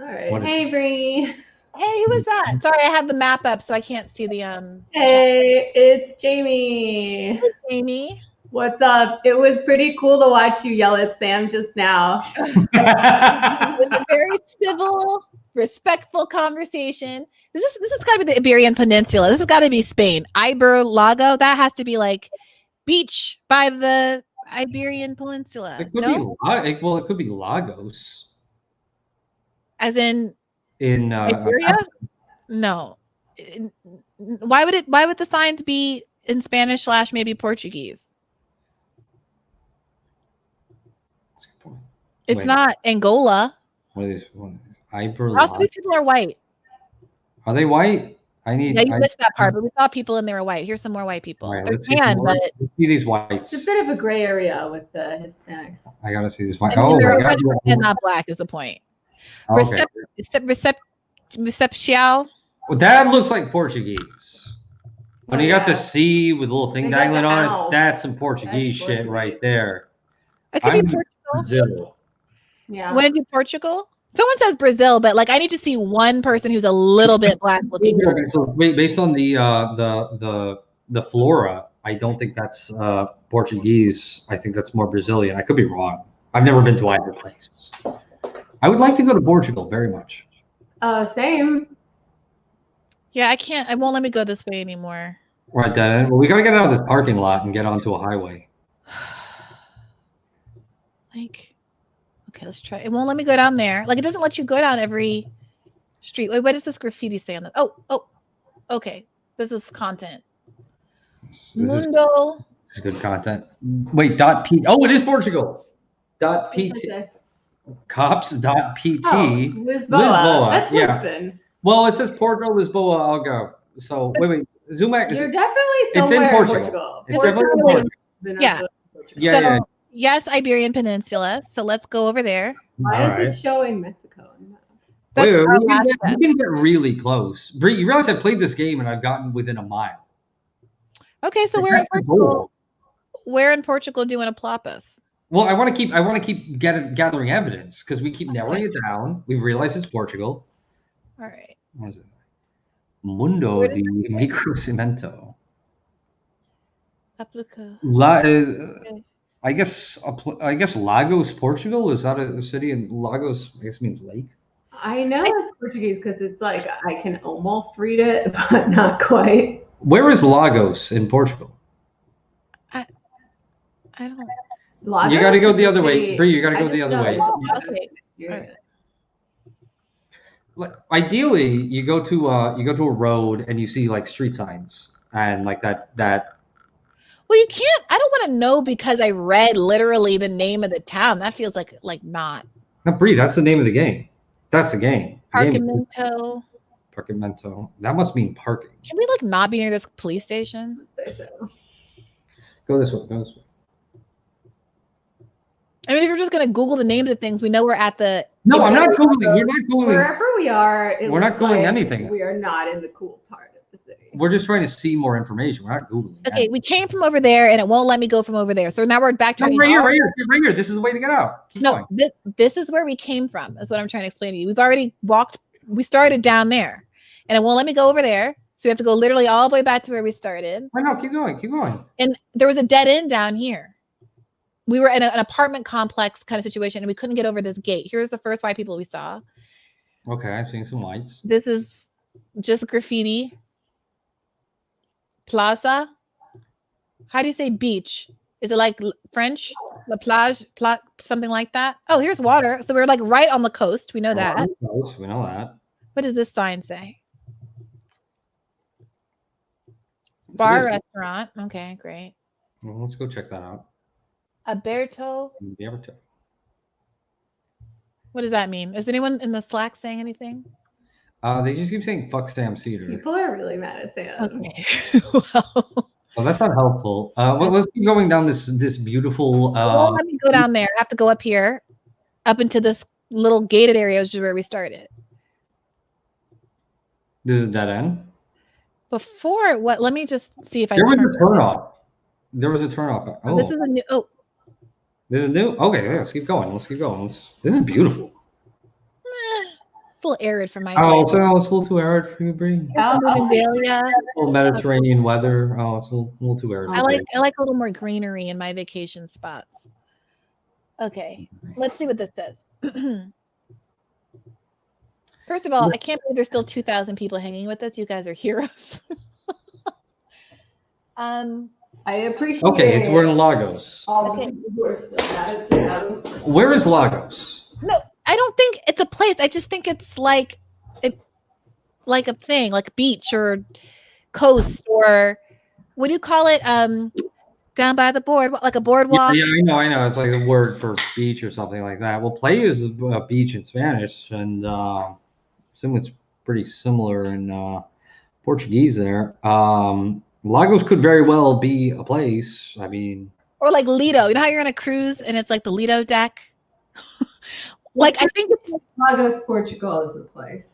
All right. Hey, Bree. Hey, who is that? Sorry, I have the map up, so I can't see the Hey, it's Jamie. Hey, Jamie. What's up? It was pretty cool to watch you yell at Sam just now. It was a very civil, respectful conversation. This has got to be the Iberian Peninsula. This has got to be Spain. Lago. That has to be like beach by the Iberian Peninsula. It could it could be Lagos. As in Iberia? No. Why would the signs be in Spanish / maybe Portuguese? That's a good point. It's not Angola. What is Also, these people are white. Are they white? You missed that part, but we saw people and they were white. Here's some more white people. Right, let's see these whites. It's a bit of a gray area with the Hispanics. I gotta see these white. My God! And not black is the point. Okay. Recepcial. Well, that looks like Portuguese. When you got the C with a little thing dangling on it, that's some Portuguese shit right there. It could be Portugal. Brazil. Yeah. Want to do Portugal? Someone says Brazil, but like I need to see one person who's a little bit black looking. So based on the flora, I don't think that's Portuguese. I think that's more Brazilian. I could be wrong. I've never been to either place. I would like to go to Portugal very much. Same. Yeah, I can't. It won't let me go this way anymore. Right then. Well, we gotta get out of this parking lot and get onto a highway. Okay, let's try. It won't let me go down there. Like it doesn't let you go down every street. Wait, what does this graffiti say on this? Oh, okay. This is content. Mundo. This is good content. Wait, .p. Oh, it is Portugal. .pt. Cops.pt. Lisboa. That's yeah. Lisbon. Well, it says Porto, Lisboa, Algarve. So wait. Zoom out. You're definitely somewhere it's in Portugal. It's definitely in Portugal. Yeah. Yeah. Yes, Iberian Peninsula. So let's go over there. Why is it showing Mexico? Wait, we can get really close. Bree, you realize I played this game and I've gotten within a mile. Okay, so we're in Portugal. Where in Portugal do you want to plop us? Well, I want to keep gathering evidence because we keep narrowing it down. We've realized it's Portugal. All right. What is it? Mundo de Microcemento. Applica. I guess Lagos, Portugal. Is that a city? And Lagos, I guess, means lake. I know it's Portuguese because it's like I can almost read it, but not quite. Where is Lagos in Portugal? I don't. Lagos you got to go the other way, Bree. You got to go the other way. Okay. Right. Like, ideally, you go to a road and you see like street signs and like that. Well, you can't. I don't want to know because I read literally the name of the town. That feels like not. No, Bree, that's the name of the game. That's the game. Parquimento. Parquimento. That must mean parking. Can we like not be near this police station? Go this way. Go this way. I mean, if you're just gonna Google the names of things, we know we're at the. No, I'm not Googling. We're not Googling. Wherever we are, We're not Googling anything. We are not in the cool part of the city. We're just trying to see more information. We're not Googling. Okay, we came from over there, and it won't let me go from over there. So now we're back to right here. This is the way to get out. Keep going. This is where we came from. Is what I'm trying to explain to you. We've already walked. We started down there, and it won't let me go over there. So we have to go literally all the way back to where we started. I know. Keep going. Keep going. And there was a dead end down here. We were in an apartment complex kind of situation, and we couldn't get over this gate. Here's the first white people we saw. Okay, I've seen some lights. This is just graffiti. Plaza. How do you say beach? Is it like French? La plage, something like that. Oh, here's water. So we're like right on the coast. We know that. We know that. What does this sign say? Bar restaurant. Okay, great. Well, let's go check that out. Alberto. Alberto. What does that mean? Is anyone in the Slack saying anything? They just keep saying "fuck Sam Seder." People are really mad at Sam. Okay. Well, that's not helpful. Well, let's keep going down this beautiful. Well, let me go down there. I have to go up here, up into this little gated area, which is where we started. This is a dead end. Before what? Let me just see if I. There was a turn off. There was a turn off. Oh, this is a new. Oh. This is new. Okay, let's keep going. Let's keep going. This is beautiful. It's a little arid for my. Oh, so it's a little too arid for you, Bree. A little Mediterranean weather. Oh, it's a little too arid. I like a little more greenery in my vacation spots. Okay, let's see what this says. First of all, I can't believe there's still 2,000 people hanging with us. You guys are heroes. I appreciate. Okay, we're in Lagos. Okay. Where is Lagos? No, I don't think it's a place. I just think it's like a thing, like a beach or coast or what do you call it? Down by the board, like a boardwalk. Yeah, I know. It's like a word for beach or something like that. Well, playa is a beach in Spanish, and it's pretty similar in Portuguese there. Lagos could very well be a place. I mean, or like Lido. You know how you're on a cruise and it's like the Lido deck? Like I think it's Lagos, Portugal is the place.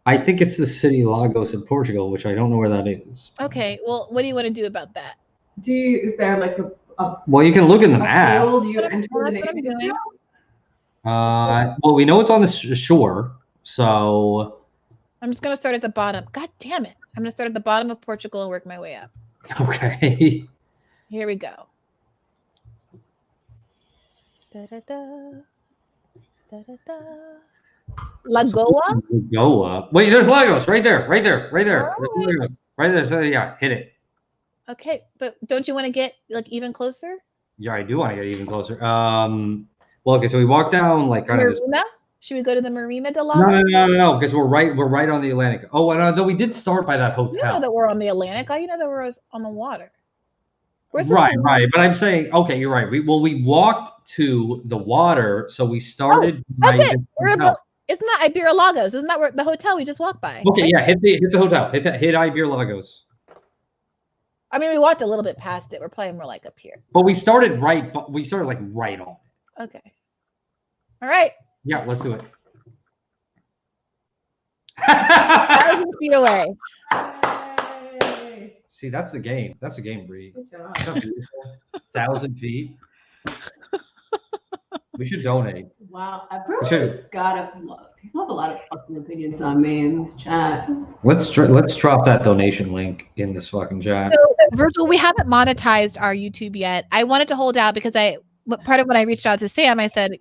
I think it's the city Lagos in Portugal, which I don't know where that is. Okay, well, what do you want to do about that? Is there like a well, you can look in the map. You enter the name. Well, we know it's on the shore, so I'm just gonna start at the bottom. God damn it! I'm gonna start at the bottom of Portugal and work my way up. Okay. Here we go. Da-da-da. Da-da-da. Lagoa? Lagoa. Wait, there's Lagos right there. Right there. Oh. Right there. So yeah, hit it. Okay, but don't you want to get like even closer? Yeah, I do want to get even closer. Well, okay, so we walk down like kind of this. Should we go to the Marina de Lagos? No, because we're right on the Atlantic. Oh, and though we did start by that hotel. You know that we're on the Atlantic. You know that we're on the water. Right. But I'm saying, okay, you're right. We walked to the water, so we started. Oh, that's it. Isn't that Ibera Lagos? Isn't that where the hotel we just walked by? Okay, right? Yeah, hit the hotel. Hit Ibera Lagos. I mean, we walked a little bit past it. We're probably more like up here. But we started right. But we started like right on. Okay. All right. Yeah, let's do it. 1,000 feet away. Yay. See, that's the game. That's the game, Bree. Good job. 1,000 feet. We should donate. Wow, everyone's got people have a lot of fucking opinions on me in this chat. Let's drop that donation link in this fucking chat. So, Virgil, we haven't monetized our YouTube yet. I wanted to hold out because part of when I reached out to Sam, I said,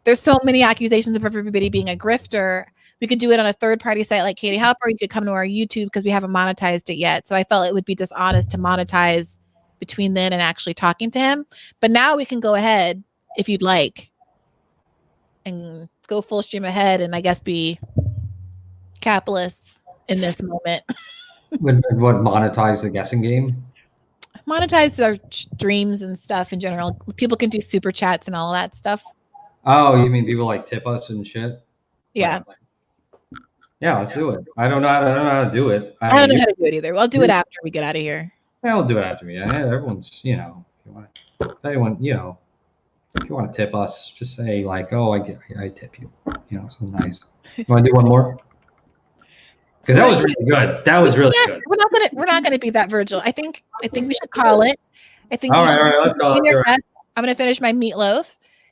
there's so many accusations of everybody being a grifter. We could do it on a third-party site like Katie Halper. You could come to our YouTube because we haven't monetized it yet. So I felt it would be dishonest to monetize between then and actually talking to him. But now we can go ahead, if you'd like, and go full stream ahead and I guess be capitalists in this moment. What monetize the guessing game? Monetize our streams and stuff in general. People can do super chats and all that stuff. Oh, you mean people like tip us and shit? Yeah. Yeah, let's do it. I don't know how to do it. I don't know how to do it either. I'll do it after we get out of here. Yeah, I'll do it after me. Yeah, everyone's, if you want to tip us, just say like, oh, I tip you. So nice. You want to do one more? Because that was really good. That was really good. We're not gonna beat that, Virgil. I think we should call it. I think all right, let's call it. I'm gonna finish my meatloaf.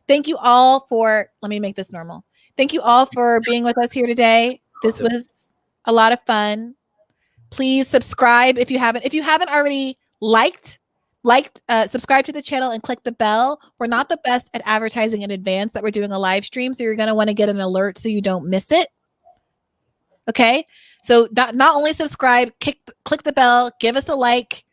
Thank you all for. Let me make this normal. Thank you all for being with us here today. This was a lot of fun. Please subscribe if you haven't. If you haven't already subscribe to the channel and click the bell. We're not the best at advertising in advance that we're doing a live stream, so you're going to want to get an alert so you don't miss it. Okay, so not only subscribe, click the bell, give us a like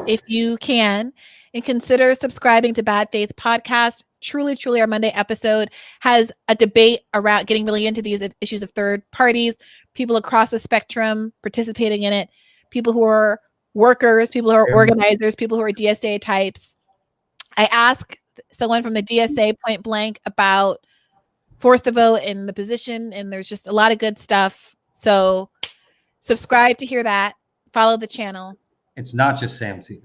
if you can, and consider subscribing to Bad Faith Podcast. Truly, our Monday episode has a debate around getting really into these issues of third parties, people across the spectrum participating in it, people who are workers, people who are organizers, people who are DSA types. I asked someone from the DSA point blank about force the vote and the position, and there's just a lot of good stuff. So subscribe to hear that. Follow the channel. It's not just Sam Seder.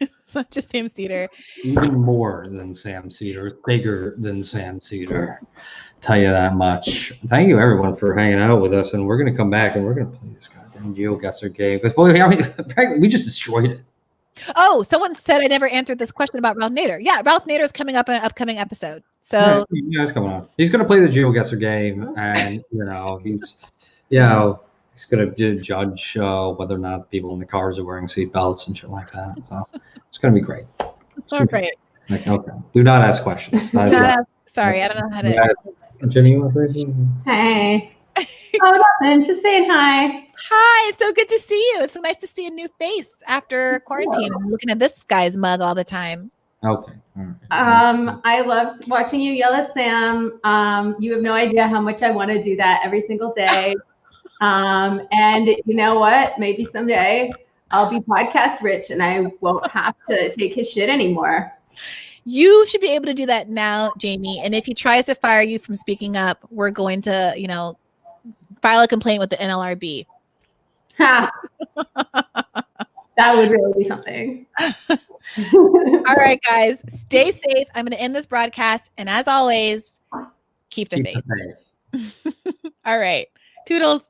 It's not just Sam Seder. Even more than Sam Seder. Bigger than Sam Seder. Tell you that much. Thank you, everyone, for hanging out with us. And we're going to come back and we're going to play this goddamn GeoGuessr game. Because we just destroyed it. Oh, someone said I never answered this question about Ralph Nader. Yeah, Ralph Nader is coming up in an upcoming episode. So yeah, it's coming on. He's going to play the GeoGuessr game, and he's going to judge whether or not the people in the cars are wearing seatbelts and shit like that. So it's going to be great. All right. Like, okay. Do not ask questions. Sorry, I don't know how to. Jimmy, you want to say something? Hey. Oh, nothing. Just saying hi. Hi, it's so good to see you. It's so nice to see a new face after quarantine. I'm looking at this guy's mug all the time. Okay. I loved watching you yell at Sam. You have no idea how much I want to do that every single day. And you know what? Maybe someday I'll be podcast rich and I won't have to take his shit anymore. You should be able to do that now, Jamie. And if he tries to fire you from speaking up, we're going to, file a complaint with the NLRB. Ha. That would really be something. All right, guys, stay safe. I'm going to end this broadcast. And as always, keep the faith. All right. Toodles.